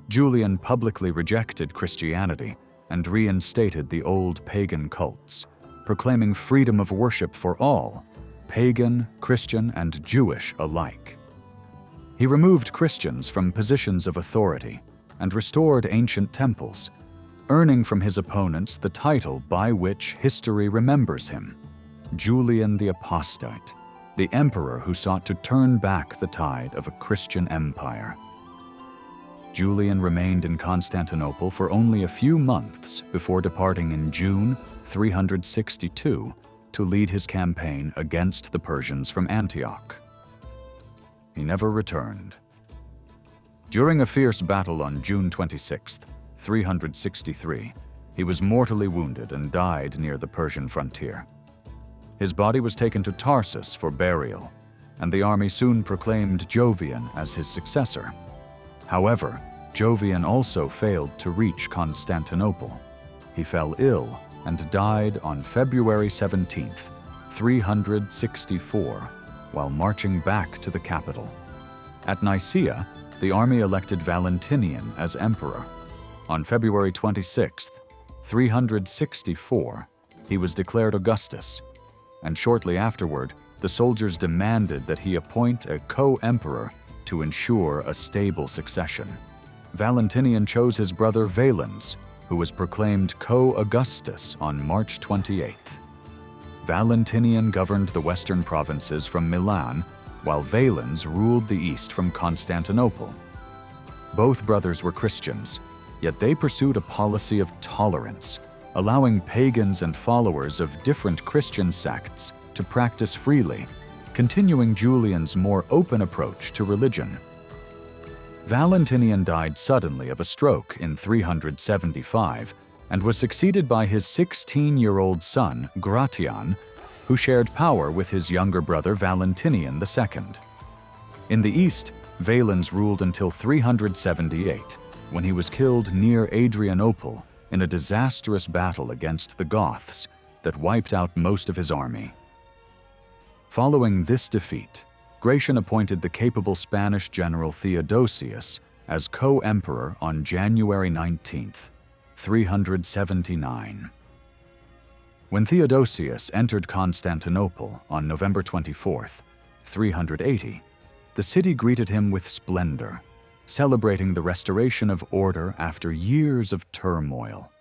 Julian publicly rejected Christianity and reinstated the old pagan cults, proclaiming freedom of worship for all, pagan, Christian, and Jewish alike. He removed Christians from positions of authority and restored ancient temples, earning from his opponents the title by which history remembers him, Julian the Apostate, the emperor who sought to turn back the tide of a Christian empire. Julian remained in Constantinople for only a few months before departing in June 362 to lead his campaign against the Persians from Antioch. He never returned. During a fierce battle on June 26, 363, He was mortally wounded and died near the Persian frontier. His body was taken to Tarsus for burial, and the army soon proclaimed Jovian as his successor. However, Jovian also failed to reach Constantinople. He fell ill and died on February 17, 364, while marching back to the capital. At Nicaea, the army elected Valentinian as emperor. On February 26, 364, he was declared Augustus, and shortly afterward, the soldiers demanded that he appoint a co-emperor to ensure a stable succession. Valentinian chose his brother Valens, who was proclaimed co-Augustus on March 28th. Valentinian governed the western provinces from Milan, while Valens ruled the east from Constantinople. Both brothers were Christians, yet they pursued a policy of tolerance, allowing pagans and followers of different Christian sects to practice freely, continuing Julian's more open approach to religion. Valentinian died suddenly of a stroke in 375 and was succeeded by his 16-year-old son, Gratian, who shared power with his younger brother Valentinian II. In the east, Valens ruled until 378, when he was killed near Adrianople in a disastrous battle against the Goths that wiped out most of his army. Following this defeat, Gratian appointed the capable Spanish general Theodosius as co-emperor on January 19, 379. When Theodosius entered Constantinople on November 24, 380, the city greeted him with splendor, celebrating the restoration of order after years of turmoil.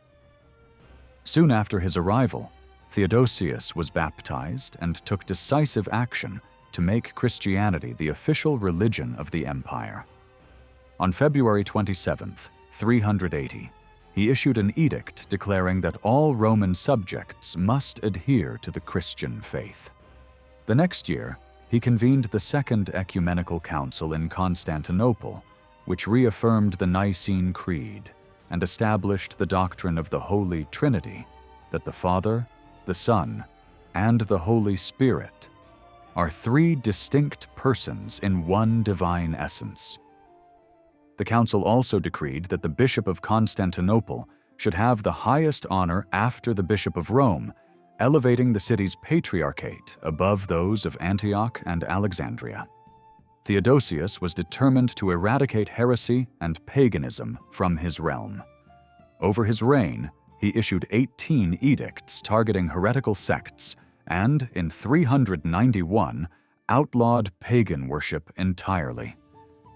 Soon after his arrival, Theodosius was baptized and took decisive action to make Christianity the official religion of the empire. On February 27, 380, he issued an edict declaring that all Roman subjects must adhere to the Christian faith. The next year, he convened the Second Ecumenical Council in Constantinople, which reaffirmed the Nicene Creed and established the doctrine of the Holy Trinity, that the Father, the Son, and the Holy Spirit are three distinct persons in one divine essence. The council also decreed that the Bishop of Constantinople should have the highest honor after the Bishop of Rome, elevating the city's patriarchate above those of Antioch and Alexandria. Theodosius was determined to eradicate heresy and paganism from his realm. Over his reign, he issued 18 edicts targeting heretical sects and, in 391, outlawed pagan worship entirely.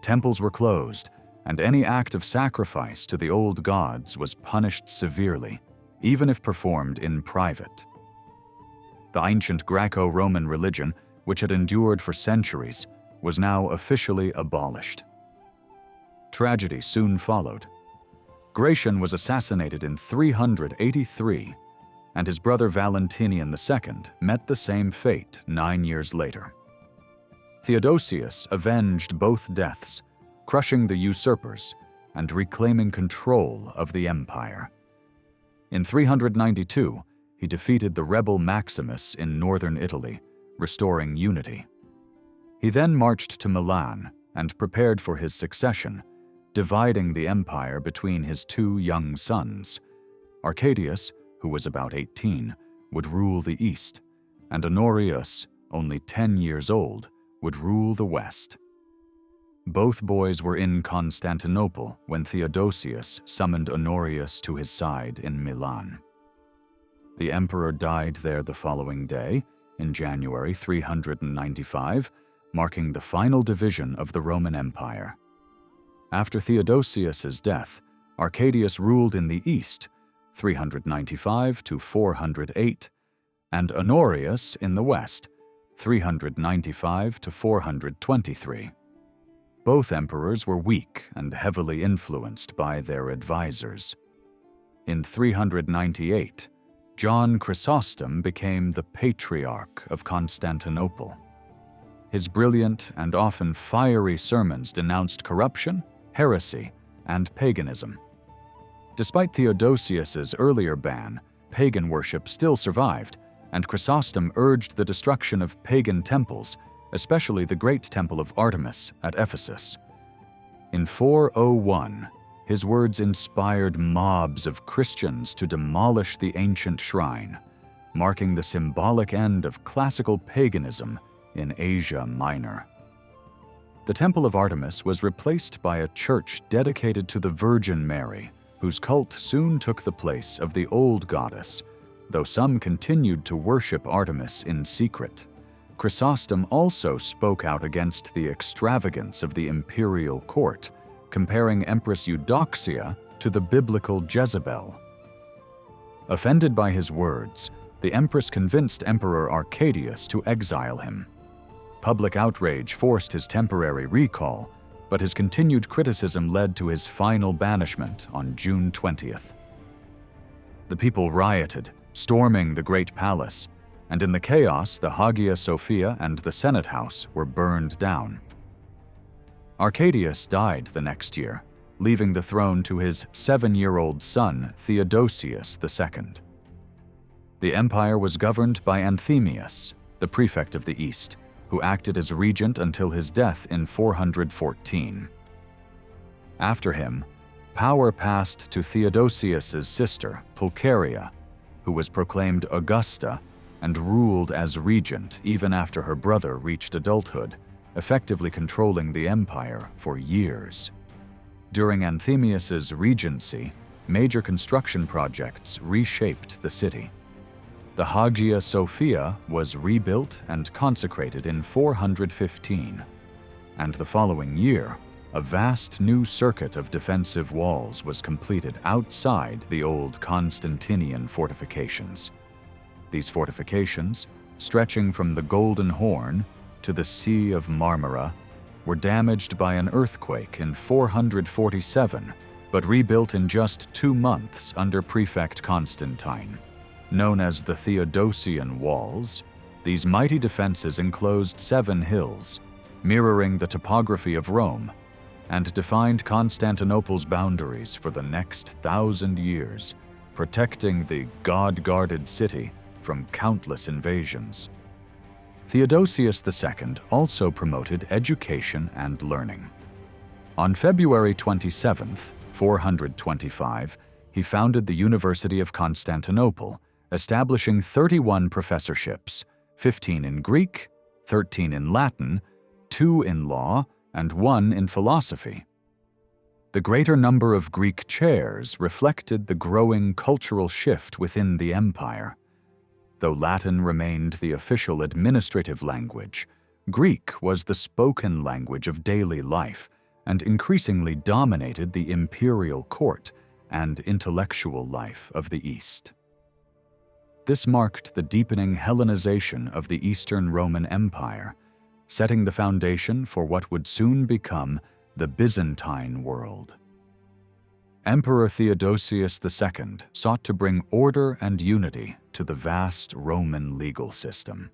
Temples were closed, and any act of sacrifice to the old gods was punished severely, even if performed in private. The ancient Greco-Roman religion, which had endured for centuries, was now officially abolished. Tragedy soon followed. Gratian was assassinated in 383, and his brother Valentinian II met the same fate 9 years later. Theodosius avenged both deaths, crushing the usurpers and reclaiming control of the empire. In 392, he defeated the rebel Maximus in northern Italy, restoring unity. He then marched to Milan and prepared for his succession, dividing the empire between his two young sons. Arcadius, who was about 18, would rule the east, and Honorius, only 10 years old, would rule the west. Both boys were in Constantinople when Theodosius summoned Honorius to his side in Milan. The emperor died there the following day, in January 395, marking the final division of the Roman Empire. After Theodosius's death, Arcadius ruled in the east, 395 to 408, and Honorius in the west, 395 to 423. Both emperors were weak and heavily influenced by their advisors. In 398, John Chrysostom became the Patriarch of Constantinople. His brilliant and often fiery sermons denounced corruption, heresy, and paganism. Despite Theodosius's earlier ban, pagan worship still survived, and Chrysostom urged the destruction of pagan temples, especially the great temple of Artemis at Ephesus. In 401, his words inspired mobs of Christians to demolish the ancient shrine, marking the symbolic end of classical paganism in Asia Minor. The Temple of Artemis was replaced by a church dedicated to the Virgin Mary, whose cult soon took the place of the old goddess, though some continued to worship Artemis in secret. Chrysostom also spoke out against the extravagance of the imperial court, comparing Empress Eudoxia to the biblical Jezebel. Offended by his words, the empress convinced Emperor Arcadius to exile him. Public outrage forced his temporary recall, but his continued criticism led to his final banishment on June 20th. The people rioted, storming the Great Palace, and in the chaos, the Hagia Sophia and the Senate House were burned down. Arcadius died the next year, leaving the throne to his 7-year-old son Theodosius II. The empire was governed by Anthemius, the prefect of the East, who acted as regent until his death in 414. After him, power passed to Theodosius's sister, Pulcheria, who was proclaimed Augusta and ruled as regent even after her brother reached adulthood, effectively controlling the empire for years. During Anthemius's regency, major construction projects reshaped the city. The Hagia Sophia was rebuilt and consecrated in 415, and the following year, a vast new circuit of defensive walls was completed outside the old Constantinian fortifications. These fortifications, stretching from the Golden Horn to the Sea of Marmara, were damaged by an earthquake in 447, but rebuilt in just 2 months under Prefect Constantine. Known as the Theodosian Walls, these mighty defenses enclosed 7 hills, mirroring the topography of Rome, and defined Constantinople's boundaries for the next 1,000 years, protecting the god-guarded city from countless invasions. Theodosius II also promoted education and learning. On February 27, 425, he founded the University of Constantinople, establishing 31 professorships, 15 in Greek, 13 in Latin, 2 in law, and 1 in philosophy. The greater number of Greek chairs reflected the growing cultural shift within the empire. Though Latin remained the official administrative language, Greek was the spoken language of daily life and increasingly dominated the imperial court and intellectual life of the East. This marked the deepening Hellenization of the Eastern Roman Empire, setting the foundation for what would soon become the Byzantine world. Emperor Theodosius II sought to bring order and unity to the vast Roman legal system.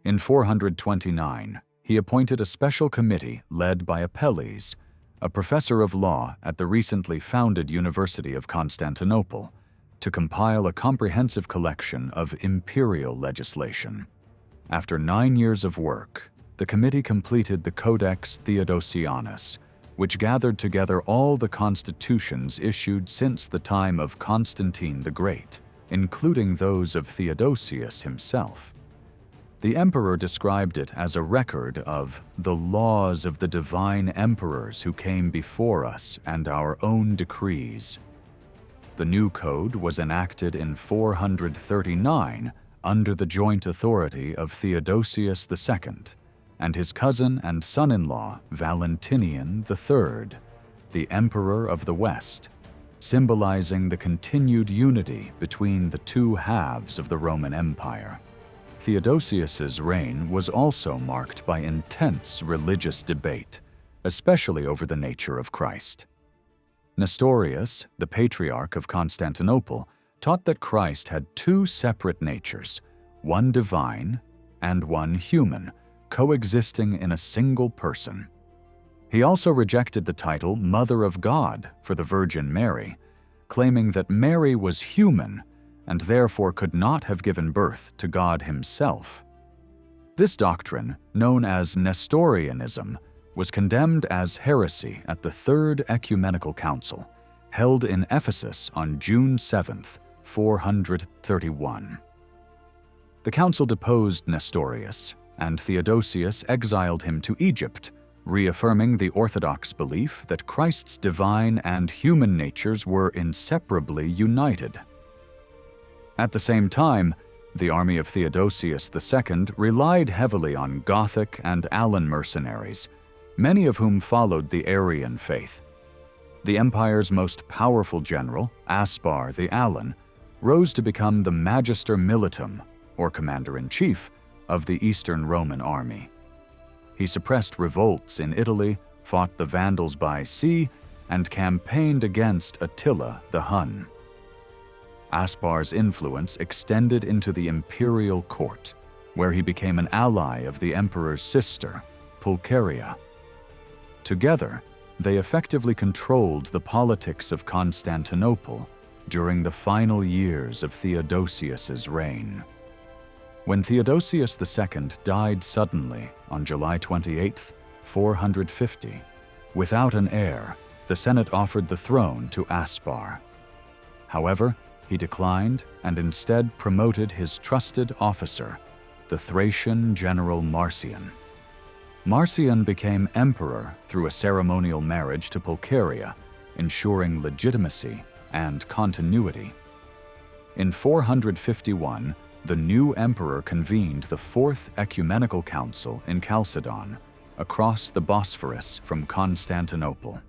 In 429, he appointed a special committee led by Apelles, a professor of law at the recently founded University of Constantinople, to compile a comprehensive collection of imperial legislation. After 9 years of work, the committee completed the Codex Theodosianus, which gathered together all the constitutions issued since the time of Constantine the Great, including those of Theodosius himself. The emperor described it as a record of the laws of the divine emperors who came before us and our own decrees. The new code was enacted in 439 under the joint authority of Theodosius II and his cousin and son-in-law Valentinian III, the Emperor of the West, symbolizing the continued unity between the two halves of the Roman Empire. Theodosius's reign was also marked by intense religious debate, especially over the nature of Christ. Nestorius, the Patriarch of Constantinople, taught that Christ had 2 separate natures, one divine and one human, coexisting in a single person. He also rejected the title Mother of God for the Virgin Mary, claiming that Mary was human and therefore could not have given birth to God himself. This doctrine, known as Nestorianism, was condemned as heresy at the Third Ecumenical Council, held in Ephesus on June 7, 431. The council deposed Nestorius, and Theodosius exiled him to Egypt, reaffirming the Orthodox belief that Christ's divine and human natures were inseparably united. At the same time, the army of Theodosius II relied heavily on Gothic and Alan mercenaries, many of whom followed the Arian faith. The empire's most powerful general, Aspar the Alan, rose to become the Magister Militum, or commander-in-chief, of the Eastern Roman army. He suppressed revolts in Italy, fought the Vandals by sea, and campaigned against Attila the Hun. Aspar's influence extended into the imperial court, where he became an ally of the emperor's sister, Pulcheria. Together, they effectively controlled the politics of Constantinople during the final years of Theodosius's reign. When Theodosius II died suddenly on July 28, 450, without an heir, the Senate offered the throne to Aspar. However, he declined and instead promoted his trusted officer, the Thracian general Marcian. Marcian became emperor through a ceremonial marriage to Pulcheria, ensuring legitimacy and continuity. In 451, the new emperor convened the Fourth Ecumenical Council in Chalcedon, across the Bosphorus from Constantinople.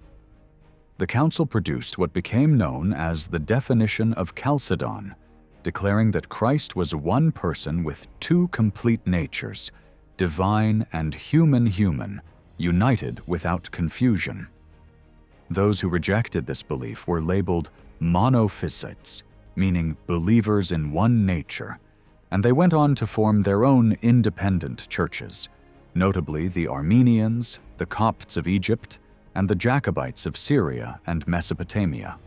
The council produced what became known as the definition of Chalcedon, declaring that Christ was one person with two complete natures, divine and human, united without confusion. Those who rejected this belief were labeled monophysites, meaning believers in one nature, and they went on to form their own independent churches, notably the Armenians, the Copts of Egypt, and the Jacobites of Syria and Mesopotamia.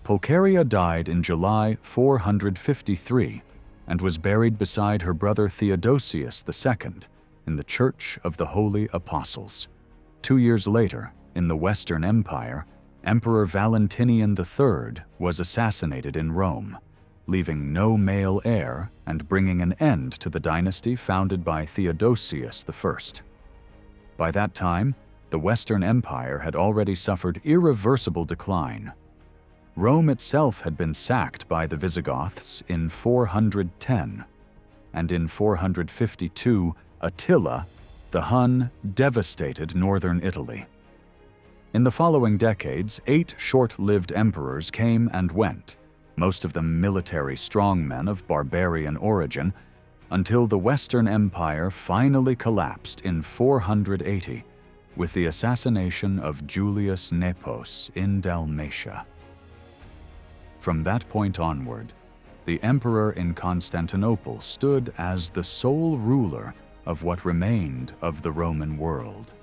Pulcheria died in July 453 and was buried beside her brother Theodosius II in the Church of the Holy Apostles. 2 years later, in the Western Empire, Emperor Valentinian III was assassinated in Rome, leaving no male heir and bringing an end to the dynasty founded by Theodosius I. By that time, the Western Empire had already suffered irreversible decline. Rome itself had been sacked by the Visigoths in 410, and in 452, Attila, the Hun, devastated northern Italy. In the following decades, 8 short-lived emperors came and went, most of them military strongmen of barbarian origin, until the Western Empire finally collapsed in 480 with the assassination of Julius Nepos in Dalmatia. From that point onward, the emperor in Constantinople stood as the sole ruler of what remained of the Roman world.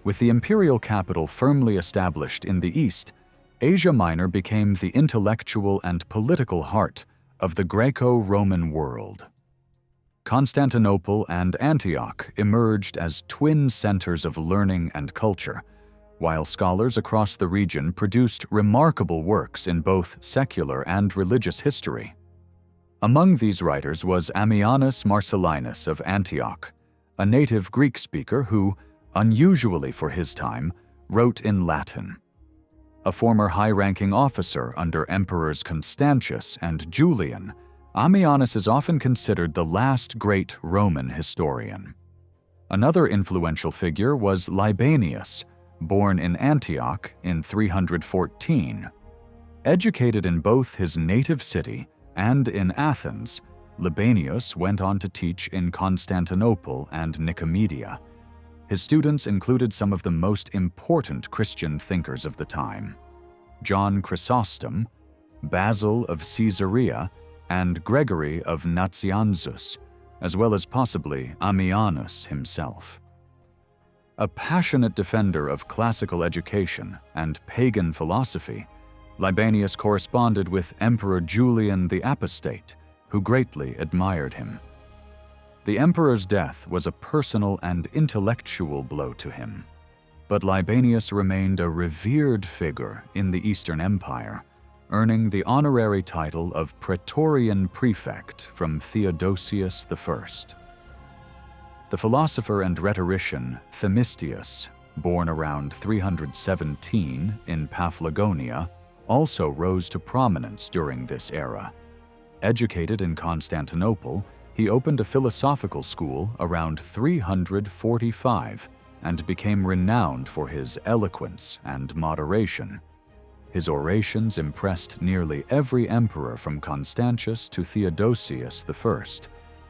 With the imperial capital firmly established in the east, Asia Minor became the intellectual and political heart of the Greco-Roman world. Constantinople and Antioch emerged as twin centers of learning and culture, while scholars across the region produced remarkable works in both secular and religious history. Among these writers was Ammianus Marcellinus of Antioch, a native Greek speaker who, unusually for his time, wrote in Latin. A former high-ranking officer under Emperors Constantius and Julian, Ammianus is often considered the last great Roman historian. Another influential figure was Libanius, born in Antioch in 314. Educated in both his native city and in Athens, Libanius went on to teach in Constantinople and Nicomedia. His students included some of the most important Christian thinkers of the time: John Chrysostom, Basil of Caesarea, and Gregory of Nazianzus, as well as possibly Ammianus himself. A passionate defender of classical education and pagan philosophy, Libanius corresponded with Emperor Julian the Apostate, who greatly admired him. The emperor's death was a personal and intellectual blow to him, but Libanius remained a revered figure in the Eastern Empire, earning the honorary title of Praetorian Prefect from Theodosius I. The philosopher and rhetorician Themistius, born around 317 in Paphlagonia, also rose to prominence during this era. Educated in Constantinople, he opened a philosophical school around 345 and became renowned for his eloquence and moderation. His orations impressed nearly every emperor from Constantius to Theodosius I,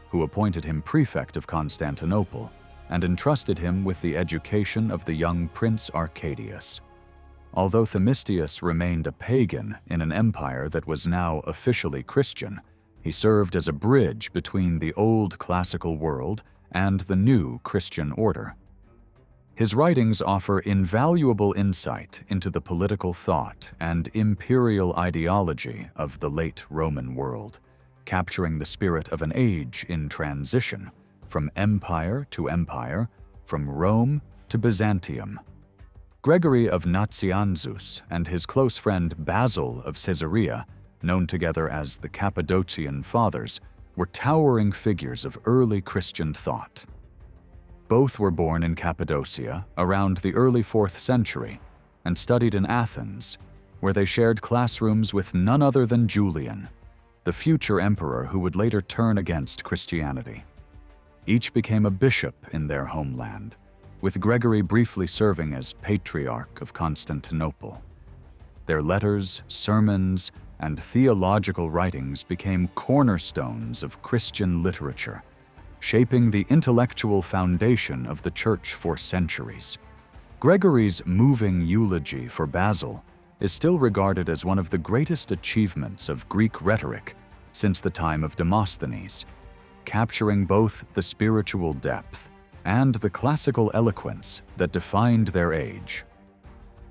who appointed him prefect of Constantinople and entrusted him with the education of the young Prince Arcadius. Although Themistius remained a pagan in an empire that was now officially Christian, he served as a bridge between the old classical world and the new Christian order. His writings offer invaluable insight into the political thought and imperial ideology of the late Roman world, capturing the spirit of an age in transition, from empire to empire, from Rome to Byzantium. Gregory of Nazianzus and his close friend Basil of Caesarea, known together as the Cappadocian Fathers, were towering figures of early Christian thought. Both were born in Cappadocia around the early 4th century and studied in Athens, where they shared classrooms with none other than Julian, the future emperor who would later turn against Christianity. Each became a bishop in their homeland, with Gregory briefly serving as Patriarch of Constantinople. Their letters, sermons, and theological writings became cornerstones of Christian literature, shaping the intellectual foundation of the Church for centuries. Gregory's moving eulogy for Basil is still regarded as one of the greatest achievements of Greek rhetoric since the time of Demosthenes, capturing both the spiritual depth and the classical eloquence that defined their age.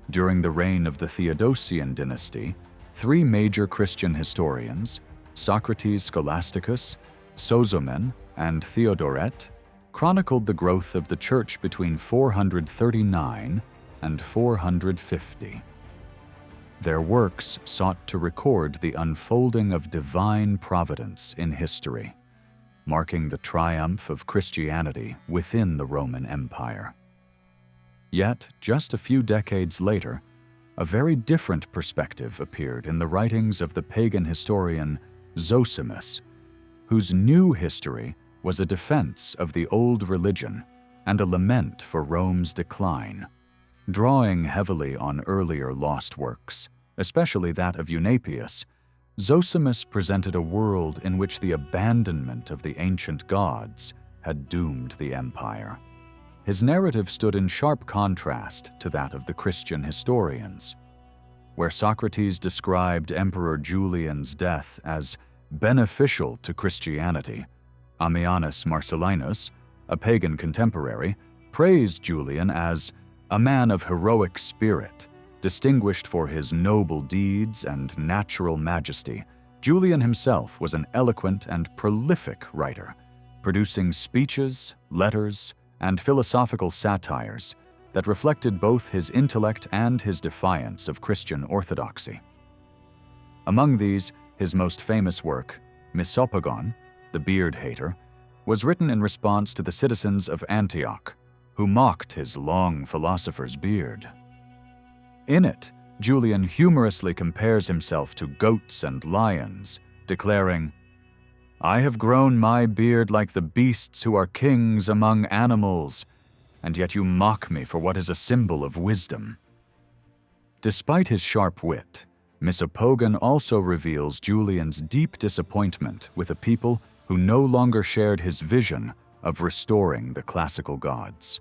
During the reign of the Theodosian dynasty, 3 major Christian historians, Socrates Scholasticus, Sozomen, and Theodoret, chronicled the growth of the Church between 439 and 450. Their works sought to record the unfolding of divine providence in history, marking the triumph of Christianity within the Roman Empire. Yet, just a few decades later, a very different perspective appeared in the writings of the pagan historian Zosimus, whose new history was a defense of the old religion and a lament for Rome's decline. Drawing heavily on earlier lost works, especially that of Eunapius, Zosimus presented a world in which the abandonment of the ancient gods had doomed the empire. His narrative stood in sharp contrast to that of the Christian historians. Where Socrates described Emperor Julian's death as beneficial to Christianity, Ammianus Marcellinus, a pagan contemporary, praised Julian as a man of heroic spirit, distinguished for his noble deeds and natural majesty. Julian himself was an eloquent and prolific writer, producing speeches, letters, and philosophical satires that reflected both his intellect and his defiance of Christian orthodoxy. Among these, his most famous work, Misopogon, the Beard Hater, was written in response to the citizens of Antioch, who mocked his long philosopher's beard. In it, Julian humorously compares himself to goats and lions, declaring, "I have grown my beard like the beasts who are kings among animals, and yet you mock me for what is a symbol of wisdom." Despite his sharp wit, Misopogon also reveals Julian's deep disappointment with a people who no longer shared his vision of restoring the classical gods.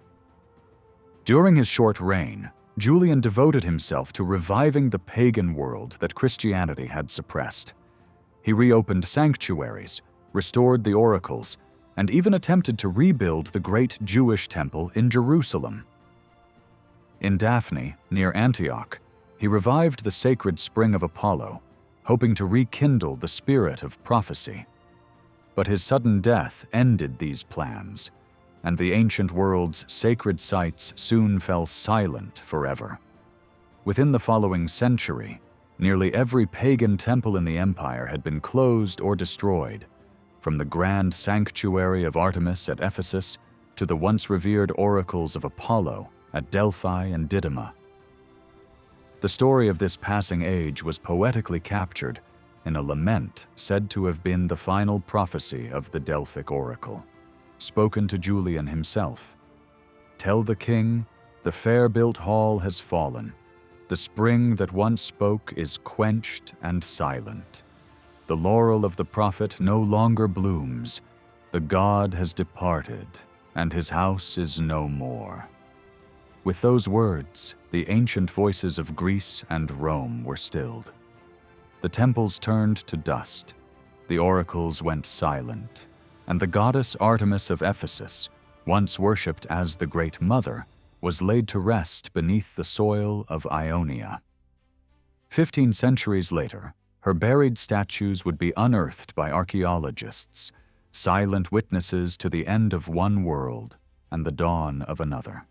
During his short reign, Julian devoted himself to reviving the pagan world that Christianity had suppressed. He reopened sanctuaries, restored the oracles, and even attempted to rebuild the great Jewish temple in Jerusalem. In Daphne, near Antioch, He revived the sacred spring of Apollo, hoping to rekindle the spirit of prophecy. But his sudden death ended these plans, and the ancient world's sacred sites soon fell silent forever. Within the following century, nearly every pagan temple in the empire had been closed or destroyed, from the grand sanctuary of Artemis at Ephesus to the once revered oracles of Apollo at Delphi and Didyma. The story of this passing age was poetically captured in a lament said to have been the final prophecy of the Delphic oracle, spoken to Julian himself. "Tell the king, the fair-built hall has fallen. The spring that once spoke is quenched and silent. The laurel of the prophet no longer blooms. The god has departed, and his house is no more." With those words, the ancient voices of Greece and Rome were stilled. The temples turned to dust, the oracles went silent, and the goddess Artemis of Ephesus, once worshipped as the Great Mother, was laid to rest beneath the soil of Ionia. 15 centuries later, her buried statues would be unearthed by archaeologists, silent witnesses to the end of one world and the dawn of another.